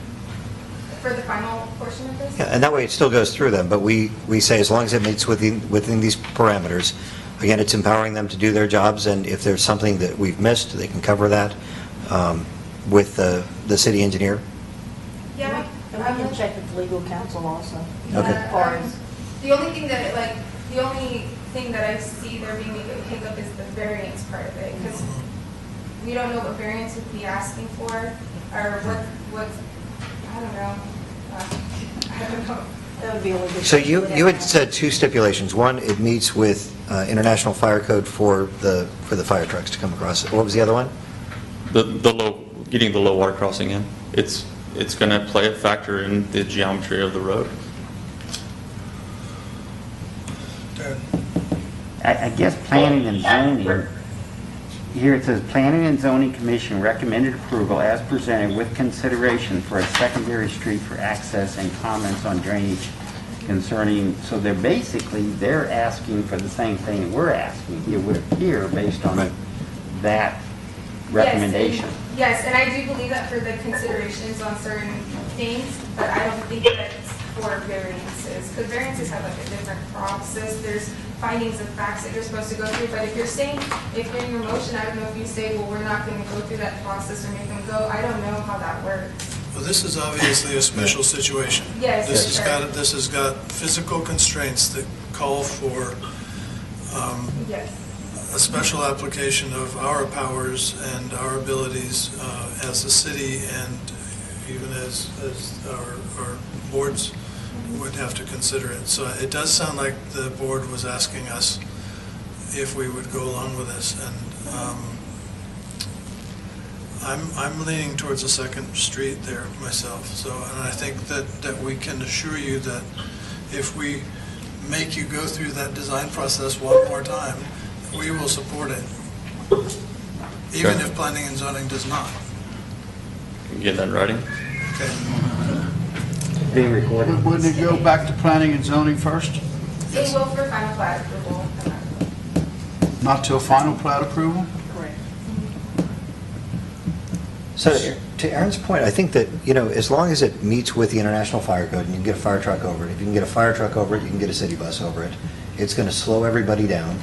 For the final portion of this? yeah, and that way it still goes through them, but we say as long as it meets within these parameters, again, it's empowering them to do their jobs, and if there's something that we've missed, they can cover that with the city engineer. Yeah. And we can check with legal counsel also. Okay. As far as, The only thing that I see there being a hiccup is the variance part of it, because we don't know what variance would be asking for, or what, I don't know. I don't know. that would be a little bit. So you had said two stipulations. One, it meets with International Fire Code for the fire trucks to come across. What was the other one? Getting the low water crossing in, it's it's going to play a factor in the geometry of the road. Darren? I guess planning and zoning, here it says, Planning and Zoning Commission recommended approval as presented with consideration for a secondary street for access and comments on drainage concerning, so they're asking for the same thing we're asking, it would appear, based on that recommendation. Yes, and I do believe that for the considerations on certain things, but I don't think that it's for variances, because variances have like a different process. There's findings of facts that you're supposed to go through, but if you're in your motion, I don't know if you say, well, we're not going to go through that process or make them go, I don't know how that works. Well, this is obviously a special situation. Yes, This sure. this has got physical constraints that call for Yes. a special application of our powers and our abilities as a city, and even as our boards would have to consider it. So it does sound like the board was asking us if we would go along with this, and I'm leaning towards a second street there myself. So, and I think that we can assure you that if we make you go through that design process one more time, we will support it, even if planning and zoning does not. Can you get that in writing? Okay. Being recorded. Wouldn't it go back to planning and zoning first? It will for final plat approval. Not till final plat approval? Correct. So to Aaron's point, I think that, as long as it meets with the International Fire Code and you can get a fire truck over it, if you can get a fire truck over it, you can get a city bus over it, it's going to slow everybody down,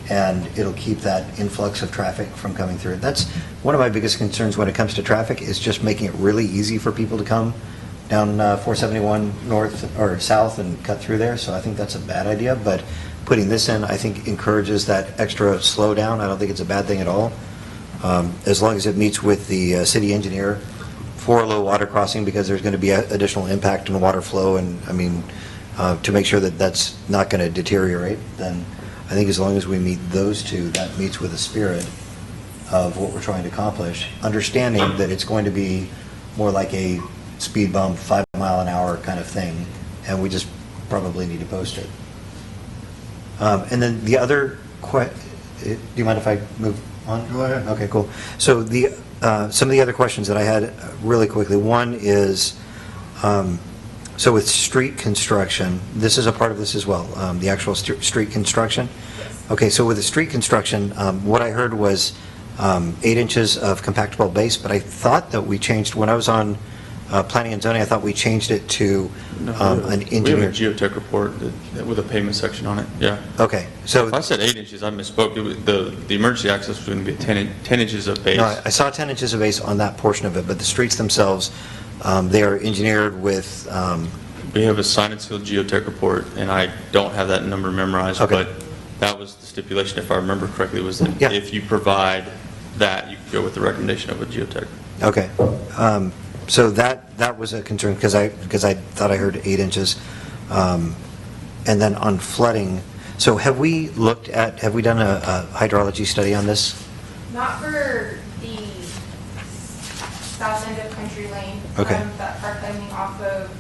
and it'll keep that influx of traffic from coming through. That's one of my biggest concerns when it comes to traffic, is just making it really easy for people to come down 471 north or south and cut through there. So I think that's a bad idea, but putting this in, I think, encourages that extra slowdown. I don't think it's a bad thing at all. As long as it meets with the city engineer for a low water crossing, because there's going to be additional impact on water flow, and to make sure that that's not going to deteriorate, then I think as long as we meet those two, that meets with the spirit of what we're trying to accomplish, understanding that it's going to be more like a speed bump, 5 mile an hour kind of thing, and we just probably need to post it. And then the other do you mind if I move on? Go ahead. Okay, cool. So some of the other questions that I had really quickly, one is, so with street construction, this is a part of this as well, the actual street construction? Okay, so with the street construction, what I heard was 8 inches of compactable base, but I thought that we changed, when I was on planning and zoning, I thought we changed it to an engineer. We have a geotech report with a pavement section on it, yeah. Okay, so. If I said 8 inches, I misspoke. The emergency access was going to be 10 inches of base. No, I saw 10 inches of base on that portion of it, but the streets themselves, they are engineered with. We have a signed and sealed geotech report, and I don't have that number memorized, Okay. but that was the stipulation, if I remember correctly, was that Yeah. if you provide that, you can go with the recommendation of a geotech. Okay. So that was a concern, because I thought I heard 8 inches. And then on flooding, so have we done a hydrology study on this? Not for the south end of Country Lane. Okay. That part coming off of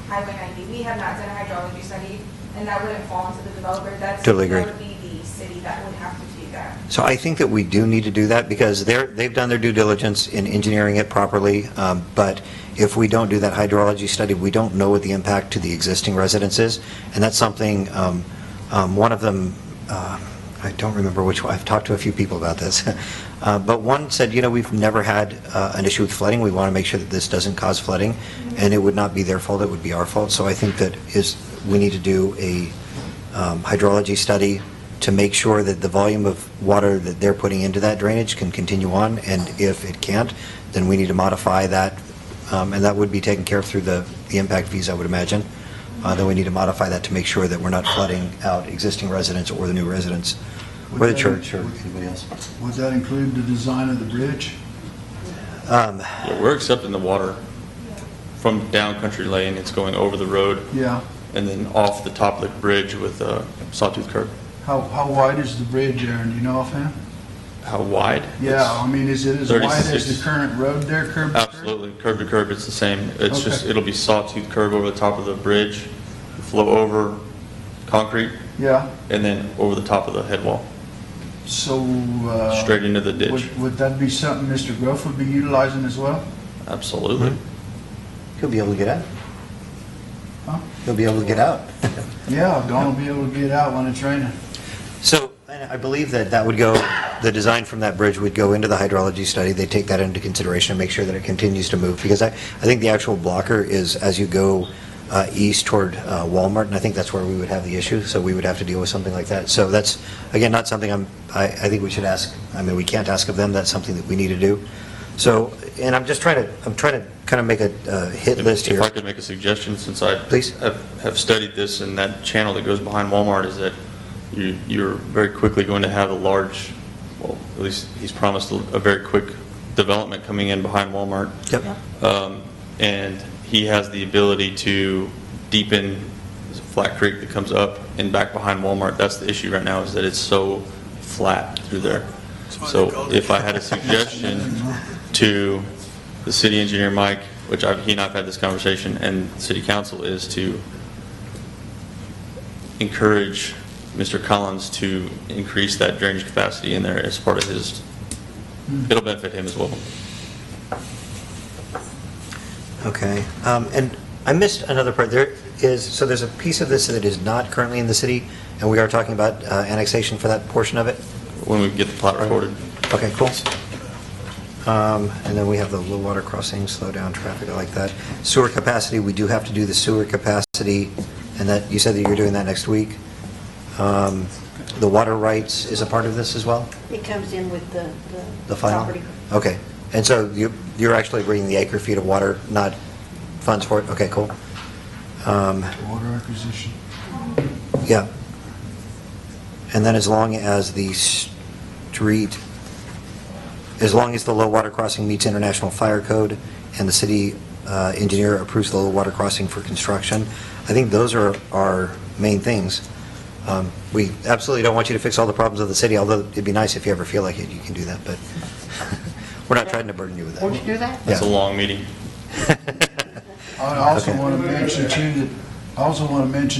Highway 90. We have not done a hydrology study, and that wouldn't fall into the developer. Totally agree. That would be the city that would have to do that. So I think that we do need to do that, because they've done their due diligence in engineering it properly, but if we don't do that hydrology study, we don't know what the impact to the existing residents is, and that's something, one of them, I don't remember which one, I've talked to a few people about this, but one said, we've never had an issue with flooding, we want to make sure that this doesn't cause flooding, and it would not be their fault, it would be our fault. So I think that we need to do a hydrology study to make sure that the volume of water that they're putting into that drainage can continue on, and if it can't, then we need to modify that, and that would be taken care of through the impact fees, I would imagine. Then we need to modify that to make sure that we're not flooding out existing residents or the new residents, or the church, or anybody else. Would that include the design of the bridge? Yeah, we're accepting the water from down Country Lane. It's going over the road Yeah. and then off the top of the bridge with a sawtooth curb. How wide is the bridge, Aaron? Do you know offhand? how wide? Yeah, I mean, is it as wide as 36. the current road there, curb to curb? Absolutely, curb to curb, it's the same. It's Okay. just, it'll be sawtooth curb over the top of the bridge, flow over concrete, Yeah, and then over the top of the head wall, so, straight into the ditch. would that be something Mr. Groff would be utilizing as well? Absolutely. He'll be able to get out. Huh? He'll be able to get out. Yeah, Don will be able to get out when it's raining. So I believe that would go, the design from that bridge would go into the hydrology study. They take that into consideration and make sure that it continues to move. Because I think the actual blocker is as you go east toward Walmart, and I think that's where we would have the issue. So we would have to deal with something like that. So that's, again, not something I think we should ask. I mean, we can't ask of them. That's something that we need to do. So, and I'm trying to kind of make a hit list here. If I could make a suggestion, since I Please. have studied this, and that channel that goes behind Walmart, is that you're very quickly going to have a large, well, at least he's promised a very quick development coming in behind Walmart. Yep. And he has the ability to deepen, there's a flat creek that comes up and back behind Walmart. That's the issue right now, is that it's so flat through there. So if I had a suggestion to the city engineer, Mike, which he and I have had this conversation, and city council, is to encourage Mr. Collins to increase that drainage capacity in there as part of his, it'll benefit him as well. Okay. And I missed another part. There's a piece of this that is not currently in the city, and we are talking about annexation for that portion of it? When we get the plot recorded. Okay, cool. And then we have the low water crossing, slow down traffic, I like that. Sewer capacity, we do have to do the sewer capacity, and that, you said that you're doing that next week. The water rights is a part of this as well? It comes in with The final? property. Okay. And so you're actually bringing the acre feet of water, not funds for it? Okay, cool. Water acquisition. Yeah. And then as long as the street, as long as the low water crossing meets international fire code and the city engineer approves the low water crossing for construction, I think those are our main things. We absolutely don't want you to fix all the problems of the city, although it'd be nice if you ever feel like it, you can do that, but we're not trying to burden you with that. Won't you do that? It's a Yeah. long meeting. I also Okay. want to mention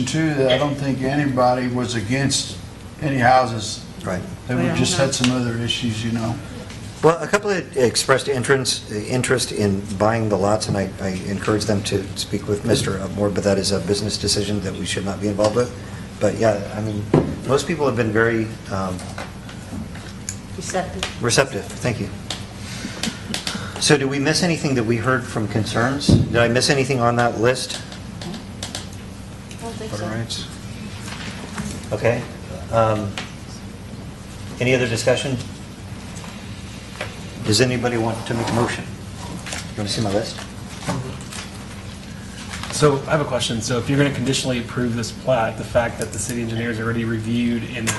too that I don't think anybody was against any houses. Right. They Yeah. just had some other issues, you know. Well, a couple of expressed interest in buying the lots, and I encourage them to speak with Mr. Moore, but that is a business decision that we should not be involved with. But yeah, I mean, most people have been very receptive. Thank you. So did we miss anything that we heard from concerns? Did I miss anything on that list? I don't think so. All right. Okay. Any other discussion? Does anybody want to make a motion? You want to see my list? So I have a question. So if you're going to conditionally approve this plat, the fact that the city engineers already reviewed and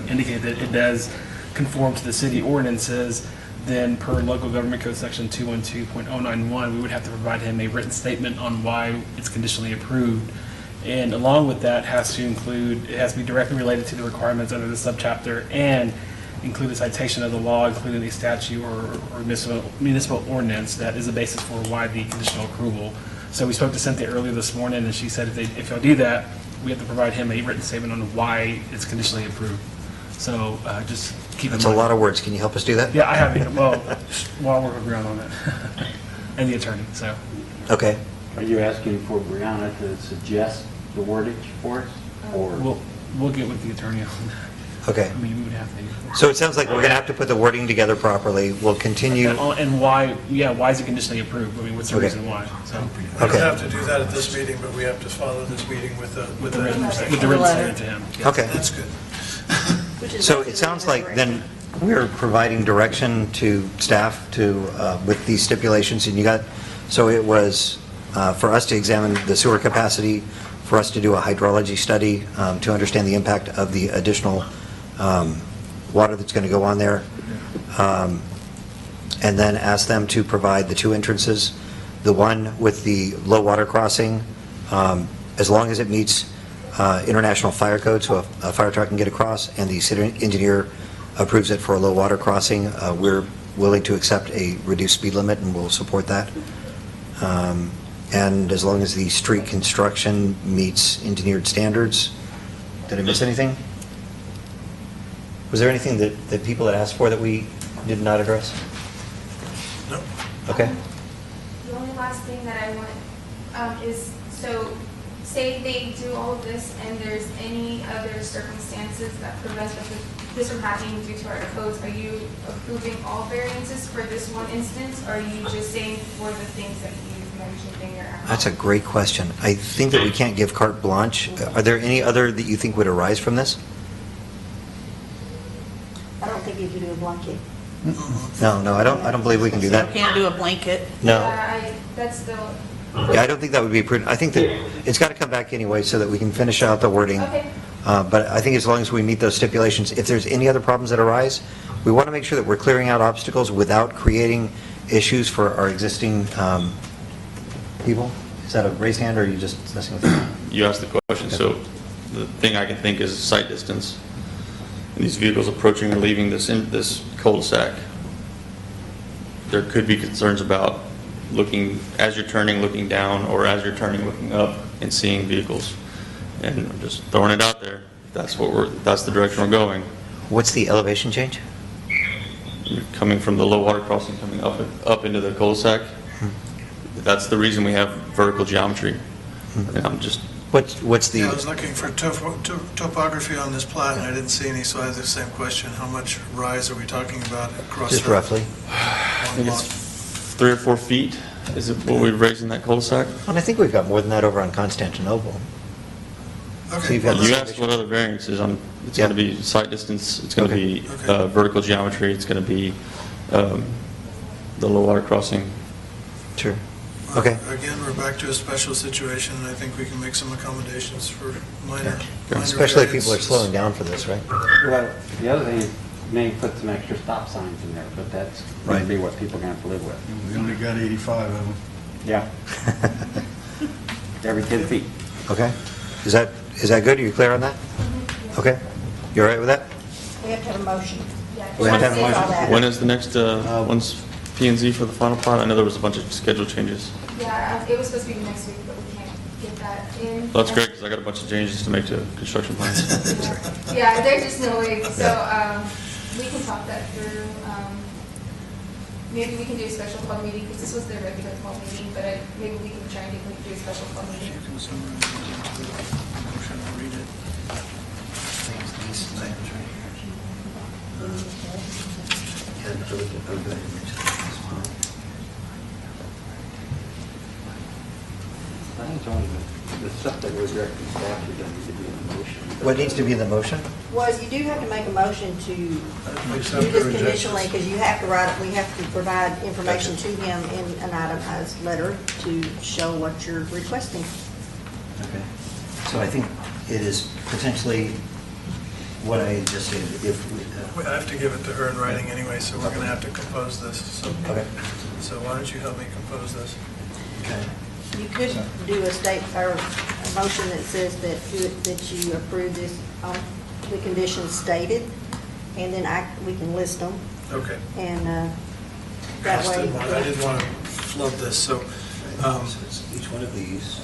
indicated that it does conform to the city ordinances, then per local government code section 212.091, we would have to provide him a written statement on why it's conditionally approved. And along with that has to include, it has to be directly related to the requirements under the subchapter and include a citation of the law, including a statute or municipal ordinance that is the basis for why the conditional approval. So we spoke to Cynthia earlier this morning, and she said if y'all do that, we have to provide him a written statement on why it's conditionally approved. So just keep in mind. That's a lot of words. Can you help us do that? Yeah, I have it. Well, while we're around on that. And the attorney, so. Okay. Are you asking for Brianna to suggest the wordage for us? Or We'll get with the attorney on that. Okay. I mean, we would have to. So it sounds like we're going to have to put the wording together properly. We'll continue. And why is it conditionally approved? I mean, what's the Okay. reason why? So. We don't have to do that at this meeting, but we have to follow this meeting with the With the written statement to him. Okay. That's good. So it sounds like then we're providing direction to staff with these stipulations, and so it was for us to examine the sewer capacity, for us to do a hydrology study to understand the impact of the additional water that's going to go on there, and then ask them to provide the two entrances, the one with the low water crossing, as long as it meets international fire code, so a fire truck can get across, and the city engineer approves it for a low water crossing, we're willing to accept a reduced speed limit, and we'll support that. And as long as the street construction meets engineered standards. Did I miss anything? Was there anything that people had asked for that we did not address? No. Okay. The only last thing that I want is, so say they do all of this and there's any other circumstances that prevent this from happening due to our codes, are you approving all variances for this one instance, or are you just saying for the things that you mentioned in your application? That's a great question. I think that we can't give carte blanche. Are there any other that you think would arise from this? I don't think you can do a blanket. No, I don't believe we can do that. Can't do a blanket. No. That's still, Yeah, I don't think that would be prudent. I think that it's got to come back anyway so that we can finish out the wording. okay. But I think as long as we meet those stipulations, if there's any other problems that arise, we want to make sure that we're clearing out obstacles without creating issues for our existing people. Is that a raised hand, or are you just messing with me? You asked the question, so the thing I can think is sight distance. And these vehicles approaching or leaving this cul-de-sac, there could be concerns about looking, as you're turning, looking down, or as you're turning, looking up and seeing vehicles. And I'm just throwing it out there. That's the direction we're going. What's the elevation change? Coming from the low water crossing, coming up into the cul-de-sac. That's the reason we have vertical geometry. And I'm just, What's the? Yeah, I was looking for topography on this plat, and I didn't see any, so I have the same question. How much rise are we talking about across? Just roughly. I think it's 3 or 4 feet. Is it what we've raised in that cul-de-sac? And I think we've got more than that over on Constantinople. So you've got You asked what other variances. It's Yeah. going to be sight distance, it's going to Okay. be vertical geometry, it's going to be the low water crossing. Sure. Okay. Again, we're back to a special situation, and I think we can make some accommodations for minor. Especially if people are variances. slowing down for this, right? Well, the other thing is maybe put some extra stop signs in there, but that's going to Right. be what people are going to have to live with. We only got 85 of them. Yeah. Every 10 feet. Okay. Is that good? Are you clear on that? Okay. You all right with that? We have to have a motion. We have to have a All motion. that. When is the next, when's P and Z for the final plot? I know there was a bunch of schedule changes. Yeah, it was supposed to be next week, but we can't get that in. Well, that's great, because I got a bunch of changes to make to construction plans. Yeah, there's just no way, so, we can talk that through, maybe we can do a special call meeting, because this was the regular call meeting, but maybe we can try and do a special call meeting. I think it's only the stuff that was directly statute that needs to be in the motion. What needs to be in the motion? Well, you do have to make a motion to do Accept or this reject conditionally, this. because you have to write, we have to provide information to him in an itemized letter to show what you're requesting. Okay. So I think it is potentially what I just stated. I have to give it to her in writing anyway, so we're going to have to compose this. Okay. So why don't you help me compose this? Okay. You could do a state, or a motion that says that you approve this, the conditions stated, and then we can list them, Okay. and that way. I didn't want to flood this, so, So it's each one of these,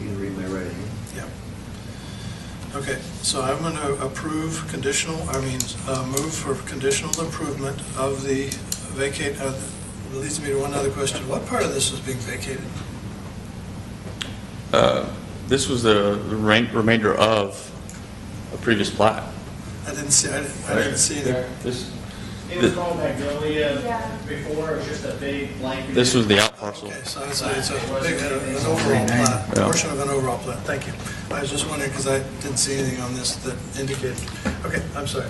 you can read my writing. yeah. Okay, so I'm going to approve move for conditional improvement of the vacate, leads me to one other question. What part of this was being vacated? This was the remainder of a previous plat. I didn't see the, This, It was called Magnolia Yeah. before, it was just a big blank. this was the out parcel. okay, so it's a big, an overall plat, Yeah. portion of an overall plat. Thank you. I was just wondering, because I didn't see anything on this that indicated, okay, I'm sorry.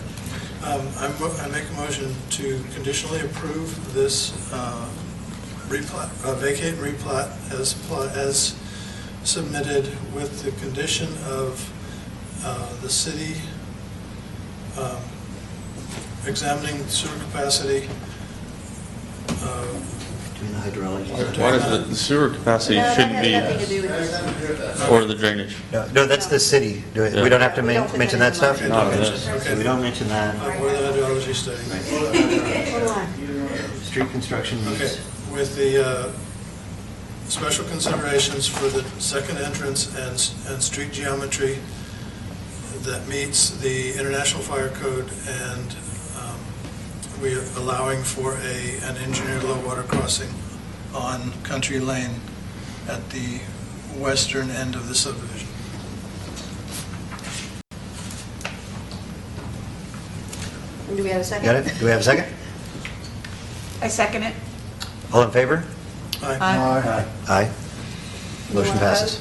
I make a motion to conditionally approve this replat, vacate and replat as submitted with the condition of the city examining sewer capacity. Between the hydrology. Why does the sewer capacity No, that shouldn't has nothing to be, do with this. or the drainage? No, that's the city. We don't have to We don't put mention that that in the stuff? Not of this. So we don't mention that. Where the hydrology study. Hold on. Street construction Okay, needs. with the special considerations for the second entrance and street geometry that meets the International Fire Code, and we are allowing for an engineered low water crossing on Country Lane at the western end of the subdivision. Do we have a second? Got it? Do we have a second? I second it. All in favor? Aye. Aye. Aye. Motion Anyone passes.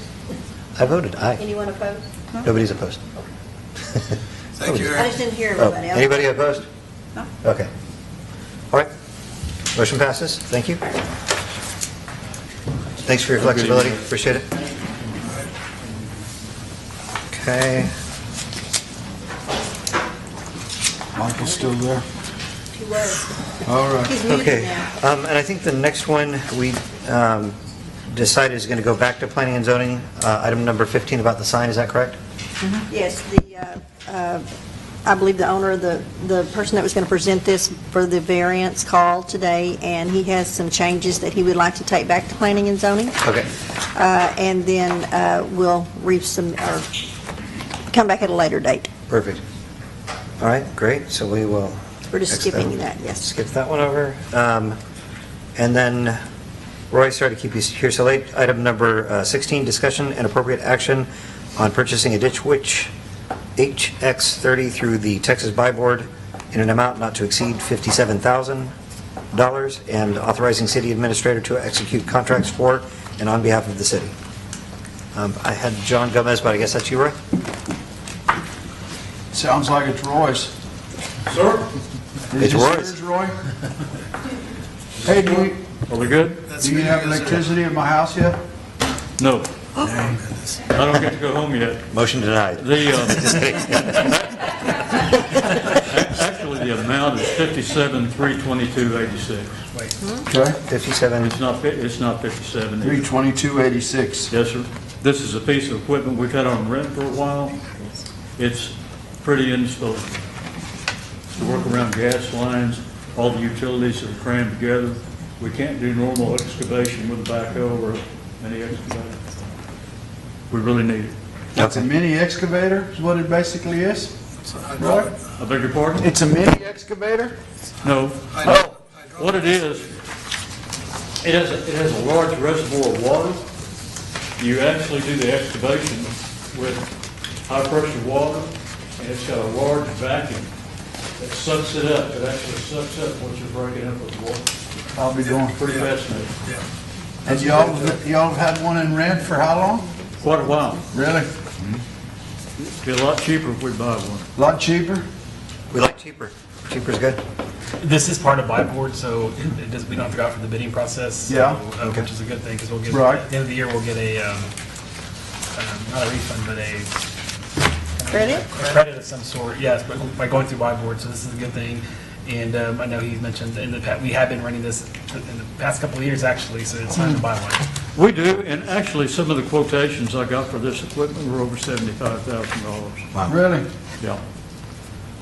I voted aye. Anyone opposed? Nobody's opposed. Thank you, I Eric. just didn't hear Oh, everybody else. anybody opposed? No. Okay. All right. Motion passes. Thank you. Thanks for your flexibility. Appreciate it. Okay. Michael's still there? He was. All right. He's muted Okay. now. And I think the next one we decided is going to go back to planning and zoning. Item number 15 about the sign, is that correct? Yes, I believe the owner, the person that was going to present this for the variance called today, and he has some changes that he would like to take back to planning and zoning. Okay. And then we'll come back at a later date. Perfect. All right, great. So we will. We're just skipping that, yes. Skip that one over. And then, Roy, sorry to keep you here so late. Item number 16, discussion and appropriate action on purchasing a Ditch Witch HX30 through the Texas Buy Board in an amount not to exceed $57,000, and authorizing city administrator to execute contracts for and on behalf of the city. I had John Gomez, but I guess that's you, Roy? Sounds like it's Roy's. Sir, It's Roy's. Is Roy? Hey, do are we good? That's you for have guys, Eric. electricity in my house yet? No. I don't get to go home yet. Motion denied. The, actually, the amount is 57,322.86. Okay. 57. It's not 57. 322.86. Yes, sir. This is a piece of equipment we've had on rent for a while. It's pretty installed. To work around gas lines, all the utilities are crammed together. We can't do normal excavation with a backhoe or any excavator. We really need it. It's a mini excavator is what it basically is? It's a hydraulic. I beg your pardon? It's a mini excavator? No. Hydraulic. What it is, it has a large reservoir of water. You actually do the excavation with high pressure water, and it's got a large vacuum that sucks it up. It actually sucks up what you're breaking up with water. I'll be going. Pretty fascinating. Yeah. And y'all have had one in rent for how long? Quite a while. Really? Be a lot cheaper if we buy one. A lot cheaper? We like cheaper. Cheaper's good. This is part of Buy Board, so it does, we don't have to go out for the bidding process. So, Yeah. Which is a good thing, because we'll get, Right. at the end of the year, we'll get a, not a refund, but a Credit? a credit of some sort, yes, but by going through Buy Board, so this is a good thing. And I know he mentioned in the past, we have been running this in the past couple of years, actually, so it's time to buy one. We do, and actually, some of the quotations I got for this equipment were over $75,000. Wow. Really? Yeah.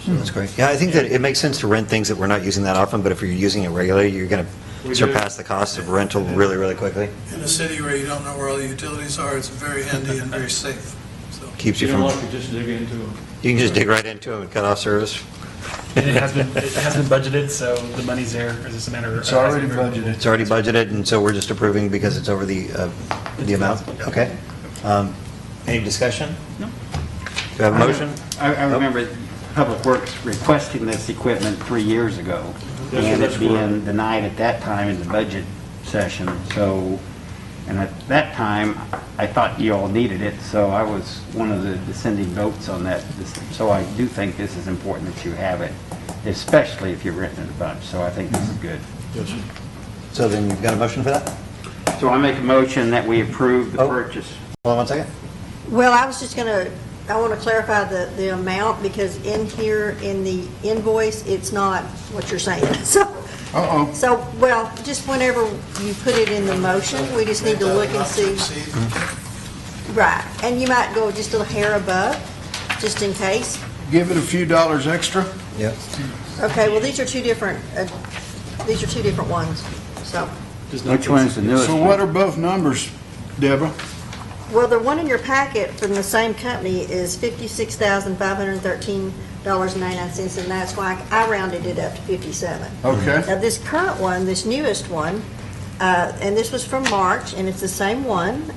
That's great. Yeah, I think that it makes sense to rent things that we're not using that often, but if you're using it regularly, you're going We to do. surpass the cost of rental really, really quickly. In a city where you don't know where all the utilities are, it's very handy and very safe, so. Keeps you You don't from, like to just dig into them. you can just dig right into them and cut off service. And it has been budgeted, so the money's there, it's just a matter of. It's already budgeted. It's already budgeted, and so we're just approving because it's over the amount. Okay. Any discussion? No. Do you have a motion? I remember Public Works requesting this equipment 3 years ago, Yes, and that's it being correct. denied at that time in the budget session, so, and at that time, I thought you all needed it, so I was one of the dissenting votes on that. So I do think this is important that you have it, especially if you're renting a bunch, so I think this is good. Yes, sir. So then you've got a motion for that? So I make a motion that we approve the Oh. purchase. Hold on one second. Well, I was just gonna, I want to clarify the amount, because in here, in the invoice, it's not what you're saying. Uh-oh. So, well, just whenever you put it in the motion, we just need to look and see. Right, and you might go just a hair above, just in case. Give it a few dollars extra? Yep. Okay, well, these are two different ones, so. Which one's the newest So one? what are both numbers, Deborah? Well, the one in your packet from the same company is $56,513.99, and that's why I rounded it up to 57. Okay. Now, this current one, this newest one, and this was from March, and it's the same one,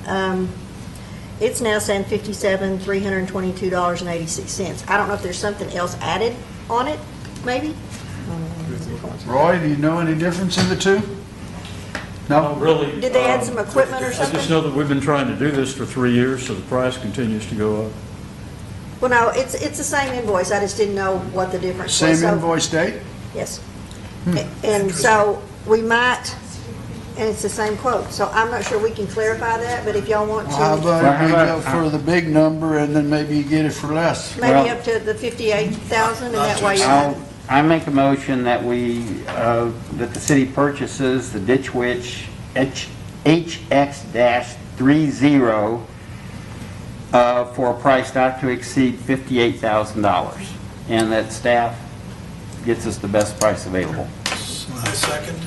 it's now saying $57,322.86. I don't know if there's something else added on it, maybe? Roy, do you know any difference in the two? No? Really. Did they add some equipment or I just something? know that we've been trying to do this for 3 years, so the price continues to go up. Well, no, it's the same invoice, I just didn't know what the difference was. Same So- invoice date? Yes. And so we might, and it's the same quote, so I'm not sure we can clarify that, but if y'all want Well, how to, about if we go for the big number and then maybe you get it for less? maybe up to the 58,000, and that way you're. I make a motion that that the city purchases the Ditch Witch HX-30 for a price not to exceed $58,000, and that staff gets us the best price available. I second.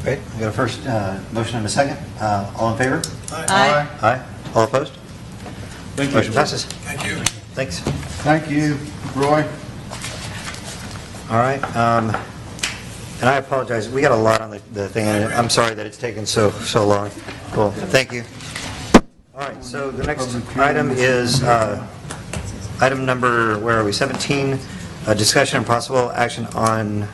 Great, we got a first motion and a second. All in favor? Aye. Aye. All opposed? Thank you. Motion passes. Thank you. Thanks. Thank you, Roy. All right, and I apologize, we got a lot on the thing, and I'm sorry that it's taken so long. Cool, thank you. All right, so the next item is item number, where are we, 17, discussion and possible action on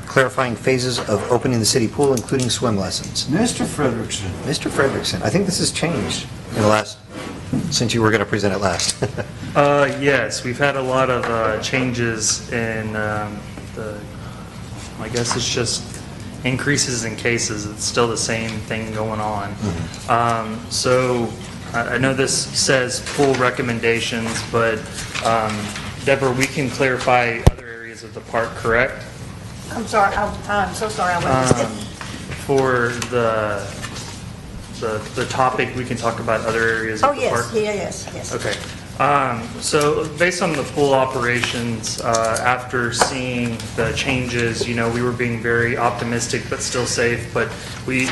clarifying phases of opening the city pool, including swim lessons. Mr. Frederickson. Mr. Frederickson, I think this has changed in the last, since you were going to present it last. Yes, we've had a lot of changes in I guess it's just increases in cases. It's still the same thing going on. So I know this says full recommendations, but Deborah, we can clarify other areas of the park, correct? I'm sorry, I'm so sorry, I wasn't. For the topic, we can talk about other areas Oh, of the park. yes. Okay. So based on the pool operations, after seeing the changes, we were being very optimistic but still safe. But we,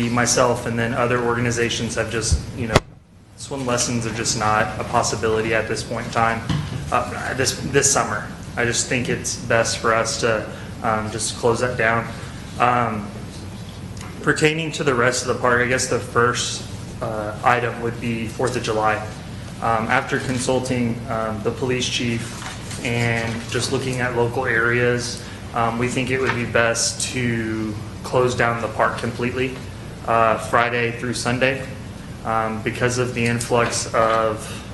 myself and then other organizations have just, swim lessons are just not a possibility at this point in time, this summer. I just think it's best for us to just close that down. Pertaining to the rest of the park, I guess the first item would be 4th of July. After consulting the police chief and just looking at local areas, we think it would be best to close down the park completely Friday through Sunday because of the influx of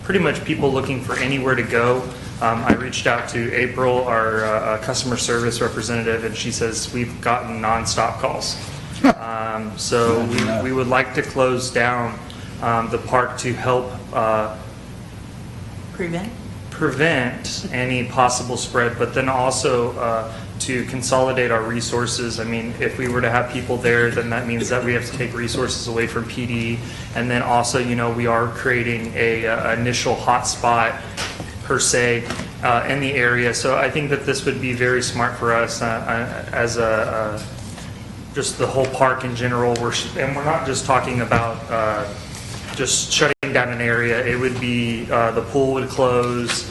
pretty much people looking for anywhere to go. I reached out to April, our customer service representative, and she says we've gotten nonstop calls. So we would like to close down the park to help prevent any possible spread, but then also to consolidate our resources. I mean, if we were to have people there, then that means that we have to take resources away from PD, and then also, we are creating a initial hotspot per se in the area. So I think that this would be very smart for us as just the whole park in general. And we're not just talking about just shutting down an area. It would be the pool would close.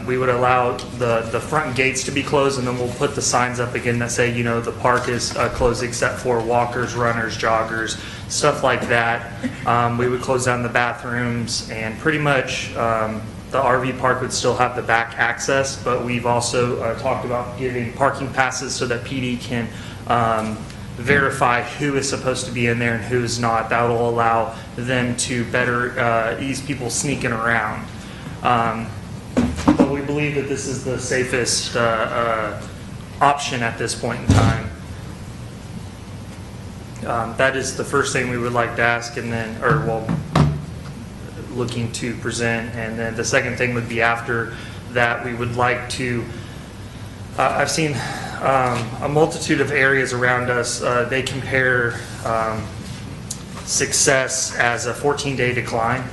We would allow the front gates to be closed, and then we'll put the signs up again that say, the park is closed except for walkers, runners, joggers, stuff like that. We would close down the bathrooms, and pretty much the RV park would still have the back access, but we've also talked about giving parking passes so that PD can verify who is supposed to be in there and who is not. That will allow them to better ease people sneaking around. But we believe that this is the safest option at this point in time. That is the first thing we would like to ask, and then, looking to present. And then the second thing would be after that, we would like to, I've seen a multitude of areas around us. They compare success as a 14-day decline.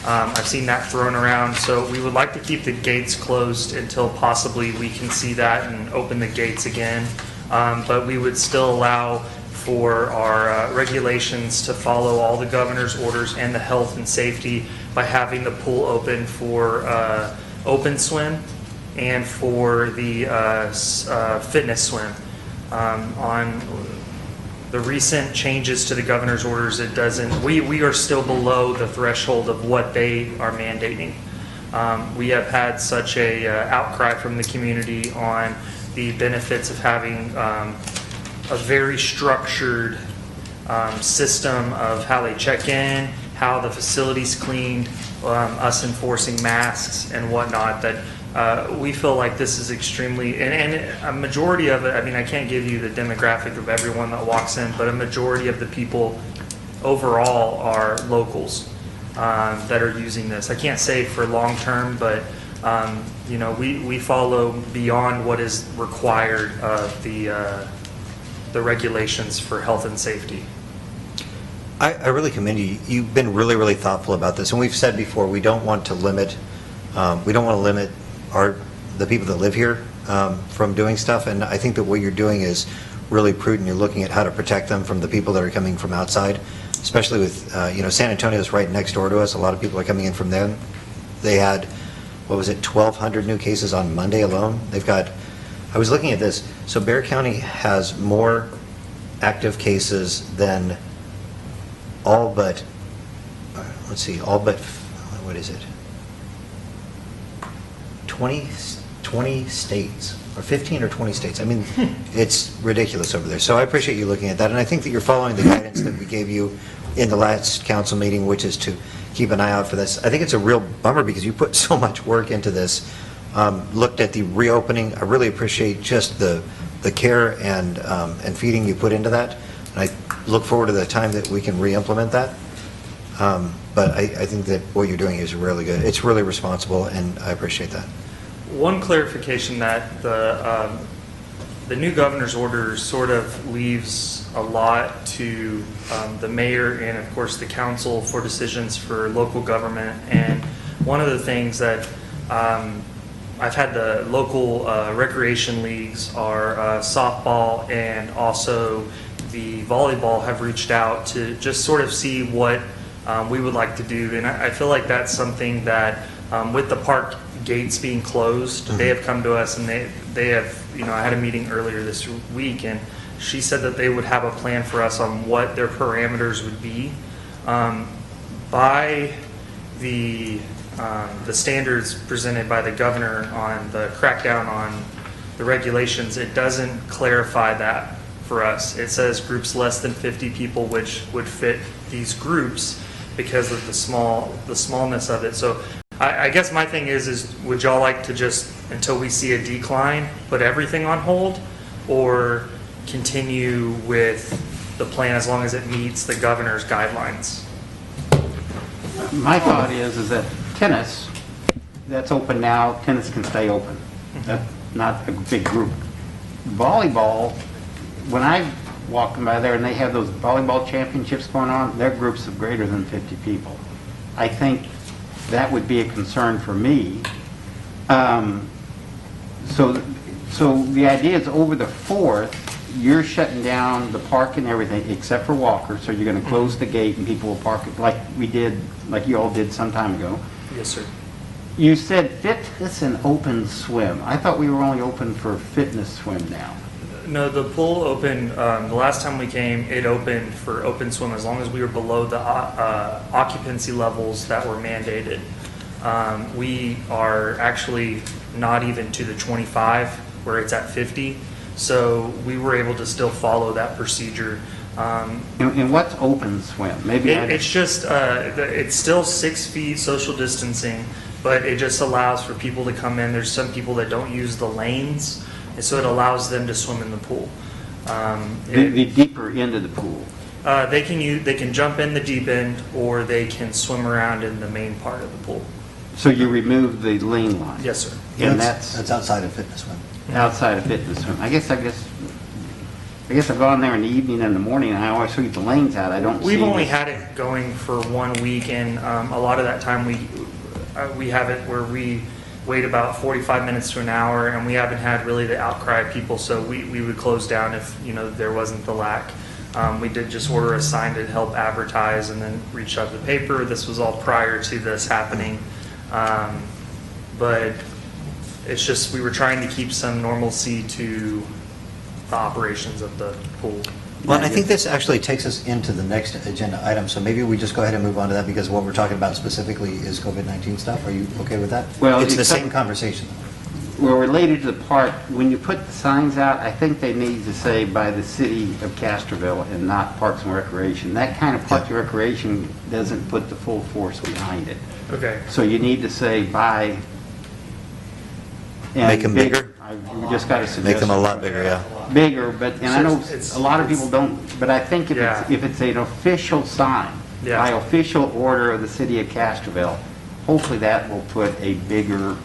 I've seen that thrown around, so we would like to keep the gates closed until possibly we can see that and open the gates again. But we would still allow for our regulations to follow all the governor's orders and the health and safety by having the pool open for open swim and for the fitness swim. On the recent changes to the governor's orders, it doesn't, we are still below the threshold of what they are mandating. We have had such a outcry from the community on the benefits of having a very structured system of how they check in, how the facility's cleaned, us enforcing masks and whatnot, that we feel like this is extremely, and a majority of it, I mean, I can't give you the demographic of everyone that walks in, but a majority of the people overall are locals that are using this. I can't say for long term, but you know, we follow beyond what is required of the regulations for health and safety. I really commend you. You've been really, really thoughtful about this. And we've said before, we don't want to limit the people that live here from doing stuff. And I think that what you're doing is really prudent. You're looking at how to protect them from the people that are coming from outside, especially with, San Antonio is right next door to us. A lot of people are coming in from them. They had, 1,200 new cases on Monday alone. I was looking at this. So Bexar County has more active cases than all but, what is it? 20 states, or 15 or 20 states. I mean, it's ridiculous over there. So I appreciate you looking at that, and I think that you're following the guidance that we gave you in the last council meeting, which is to keep an eye out for this. I think it's a real bummer because you put so much work into this. Looked at the reopening. I really appreciate just the care and feeding you put into that. And I look forward to the time that we can re-implement that. But I think that what you're doing is really good. It's really responsible, and I appreciate that. One clarification that the new governor's order sort of leaves a lot to the mayor and, of course, the council for decisions for local government. And one of the things that I've had the local recreation leagues, our softball and also the volleyball have reached out to just sort of see what we would like to do. And I feel like that's something that with the park gates being closed, they have come to us and they have, I had a meeting earlier this week and she said that they would have a plan for us on what their parameters would be. By the standards presented by the governor on the crackdown on the regulations, it doesn't clarify that for us. It says groups less than 50 people, which would fit these groups because of the smallness of it. So I guess my thing is would y'all like to just, until we see a decline, put everything on hold, or continue with the plan as long as it meets the governor's guidelines? My thought is that tennis, that's open now, tennis can stay open. That's not a big group. Volleyball, when I walk by there and they have those volleyball championships going on, they're groups of greater than 50 people. I think that would be a concern for me. So the idea is over the 4th, you're shutting down the park and everything except for walkers, so you're going to close the gate and people will park it like you all did some time ago. Yes, sir. You said fitness and open swim. I thought we were only open for fitness swim now. No, the pool opened, the last time we came, it opened for open swim as long as we were below the occupancy levels that were mandated. We are actually not even to the 25 where it's at 50, so we were able to still follow that procedure. And what's open swim? Maybe it's just, it's still 6 feet social distancing, but it just allows for people to come in. There's some people that don't use the lanes, and so it allows them to swim in the pool. The deeper end of the pool. They can jump in the deep end, or they can swim around in the main part of the pool. So you remove the lane line? Yes, sir. Yeah, that's outside of fitness swim. Outside of fitness swim. I guess I guess I've gone there in the evening and in the morning, and I always sweep the lanes out. I don't see. We've only had it going for 1 week, and a lot of that time we have it where we wait about 45 minutes to an hour, and we haven't had really the outcry of people, so we would close down if, there wasn't the lack. We did just order a sign to help advertise and then reach out to the paper. This was all prior to this happening. But it's just, we were trying to keep some normalcy to the operations of the pool. Well, and I think this actually takes us into the next agenda item, so maybe we just go ahead and move on to that, because what we're talking about specifically is COVID-19 stuff. Are you okay with that? Well, it's the except- same conversation. Well, related to the park, when you put the signs out, I think they need to say by the city of Castroville and not Parks and Recreation. That kind of Parks and Recreation doesn't put the full force behind it. Okay. So you need to say by. Make them bigger? We just got to suggest. Make them a lot bigger, yeah. Bigger, but, and I know It's- a lot of people don't, but I think Yeah. if it's an official sign, Yeah. by official order of the city of Castroville, hopefully that will put a bigger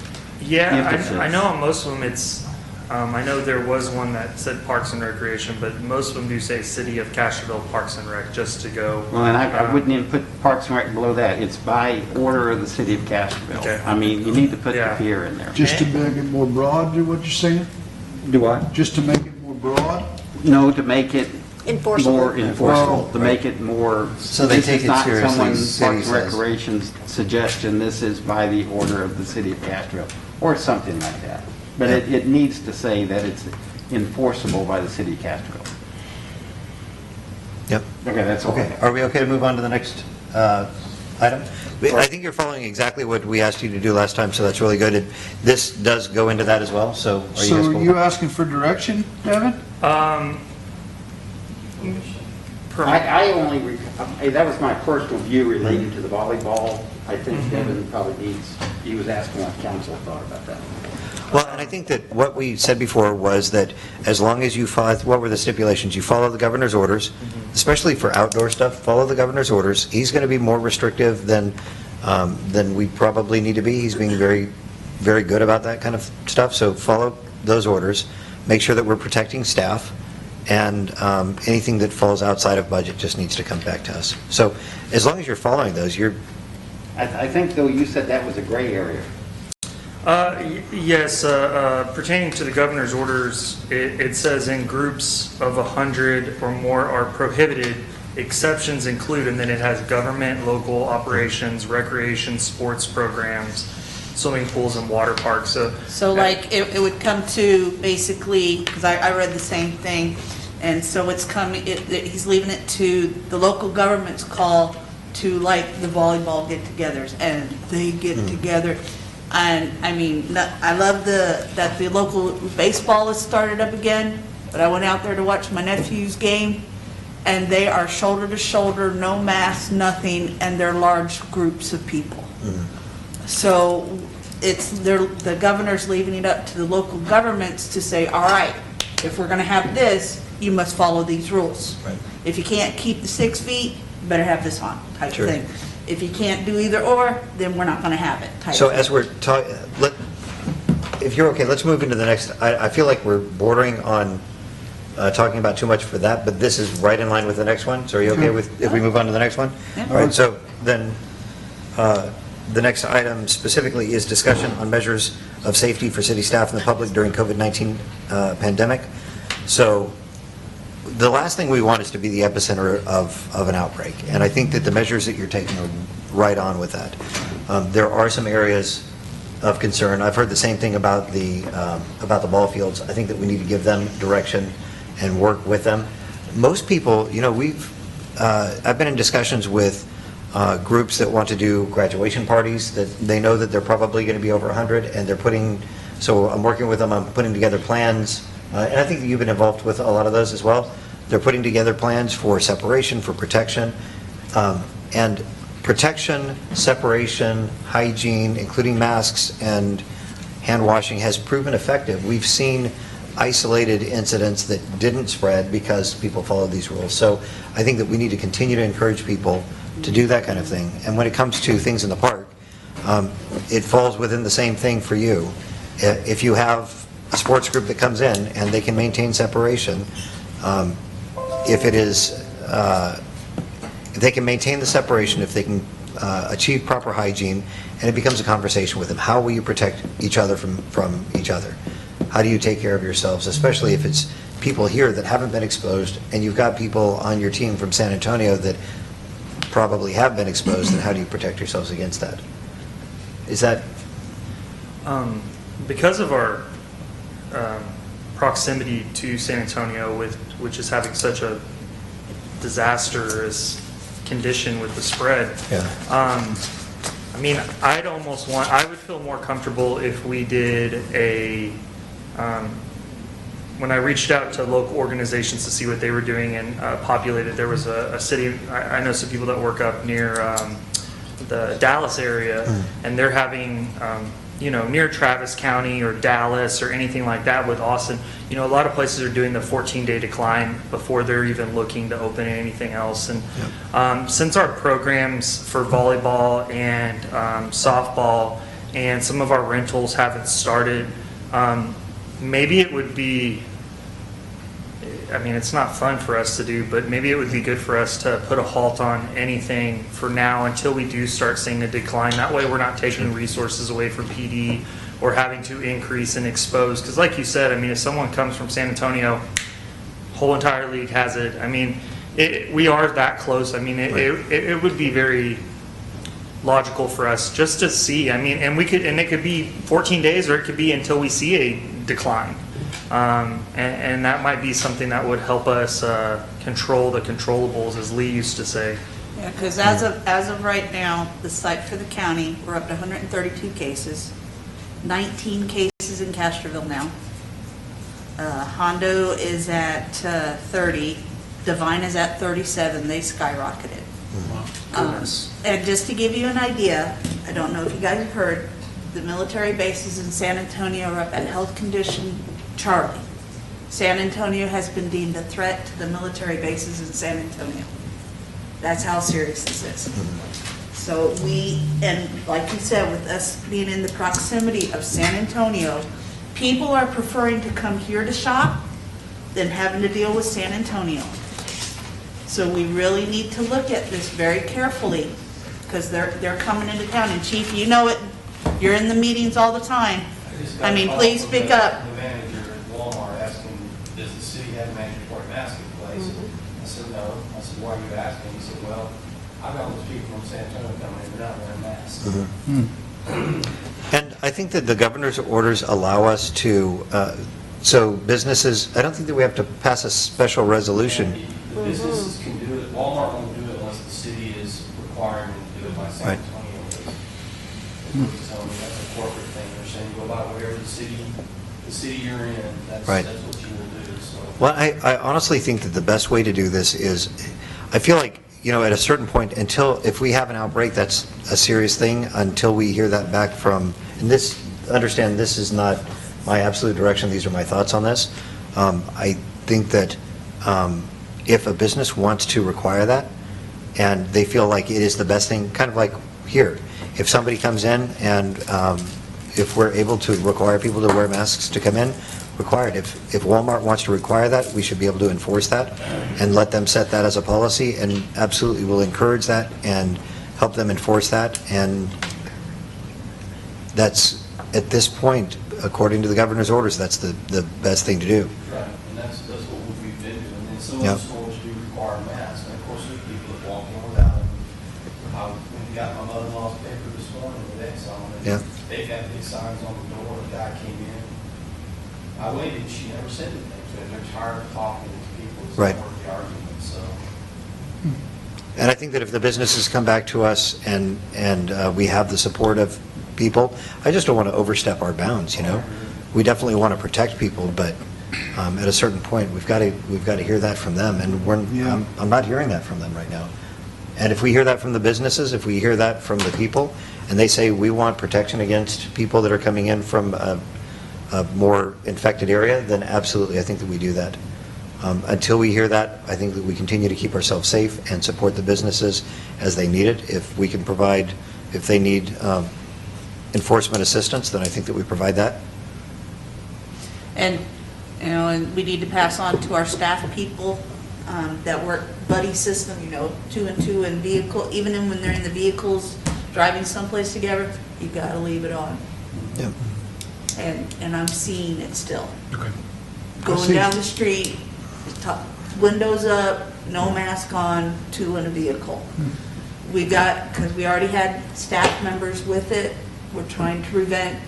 Yeah, emphasis. I know on most of them it's, I know there was one that said Parks and Recreation, but most of them do say City of Castroville Parks and Rec, just to go. Well, and I wouldn't even put Parks and Rec below that. It's by order of the city of Castroville. Okay. I mean, you need to put the Yeah. pier in there. Just to make it more broad, is what you're saying? Do what? Just to make it more broad? No, to make it Enforceable. more enforceable, Well, to make it more. So they take it seriously, This is not someone's city Parks and says. Recreation's suggestion, this is by the order of the city of Castroville, or something like that. But it needs to say that it's enforceable by the city of Castroville. Yep. Okay, that's all. Okay, are we okay to move on to the next item? I think you're following exactly what we asked you to do last time, so that's really good. And this does go into that as well, so are you guys So cool? are you asking for direction, Devin? I only, that was my personal view relating to the volleyball. I think Devin probably needs, he was asking what council thought about that. Well, and I think that what we said before was that as long as you follow, what were the stipulations? You follow the governor's orders, especially for outdoor stuff, follow the governor's orders. He's going to be more restrictive than we probably need to be. He's being very, very good about that kind of stuff, so follow those orders. Make sure that we're protecting staff, and anything that falls outside of budget just needs to come back to us. So as long as you're following those, you're... I think, though, you said that was a gray area. Yes, pertaining to the governor's orders, it says in groups of 100 or more are prohibited, exceptions include, and then it has government, local operations, recreation, sports programs, swimming pools, and water parks. So like, it would come to basically, because I read the same thing, and so it's coming, he's leaving it to the local government's call to like the volleyball get-togethers, and they get together. And I mean, I love that the local baseball has started up again, but I went out there to watch my nephew's game, and they are shoulder to shoulder, no masks, nothing, and they're large groups of people. So the governor's leaving it up to the local governments to say, all right, if we're gonna have this, you must follow these rules. Right. If you can't keep the 6 feet, you better have this on, type Sure. thing. If you can't do either or, then we're not gonna have it, type So thing. as we're talking, if you're okay, let's move into the next. I feel like we're bordering on talking about too much for that, but this is right in line with the next one. So are you okay with, if we move on to the next one? Yeah. All right, so then the next item specifically is discussion on measures of safety for city staff and the public during COVID-19 pandemic. So the last thing we want is to be the epicenter of an outbreak, and I think that the measures that you're taking are right on with that. There are some areas of concern. I've heard the same thing about the ball fields. I think that we need to give them direction and work with them. Most people, I've been in discussions with groups that want to do graduation parties, that they know that they're probably going to be over 100, and so I'm working with them, I'm putting together plans, and I think that you've been involved with a lot of those as well. They're putting together plans for separation, for protection, and protection, separation, hygiene, including masks and hand washing, has proven effective. We've seen isolated incidents that didn't spread because people followed these rules. So I think that we need to continue to encourage people to do that kind of thing. And when it comes to things in the park, it falls within the same thing for you. If you have a sports group that comes in and they can maintain separation, If it is, if they can maintain the separation, if they can achieve proper hygiene, and it becomes a conversation with them, how will you protect each other from each other? How do you take care of yourselves, especially if it's people here that haven't been exposed, and you've got people on your team from San Antonio that probably have been exposed, and how do you protect yourselves against that? Is that... Because of our proximity to San Antonio, which is having such a disastrous condition with the spread, I mean, I would feel more comfortable if we did a, when I reached out to local organizations to see what they were doing and populated, there was a city, I know some people that work up near the Dallas area, and they're having, near Travis County or Dallas or anything like that with Austin, a lot of places are doing the 14-day decline before they're even looking to open anything else. And since our programs for volleyball and softball and some of our rentals haven't started, maybe it would be, I mean, it's not fun for us to do, but maybe it would be good for us to put a halt on anything for now until we do start seeing a decline. That way we're not taking resources away from PD or having to increase and expose. Because like you said, I mean, if someone comes from San Antonio, whole entire league has it. I mean, we are that close. I mean, it would be very logical for us just to see. I mean, and it could be 14 days or it could be until we see a decline. And that might be something that would help us control the controllables, as Lee used to say. Yeah, because as of right now, the site for the county, we're up to 132 cases, 19 cases in Castroville now. Hondo is at 30, Divine is at 37. They skyrocketed. And just to give you an idea, I don't know if you guys have heard, the military bases in San Antonio are up at health condition Charlie. San Antonio has been deemed a threat to the military bases in San Antonio. That's how serious this is. So and like you said, with us being in the proximity of San Antonio, people are preferring to come here to shop than having to deal with San Antonio. So we really need to look at this very carefully, because they're coming into town. And Chief, you know it, you're in the meetings all the time. I mean, please speak up. The manager at Walmart asking, does the city have a mandatory mask in place? I said, no. I said, why are you asking? He said, well, I've got those people from San Antonio coming in, they're not wearing masks. And I think that the governor's orders allow us to, so businesses, I don't think that we have to pass a special resolution. The businesses can do it, Walmart won't do it unless the city is requiring them to do it by San Antonio. So that's a corporate thing. They're saying go by wherever the city you're in, that's what you will do. So. Well, I honestly think that the best way to do this is, I feel like, at a certain point, if we have an outbreak, that's a serious thing, until we hear that back from, and understand this is not my absolute direction, these are my thoughts on this. I think that if a business wants to require that, and they feel like it is the best thing, kind of like here, if somebody comes in and if we're able to require people to wear masks to come in, required. If Walmart wants to require that, we should be able to enforce that and let them set that as a policy, and absolutely will encourage that and help them enforce that. And that's, at this point, according to the governor's orders, that's the best thing to do. Right, and that's what we've been doing. And some of the stores do require masks, and of course there's people that walk in without them. I went and got my mother-in-law's paper this morning with X on it. Yeah. They've got big signs on the door. A guy came in. I waited. She never said anything to him. They're tired of talking to people. It's Right. not worth the argument. So. And I think that if the businesses come back to us and we have the support of people, I just don't want to overstep our bounds, We definitely want to protect people, but at a certain point, we've got to hear that from them, and I'm not hearing that from them right now. And if we hear that from the businesses, if we hear that from the people, and they say we want protection against people that are coming in from a more infected area, then absolutely, I think that we do that. Until we hear that, I think that we continue to keep ourselves safe and support the businesses as they need it. If we can provide, if they need enforcement assistance, then I think that we provide that. And You know, and we need to pass on to our staff people that work buddy system, you know, 2 and 2 in vehicle, even when they're in the vehicles, driving someplace together, you gotta leave it on. Yep. And I'm seeing it still. Okay. Going down the street, top, windows up, no mask on, 2 in a vehicle. We got, because we already had staff members with it, we're trying to prevent,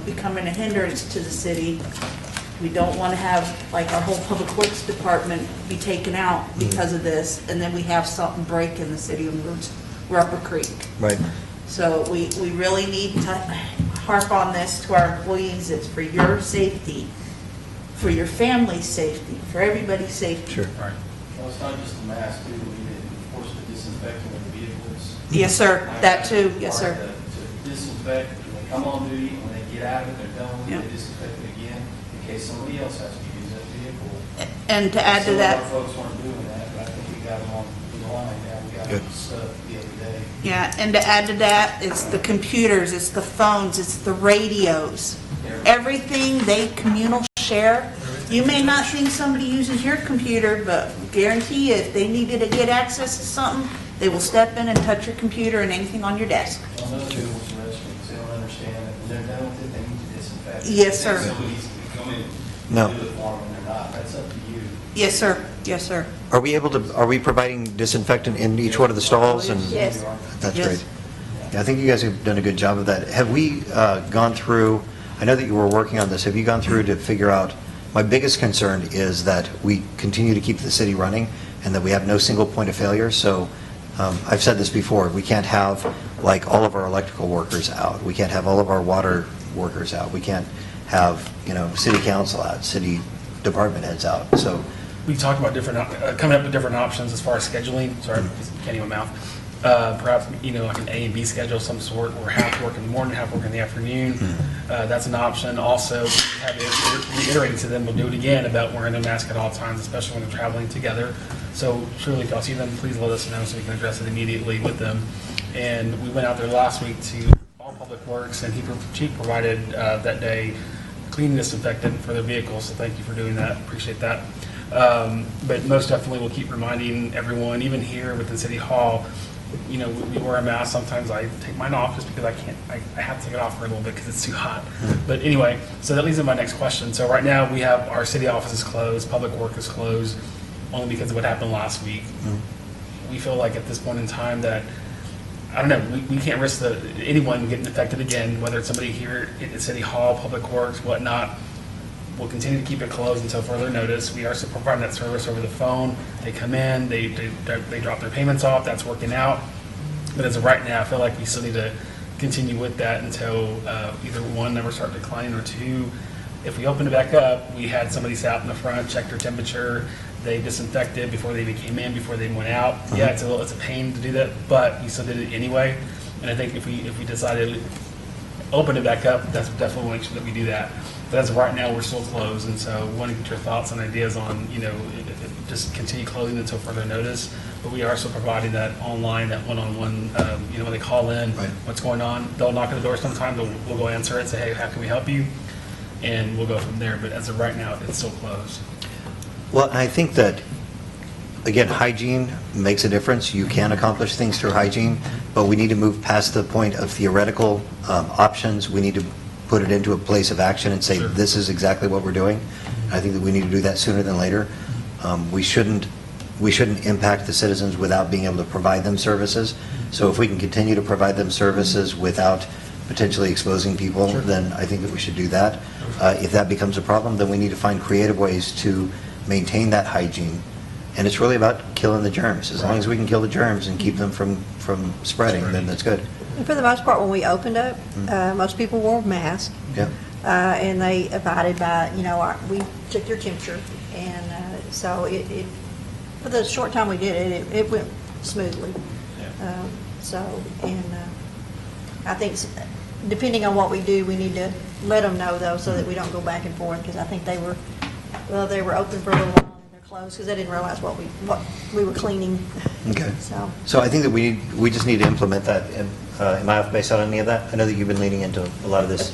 becoming a hindrance to the city. We don't want to have, like, our whole public works department be taken out because of this, and then we have something break in the city and we're up a creek. Right. So we really need to harp on this to our employees. It's for your safety, for your family's safety, for everybody's safety. Sure. All right. Well, it's not just the mask, too, we need to enforce the disinfecting of the vehicles. Yes, sir. That too. Yes, sir. To disinfect, when they come on duty, when they get out of it, they're done with it, Yep. they disinfect it again, in case somebody else has to use that vehicle. And to add to that, Some of our folks weren't doing that, but I think we got them on the line now, we got Good. them stuff the other day. yeah, and to add to that, it's the computers, it's the phones, it's the radios. Everything they communal share. You may not think somebody uses your computer, but guarantee you, if they needed to get access to something, they will step in and touch your computer and anything on your desk. Well, another thing with the restrooms, they don't understand that when they're done with it, they need to disinfect. it. Yes, sir. If somebody's to come in No. and do it for them and they're not, that's up to you. Yes, sir. Yes, sir. Are we providing disinfectant in each one of the stalls? And Yes. That's Yes. great. Yeah, I think you guys have done a good job of that. Have we gone through, I know that you were working on this, have you gone through to figure out, my biggest concern is that we continue to keep the city running and that we have no single point of failure. So I've said this before, we can't have like all of our electrical workers out. We can't have all of our water workers out. We can't have, city council out, city department heads out. So We talked about coming up with different options as far as scheduling. Sorry, can't even mouth. Perhaps, like an A and B schedule of some sort, or half work in the morning, half work in the afternoon. That's an option. Also, we have reiterated to them, we'll do it again, about wearing a mask at all times, especially when they're traveling together. So surely if y'all see them, please let us know so we can address it immediately with them. And we went out there last week to All Public Works, and Chief provided that day cleaning disinfectant for their vehicles, so thank you for doing that. Appreciate that. But most definitely, we'll keep reminding everyone, even here within City Hall, we wear a mask. Sometimes I take mine off just because I have to take it off for a little bit because it's too hot. But anyway, so that leads to my next question. So right now, we have our city offices closed, public work is closed, only because of what happened last week. We feel like at this point in time that, I don't know, we can't risk anyone getting affected again, whether it's somebody here at City Hall, Public Works, whatnot. We'll continue to keep it closed until further notice. We are still providing that service over the phone. They come in, they drop their payments off, that's working out. But as of right now, I feel like we still need to continue with that until either one, numbers start declining, or two, if we open it back up, we had somebody sit out in the front, check their temperature, they disinfected before they even came in, before they went out. Yeah, it's a pain to do that, but we still did it anyway. And I think if we decided to open it back up, that's definitely make sure that we do that. But as of right now, we're still closed, and so we want to get your thoughts and ideas on, just continue closing until further notice. But we are still providing that online, that one-on-one, when they call in, what's going on. They'll knock on the door sometime, we'll go answer it, say, hey, how can we help you? And we'll go from there. But as of right now, it's still closed. Well, I think that, again, hygiene makes a difference. You can accomplish things through hygiene, but we need to move past the point of theoretical options. We need to put it into a place of action and say, this is exactly what we're doing. I think that we need to do that sooner than later. We shouldn't impact the citizens without being able to provide them services. So if we can continue to provide them services without potentially exposing people, then I think that we should do that. If that becomes a problem, then we need to find creative ways to maintain that hygiene. And it's really about killing the germs. As long as we can kill the germs and keep them from spreading, then that's good. And for the most part, when we opened up, most people wore masks. Yeah. And they abided by, we took their temperature. And so it for the short time we did it, it went smoothly. I think depending on what we do, we need to let them know, though, so that we don't go back and forth, because I think they were open for a little while and they're closed because they didn't realize what we were cleaning. Okay. So I think that we just need to implement that. Am I off base on any of that? I know that you've been leaning into a lot of this.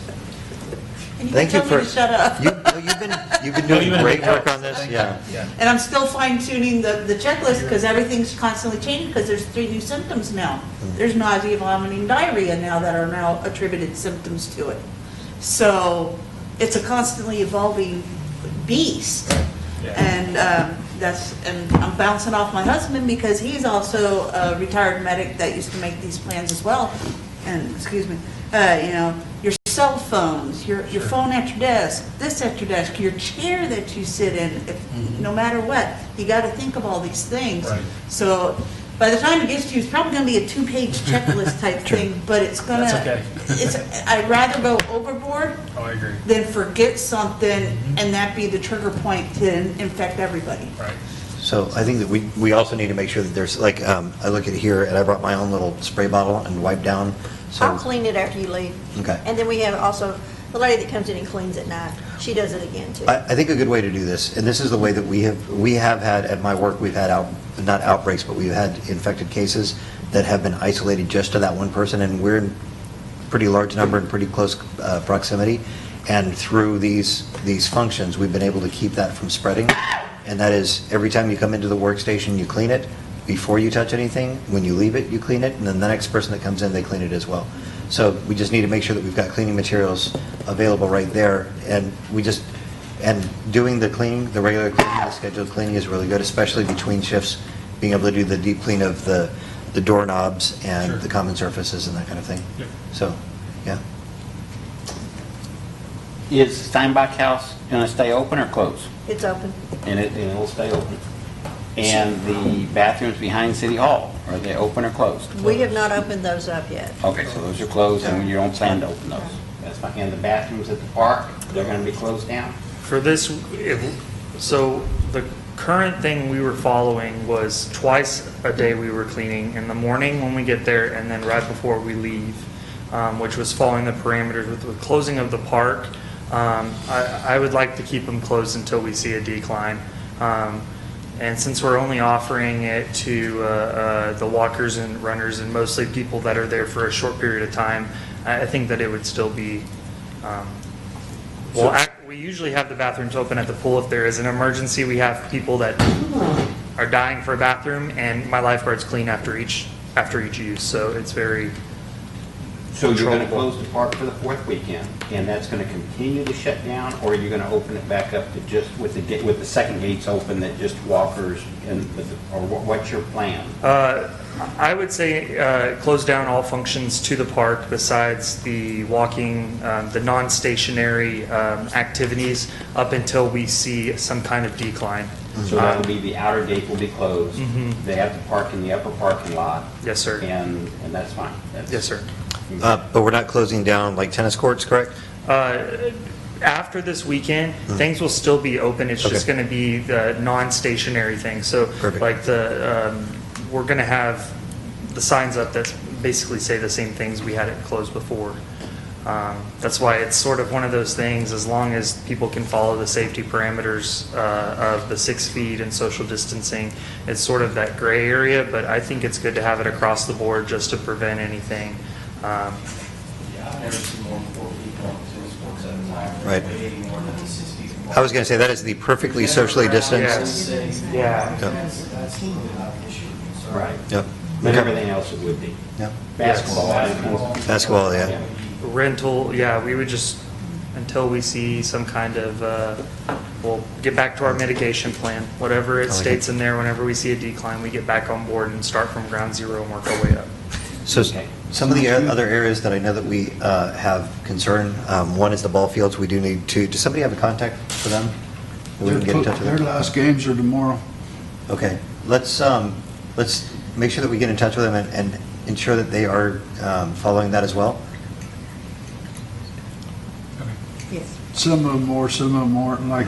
And you Thank can you tell me for to shut up. You've been doing great work on this, yeah. And I'm still fine tuning the checklist because everything's constantly changing because there's 3 new symptoms now. There's nausea, vomiting, diarrhea now that are now attributed symptoms to it. So it's a constantly evolving beast. And and I'm bouncing off my husband because he's also a retired medic that used to make these plans as well. And, excuse me, your cell phones, your phone at your desk, this at your desk, your chair that you sit in, no matter what, you got to think of all these things. Right. So by the time it gets to you, it's probably going to be a 2-page checklist type thing, but it's going to, That's okay. I'd rather go overboard Oh, I agree. than forget something and that be the trigger point to infect everybody. Right. So I think that we also need to make sure that there's, like, I look at here, and I brought my own little spray bottle and wipe down, so. I'll clean it after you leave. Okay. And then we have also the lady that comes in and cleans at night. She does it again too. I think a good way to do this, and this is the way that we have had, at my work, we've had not outbreaks, but we've had infected cases that have been isolated just to that one person, and we're in pretty large number and pretty close proximity. And through these functions, we've been able to keep that from spreading. And that is, every time you come into the workstation, you clean it. Before you touch anything, when you leave it, you clean it, and then the next person that comes in, they clean it as well. So we just need to make sure that we've got cleaning materials available right there. And doing the cleaning, the regular cleaning, the scheduled cleaning is really good, especially between shifts, being able to do the deep clean of the doorknobs and the common surfaces and that kind of thing. Yeah. So, yeah. Is Steinbach House going to stay open or close? It's open. And it'll stay open. And the bathrooms behind City Hall, are they open or closed? We have not opened those up yet. Okay, so those are closed and you don't plan to open those. That's fine. And the bathrooms at the park, they're going to be closed down? For this, so the current thing we were following was twice a day we were cleaning, in the morning when we get there and then right before we leave, which was following the parameters. With the closing of the park, I would like to keep them closed until we see a decline. And since we're only offering it to the walkers and runners and mostly people that are there for a short period of time, I think that it would still be, we usually have the bathrooms open at the pool. If there is an emergency, we have people that are dying for a bathroom, and my lifeguards clean after each use. So it's very So you're going to close the park for the 4th weekend, and that's going to continue to shut down, or you're going to open it back up to just with the second gates open, that just walkers or what's your plan? I would say close down all functions to the park besides the walking, the non-stationary activities up until we see some kind of decline. So that will be the outer gate will be closed. They have to park in the upper parking lot. Yes, sir. And that's fine. Yes, sir. But we're not closing down like tennis courts, correct? After this weekend, things will still be open. It's just going to be the non-stationary thing. So, like we're going to have the signs up that basically say the same things we had it closed before. That's why it's sort of one of those things. As long as people can follow the safety parameters of the 6 feet and social distancing, it's sort of that gray area. But I think it's good to have it across the board just to prevent anything. Yeah, I've never seen more than 4 people on tennis courts at a time. Right. Way more than 6 people. I was going to say, that is the perfectly socially distanced. Yeah. That's really not an issue. So, Right. Yep. But everything else it would be. Yep. Basketball. Basketball, yeah. Rental, yeah, we would just, until we see some kind of, we'll get back to our mitigation plan. Whatever it states in there, whenever we see a decline, we get back on board and start from ground zero and work our way up. So some of the other areas that I know that we have concern, one is the ball fields. We do need to, does somebody have a contact for them? We can get in touch with Their them? last games are tomorrow. Okay, let's make sure that we get in touch with them and ensure that they are following that as well. Yes. Some of them more, some of them aren't. Like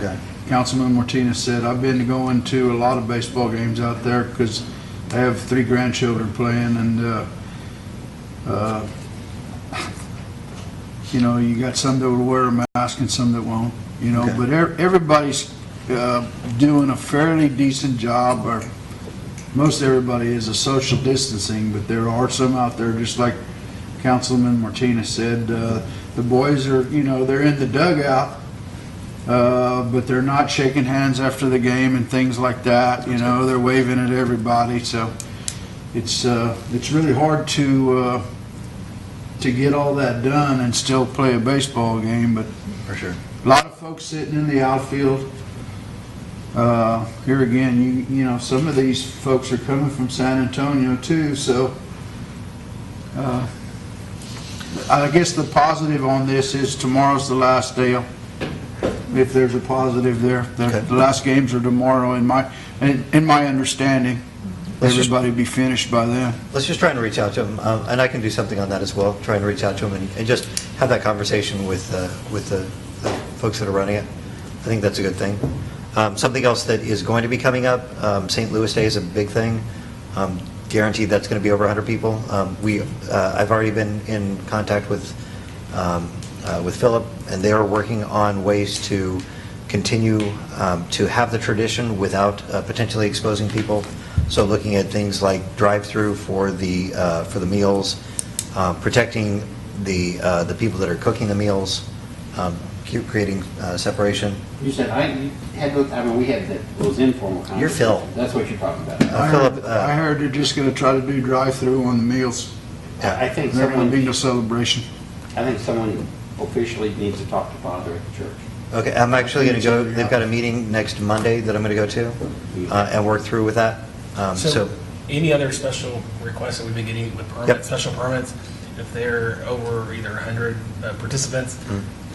Councilman Martinez said, I've been going to a lot of baseball games out there because I have 3 grandchildren playing, and you got some that will wear a mask and some that won't. But everybody's doing a fairly decent job, or most everybody is a social distancing, but there are some out there, just like Councilman Martinez said, the boys are, they're in the dugout but they're not shaking hands after the game and things like that, you know, they're waving at everybody, so it's really hard to get all that done and still play a baseball game, but For sure. a lot of folks sitting in the outfield. Here again, you know, some of these folks are coming from San Antonio too, so I guess the positive on this is tomorrow's the last day, if there's a positive there. The last games are tomorrow in my understanding. Everybody be finished by then. Let's just try and reach out to them, and I can do something on that as well, try and reach out to them and just have that conversation with the folks that are running it. I think that's a good thing. Something else that is going to be coming up, St. Louis Day is a big thing. Guaranteed that's going to be over 100 people. I've already been in contact with Philip, and they are working on ways to continue to have the tradition without potentially exposing people. So looking at things like drive-through for the meals, protecting the people that are cooking the meals, creating separation. You said, we had those informal conversations. You're Phil. That's what you're talking about. I heard they're just going to try to do drive-through on the meals. I think There won't be no celebration. I think someone officially needs to talk to Father at the church. Okay, I'm actually going to go, they've got a meeting next Monday that I'm going to go to and work through with that. So any other special requests that we've been getting with permits, special permits, if they're over either 100 participants,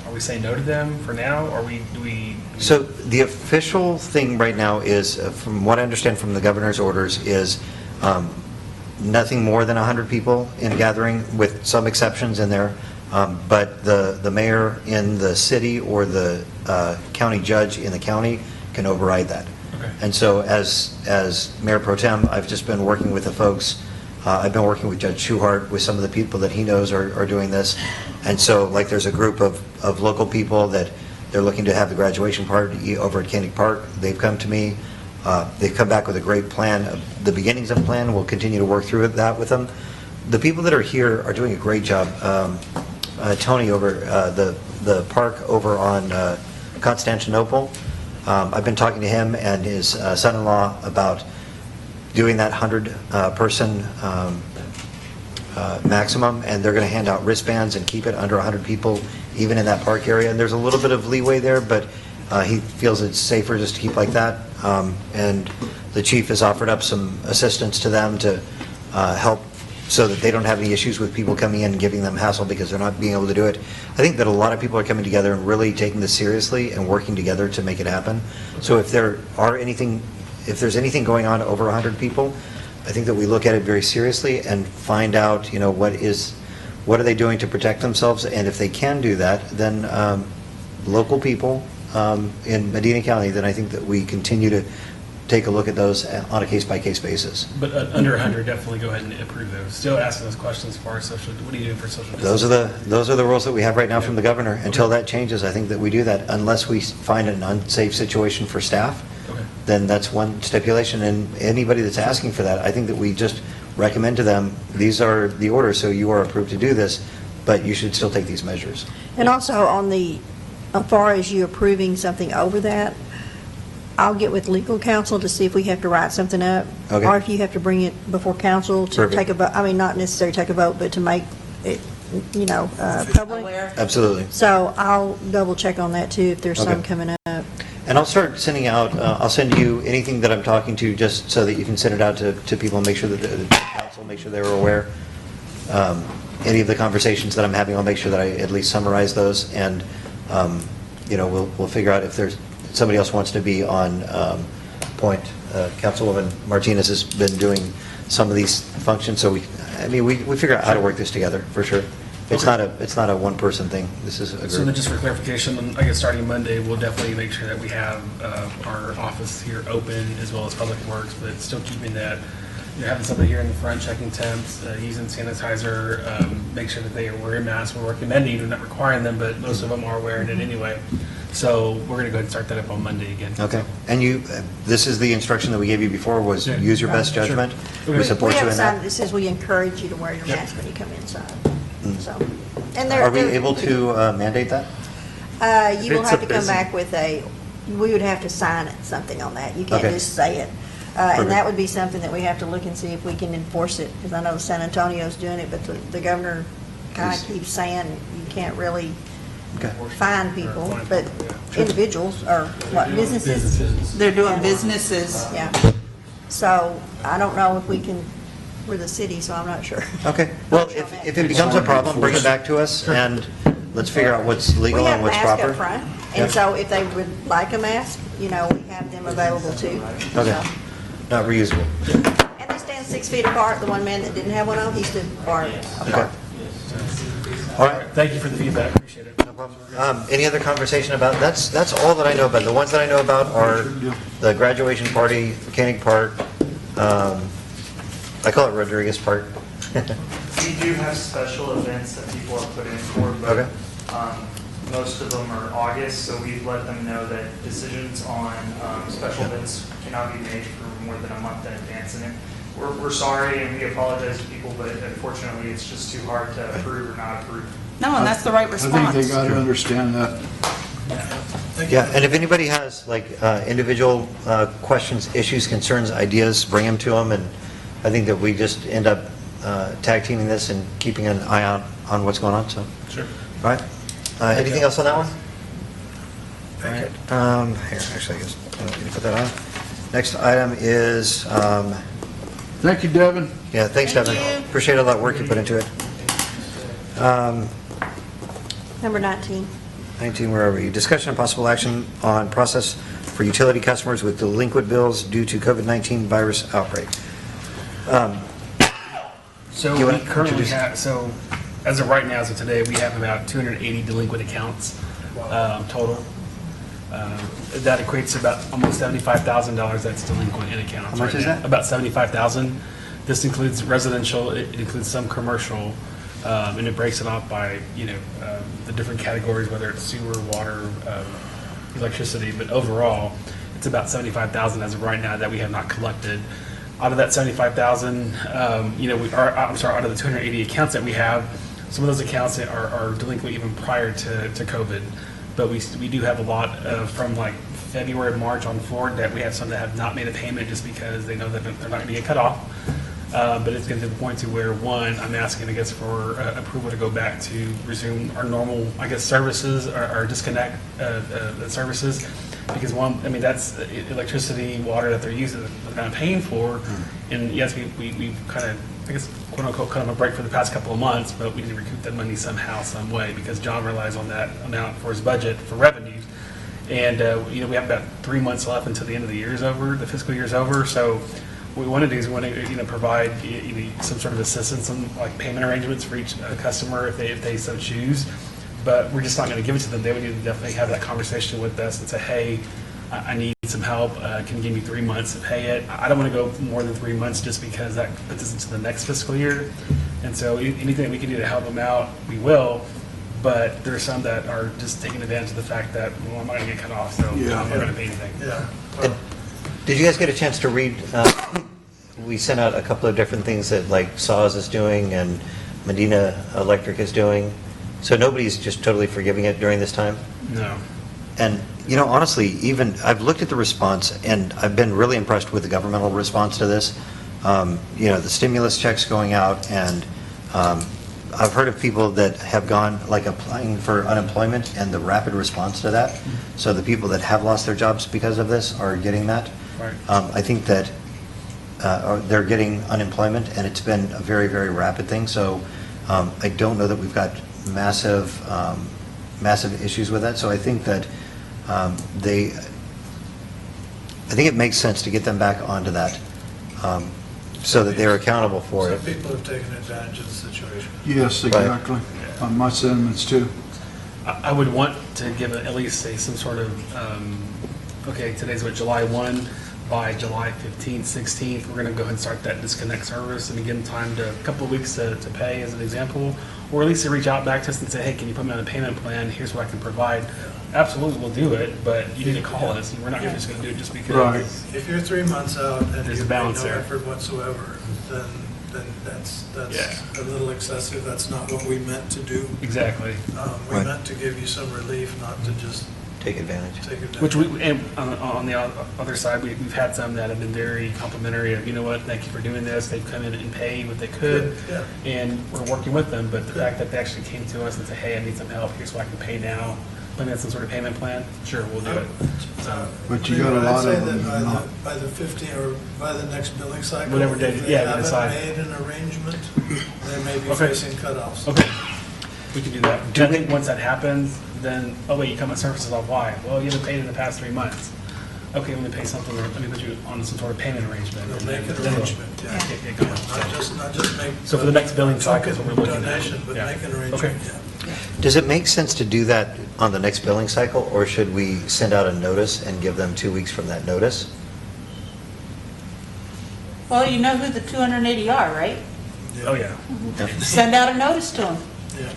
are we saying no to them for now, or do we? So the official thing right now is, from what I understand from the governor's orders, is nothing more than 100 people in a gathering, with some exceptions in there. But the mayor in the city or the county judge in the county can override that. Okay. And so as Mayor Pro Tem, I've just been working with the folks. I've been working with Judge Schuhart, with some of the people that he knows are doing this. And so, like, there's a group of local people that they're looking to have the graduation party over at Koenig Park. They've come to me. They've come back with a great plan, the beginnings of a plan. We'll continue to work through that with them. The people that are here are doing a great job. Tony over the park over on Constantinople, I've been talking to him and his son-in-law about doing that 100-person maximum, and they're going to hand out wristbands and keep it under 100 people, even in that park area. And there's a little bit of leeway there, but he feels it's safer just to keep like that. And the chief has offered up some assistance to them to help so that they don't have any issues with people coming in and giving them hassle because they're not being able to do it. I think that a lot of people are coming together and really taking this seriously and working together to make it happen. So if there's anything going on over 100 people, I think that we look at it very seriously and find out, what are they doing to protect themselves, and if they can do that, then local people in Medina County, then I think that we continue to take a look at those on a case-by-case basis. But under 100, definitely go ahead and approve those. Still asking those questions for our social, what are you doing for social distancing? Those are the rules that we have right now from the governor. Until that changes, I think that we do that, unless we find an unsafe situation for staff. Okay. Then that's one stipulation, and anybody that's asking for that, I think that we just recommend to them, these are the orders, so you are approved to do this, but you should still take these measures. And also as far as you approving something over that, I'll get with legal counsel to see if we have to write something up. Okay. Or if you have to bring it before council to Perfect. take a vote, not necessarily take a vote, but to make it, public. Aware. Absolutely. So I'll double check on that too, if there's some Okay. coming up. And I'll start sending out, I'll send you anything that I'm talking to, just so that you can send it out to people and make sure that the council, make sure they're aware. Any of the conversations that I'm having, I'll make sure that I at least summarize those, and, we'll figure out if there's, somebody else wants to be on point. Councilwoman Martinez has been doing some of these functions, so we figure out how to work this together, for sure. It's not a one-person thing. This is a group. So then just for clarification, I guess starting Monday, we'll definitely make sure that we have our office here open as well as Public Works, but still keeping that, having somebody here in the front checking temps, using sanitizer, make sure that they are wearing masks. We're recommending, we're not requiring them, but most of them are wearing it anyway. So we're going to go ahead and start that up on Monday again. Okay. And this is the instruction that we gave you before, was use your best judgment. Sure. We support you We have in a sign that. that says we encourage you to wear your mask when you come inside. So, and Are we able to mandate that? You will It's have a to come busy- back with we would have to sign it, something on that. You can't Okay. just say it. Perfect. And that would be something that we have to look and see if we can enforce it, because I know San Antonio's doing it, but the governor kind Is- of keeps saying you can't really Okay. fine people, but individuals or what, businesses? They're doing businesses. Yeah. So I don't know if we can, we're the city, so I'm not sure. Okay, well, if it becomes a problem, bring it back to us, and let's figure out what's legal and what's proper. We have a mask up front, Yep. and so if they would like a mask, we have them available too. Okay, So- not reusable. And they stand 6 feet apart. The one man that didn't have one on, he stood far apart. Okay. All right. Thank you for the feedback, appreciate it. Any other conversation about, that's all that I know about. The ones that I know about are the graduation party, Mechanic Park, I call it Rodriguez Park. We do have special events that people are put in for, but Okay. most of them are August, so we've let them know that decisions on special events cannot be made for more than a month in advance. And we're sorry and we apologize to people, but unfortunately, it's just too hard to approve or not approve. No, and that's the right I response. think they got to understand that. Yeah, and if anybody has individual questions, issues, concerns, ideas, bring them to them, and I think that we just end up tag teaming this and keeping an eye out on what's going on, so. Sure. All right. Anything else on that one? All right. Here, actually, I guess, I'm going to put that on. Next item is, Thank you, Devin. yeah, thanks, Thank Devin. you. Appreciate all that work you put into it. Number 19. 19, where are we? Discussion and possible action on process for utility customers with delinquent bills due to COVID-19 virus outbreak. So You we wanna currently introduce- have, so as of right now, as of today, we have about 280 delinquent accounts total. That equates to about almost $75,000 that's delinquent in accounts. How much right is now. that? About 75,000. This includes residential, it includes some commercial, and it breaks it off by, the different categories, whether it's sewer, water, electricity, but overall, it's about 75,000 as of right now that we have not collected. Out of that 75,000, out of the 280 accounts that we have, some of those accounts are delinquent even prior to COVID. But we do have a lot from like February, March on forward that we have some that have not made a payment just because they know that they're not going to get cut off. But it's getting to the point to where, one, I'm asking, I guess, for approval to go back to resume our normal, I guess, services, our disconnect services. Because one, I mean, that's electricity, water that they're using, they're not paying for. And yes, we've kind of, I guess, quote unquote, cut them a break for the past couple of months, but we need to recoup that money somehow, some way, because John relies on that amount for his budget for revenues. And, we have about 3 months left until the end of the year is over, the fiscal year is over. So what we want to do is we want to, provide some sort of assistance, some like payment arrangements for each customer if they so choose. But we're just not going to give it to them. They would need to definitely have that conversation with us and say, hey, I need some help. Can you give me 3 months to pay it? I don't want to go more than 3 months just because that puts us into the next fiscal year. And so anything that we can do to help them out, we will. But there are some that are just taking advantage of the fact that, well, I'm not going to get cut off, so I'm not going to pay anything. Yeah. Did you guys get a chance to read, we sent out a couple of different things that like Saws is doing and Medina Electric is doing. So nobody's just totally forgiving it during this time? No. And, honestly, even, I've looked at the response, and I've been really impressed with the governmental response to this. The stimulus checks going out, and I've heard of people that have gone, like, applying for unemployment, and the rapid response to that. So the people that have lost their jobs because of this are getting that. Right. I think that they're getting unemployment, and it's been a very, very rapid thing. So I don't know that we've got massive issues with that. So I think that I think it makes sense to get them back onto that so that they're accountable for it. Some people have taken advantage of the situation. Yes, exactly. On my sentiments too. I would want to give at least some sort of, today's July 1, by July 15th, 16th, we're going to go ahead and start that disconnect service and give them time to, a couple of weeks to pay as an example, or at least to reach out back to us and say, hey, can you put me on a payment plan? Here's what I can provide. Absolutely, we'll do it, but you need to call us, and we're not just going to do it just because. Right. If you're 3 months out and There's a you've made balance no there. effort whatsoever, then then that's Yeah. a little excessive. That's not what we meant to do. Exactly. We Right. meant to give you some relief, not to just Take advantage. take advantage. Which we, and on the other side, we've had some that have been very complimentary of, you know what, thank you for doing this. They've come in and paid what they could, Yeah. and we're working with them. But the fact that they actually came to us and said, hey, I need some help here so I can pay now, put in some sort of payment plan, sure, we'll do it. So, But you got a lot of I'd say them that that are not. by the 15, or by the next billing cycle, Whatever day- if they yeah, we haven't decide. made an arrangement, they may be Okay. facing cutoffs. okay, we can do that. I think once that happens, then, oh wait, you come at services on why? Well, you haven't paid in the past 3 months. Okay, let me pay something, or let me put you on some sort of payment arrangement. They'll and make then- an then we'll arrangement, yeah. get going. Not just make. So for the next billing cycle, is what we're looking at. Donation, but Yeah. make an Okay. arrangement, yeah. Does it make sense to do that on the next billing cycle, or should we send out a notice and give them 2 weeks from that notice? Well, you know who the 280 are, right? Oh, yeah. Send out a notice to them. Yeah.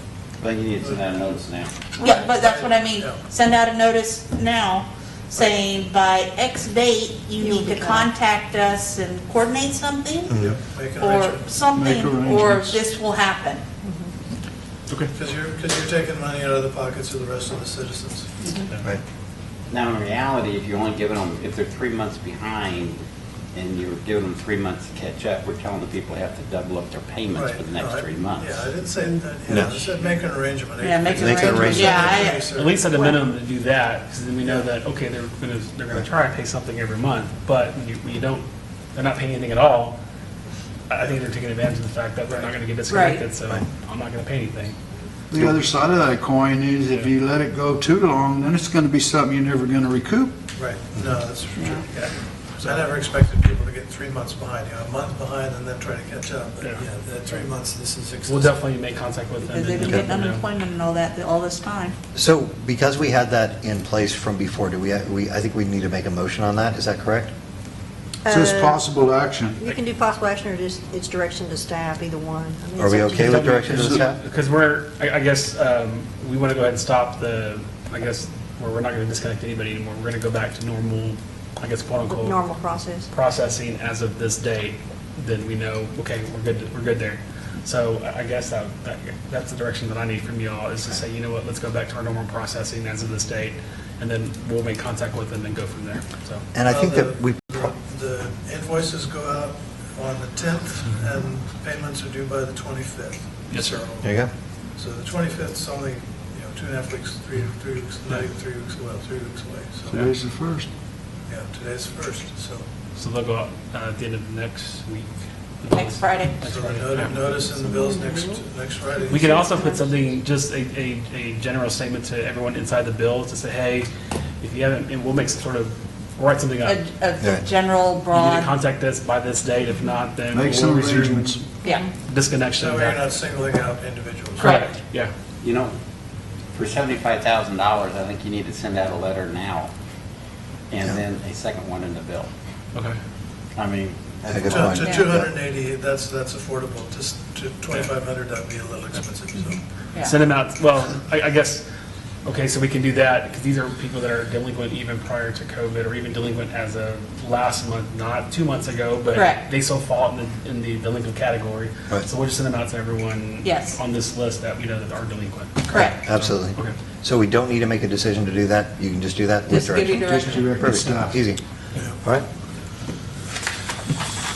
But you need to send out a notice now. Yeah, but that's what I mean. Yeah. Send out a notice now saying by X date, you You'll need to be back. contact us and coordinate something Make an or arrangement. something, Make or arrangements. this will happen. Okay. Because you're taking money out of the pockets of the rest of the citizens. Right. Now, in reality, if you're only giving them, if they're 3 months behind and you're giving them 3 months to catch up, we're telling the people they have to double up their payments for the Right. next No, 3 months. Yeah, I didn't say that, No. I said make an arrangement. Yeah, make an Make an arrangement. Yeah, At least at a minimum to do that, because then we know that, okay, they're gonna try and pay something every month, but when you don't, they're not paying anything at all, I think they're taking advantage of the fact that they're not gonna get disconnected, Right. so I'm not gonna pay anything. The other side of that coin is if you let it go too long, then it's gonna be something you're never gonna recoup. Right, no, that's true. Yeah. So I never expected people to get 3 months behind, a month behind and then try to catch up. But Yeah. yeah, that 3 months, this is excessive. We'll definitely make contact with them. Because they've been and getting let them know. unemployment and all that, all this time. So because we had that in place from before, I think we need to make a motion on that, is that correct? So it's possible action. You can do possible action or just it's direction to staff, either one. I mean, Are it's we up to okay you. with direction to the staff? Because I guess, we want to go ahead and stop I guess, where we're not going to disconnect anybody anymore. We're going to go back to normal, I guess, quote unquote. Normal process. Processing as of this date, then we know, okay, we're good there. So I guess that's the direction that I need from you all, is to say, you know what, let's go back to our normal processing as of this date, and then we'll make contact with them and go from there, so. And I think that we, The invoices go out on the 10th and payments are due by the 25th. Yes, sir. So- there you go. So the 25th is only, 2.5 weeks, three weeks, not even 3 weeks, well, 3 weeks away. So, Today's the first. yeah, today's the first, so. So they'll go out at the end of next week. Next Friday. Next So Friday. the notice in the bills next Friday. We can also put something, just a general statement to everyone inside the bill to say, hey, if you haven't, and we'll make some sort of, write something up. A general You need to broad, contact us by this date, if not, then Make we'll some resume arrangements. yeah. disconnection So of we're that. not singling out individuals. Correct, yeah. You know, for $75,000, I think you need to send out a letter now, and then a second one in the bill. Okay. I mean, That's a good To point. 280, that's affordable. To 2,500, that'd be a little expensive, so. Yeah. Send them out, well, I guess, okay, so we can do that, because these are people that are delinquent even prior to COVID, or even delinquent as of last month, not 2 months ago, but Correct. they still fall in the delinquent category. Right. So we'll just send them out to everyone Yes. on this list that we know that are delinquent. Correct. Absolutely. Okay. So we don't need to make a decision to do that? You can just do that with Just give you direction? direction. Direct Perfect, staff. easy. All right,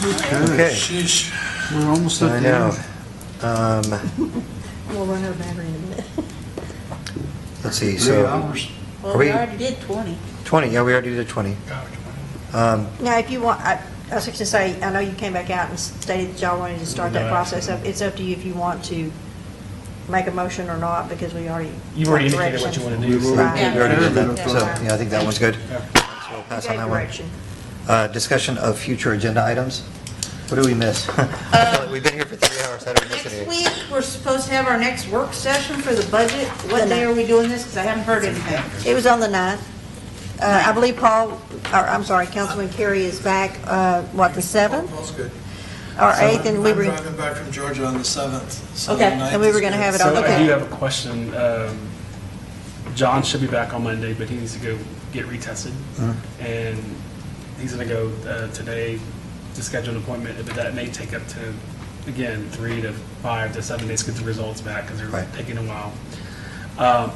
Okay, okay. Sheesh. we're almost I at the know. end. We'll run out of battery in a minute. Let's see, 3 so hours. Well, Are we we- already did 20. 20, yeah, we already did 20. Um, Now, if you want, I was just gonna say, I know you came back out and stated that y'all wanted to start that process up. It's up to you if you want to make a motion or not, because we already. You've already got indicated what you direction. want to do. so- Right. We already did that, Yeah. so, yeah, I think that one's good. Yeah. So we'll pass You on gave that one. direction. Discussion of future agenda items. What do we miss? I feel like we've been here for 3 hours, how did we miss Next anything? week, we're supposed to have our next work session for the budget. What day are we doing this? Because I haven't heard anything. It was on the 9th. I believe Councilman Carey is back, the 7th All's good. or 8th, and we I'm were, driving back from Georgia on the 7th. so Okay. the 9th And we were is gonna good. have it on- So I okay. do have a question. John should be back on Monday, but he needs to go get retested. And he's going to go today to schedule an appointment, but that may take up to again, 3 to 5 to 7 days to get the results back because they're Right. taking a while.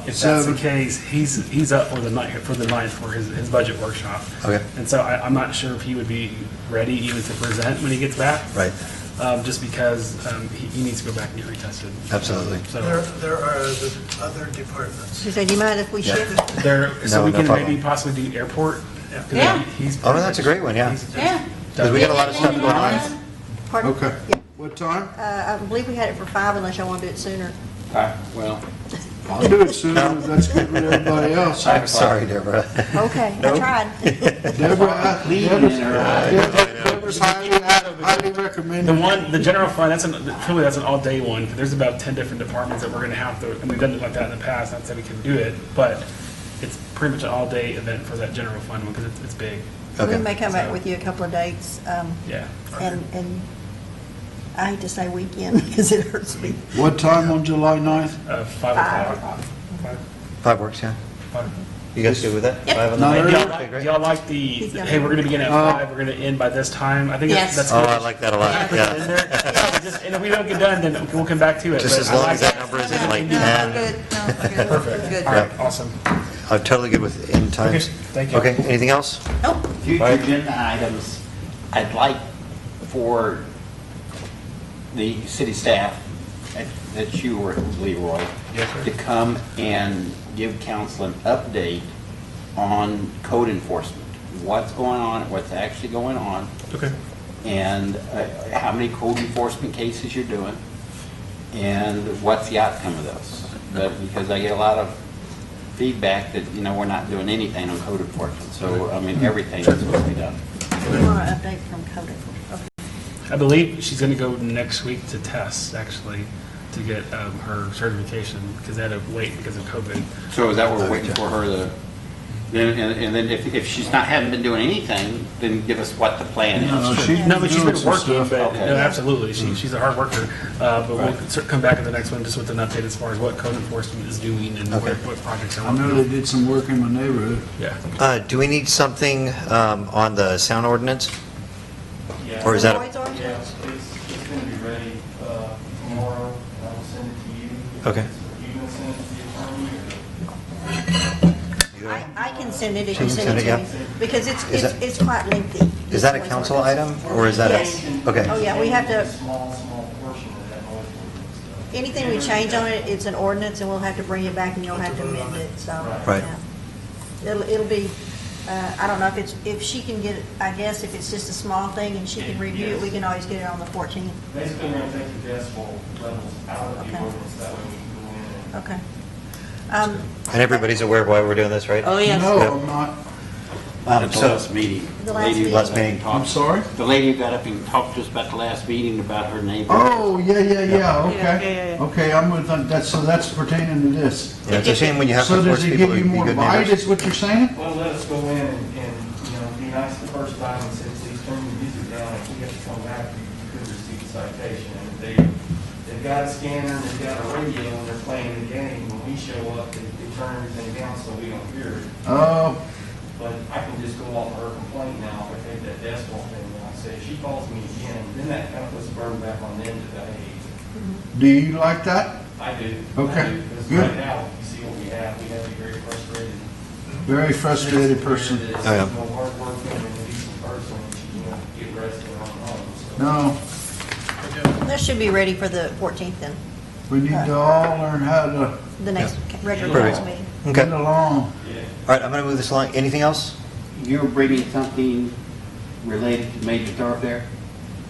If that's the case, he's up for the ninth for his budget workshop. Okay. And so I'm not sure if he would be ready even to present when he gets back. Right. Just because he needs to go back and get retested. Absolutely. So There are the other departments. She said, do you mind if we shift? so we No can problem. maybe possibly do airport. Yeah. Oh, that's a great one, yeah. Yeah. Because we got a lot of stuff going on. Pardon? Okay. Yeah. What time? I believe we had it for 5 unless y'all want to do it sooner. Well, I'll do it sooner. Let's get rid of everybody else. I'm sorry, Deborah. Okay, I tried. Deborah's highly recommended. The general fund, that's an all-day one. There's about 10 different departments that we're going to have to, and we've done it like that in the past, not that we can do it, but it's pretty much an all-day event for that general fund one because it's big. We may come back with you a couple of dates. Yeah. And I hate to say weekend because it hurts me. What time on July 9th? 5 o'clock. 5 works, yeah. 5. You guys good with that? Yep. 5 on No, the no, ninth? no. Okay, great. Y'all like hey, we're going to begin at 5, we're going to end by this time? I think Yes. that's Oh, good. I like that a lot, yeah. And if we don't get done, then we'll come back to it. Just but as I long like as that it. number isn't like No, 10. good. No, good. Perfect. Good. All right, awesome. I'm totally good with end times. Okay, thank you. Okay, anything else? Nope. future Right. agenda items, I'd like for the city staff, that's you or Leroy, Yes, sir. to come and give council an update on code enforcement. What's going on, what's actually going on, Okay. and how many code enforcement cases you're doing, and what's the outcome of those. But because I get a lot of feedback that, we're not doing anything on code enforcement. So, I mean, everything is supposed to be done. We want an update from code enforcement. Okay. I believe she's going to go next week to test, actually, to get her certification, because they had to wait because of COVID. So is that what we're waiting for her to, and then if she's haven't been doing anything, then give us what the plan is. No, she's No, but she's doing been some working, stuff. but, Okay. no, absolutely, she's a hard worker. But we'll Right. come back at the next one just with an update as far as what code enforcement is doing and what projects are I know working they on. did some work in my neighborhood. Yeah. Do we need something on the sound ordinance? Yeah. Or is that, Lloyd's ordinance? Yeah, it's going to be ready tomorrow. I will send it to you. Okay. You going to send it to the attorney or? I can send it if She you can send it send to it, me. Because Is that- it's quite lengthy. is that a council item, or is that Yes. a? Okay. Oh, yeah, we have to, Small portion of that noise ordinance stuff. anything we change on it, it's an ordinance and we'll have to bring it back and you'll have to amend it, so. Right. yeah. It'll be, I don't know if she can get, I guess if it's just a small thing and she can review it, we can always get it on the 14th. Basically, we're going to take the decibel levels out of the Okay. ordinance, that way we can go in and. Okay. And everybody's aware of why we're doing this, right? Oh, yes. No, Yep. I'm not. The last meeting. The last Lady meeting. got Last up and meeting. talked- I'm sorry? The lady who got up and talked to us about the last meeting about her neighbor. Oh, yeah, okay. yeah. Okay, I'm with, so that's pertaining to this. Yeah, it's a shame when you have to So force does it people give to you be more good bite, neighbors. is what you're saying? Well, let us go in and, be nice the first time and say, please turn your music down, if we have to come back, you could receive a citation. And if they've got a scanner, and they've got a radio, and they're playing the game, when we show up, they turn everything down so we don't hear it. Oh, But I can just go off her complaint now, if I take that decimal thing, and I say, if she calls me again, then that kind of puts a burden back on them today. do you like that? I do. Okay, Because good. right now, you see what we have a very frustrated. Very frustrated person. That's, Oh, yeah. hard working and a decent person, and get rested on home, so. No, That should be ready for the 14th then, we need to all learn how to the next regular Perfect. council meeting. Okay. get along. All right, I'm going to move this along. Anything else? You're bringing something related to Major Thoroughfare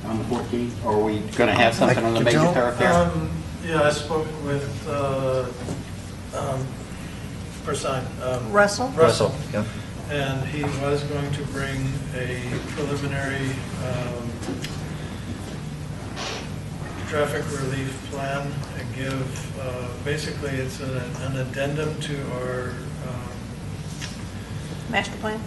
on the 14th? Or are we going to have something on the Major don't- Thoroughfare? Yeah, I spoke with, Persine. Russell? Russell, yeah. And he was going to bring a preliminary traffic relief plan and give, basically it's an addendum to our, Master plan?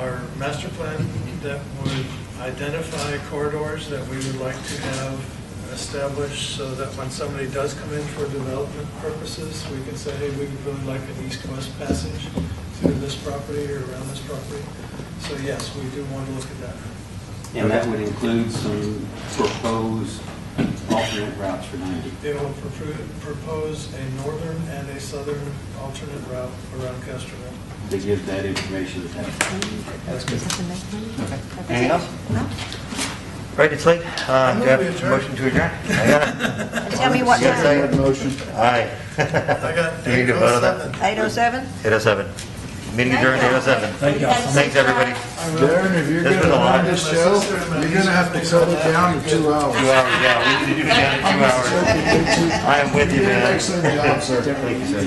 our master plan that would identify corridors that we would like to have established so that when somebody does come in for development purposes, we can say, hey, we would really like an east-west passage through this property or around this property. So yes, we do want to look at that. And that would include some proposed alternate routes for 90. They will propose a northern and a southern alternate route around Castroville. They give that information to the town. That's good. Anything else? Right, it's late. Do you have we a adjourn. motion to adjourn? I got it. Tell me what Yes, I time. got motion. Aye. I got Do we need to vote on that? 8:07. 8:07? 8:07. Meeting adjourned, 8:07. Thank you. Thanks, everybody. Darren, if you're This was a gonna lot. run this show, you're gonna have to cut it down to 2 hours. 2 hours, yeah, we need to do it down in 2 hours. I am with you, You did an man. excellent job, sir. Thank you, sir.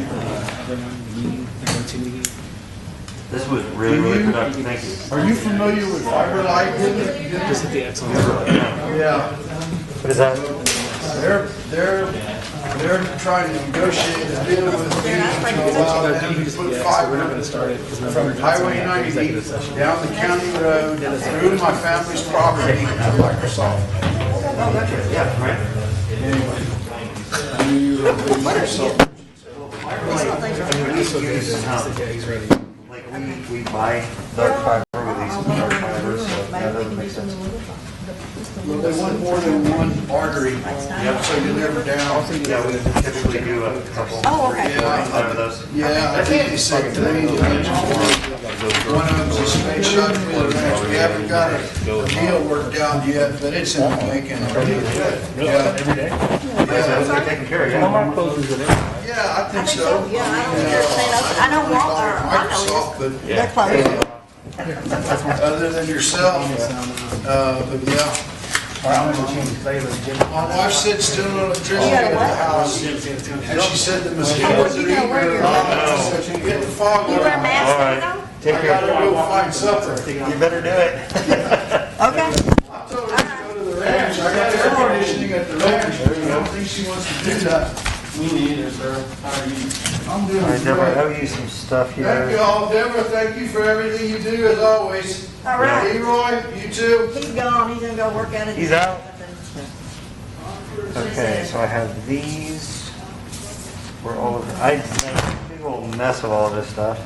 This was really, really productive, thank you. Are you familiar with Fiber Light? Just hit the X on Yeah. What is that? They're trying to negotiate a deal with me to allow them to put fiber from Highway 90 down the county road through my family's property to Microsoft. Yeah, right. Anyway. Microsoft. Like, we buy dark fiber, we lease dark fiber, so that doesn't make sense. Well, they want more than one artery, so you're never down. Yeah, we typically do a couple. Oh, okay. Five of those. Yeah, I think they said 3 to each one. One of them's a space shuttle, the other one, we haven't got a deal worked out yet, but it's in the making. Yeah. Every day? Yeah, they're taken care of, yeah. Yeah, I think so. Yeah, I don't understand. I know Walmart, I know Microsoft, but they're close. other than yourself, but yeah. My wife said still no electricity at the house, and she said the mosquitoes are eating her alive. So you get the fog. You wear All masks, right, take I care. gotta go find supper. You better do it. Okay. I told her to go to the ranch. I got air conditioning at the ranch. I don't think she wants to do that. Me neither, sir. How are you? I'm doing All right, Deborah, I great. owe you some stuff Thank you here. all. Deborah, thank you for everything you do as always. All right. Leroy, you too. He's gone, he's gonna go work out at. He's out? Okay, so I have these. Where all of, I made a big old mess of all this stuff.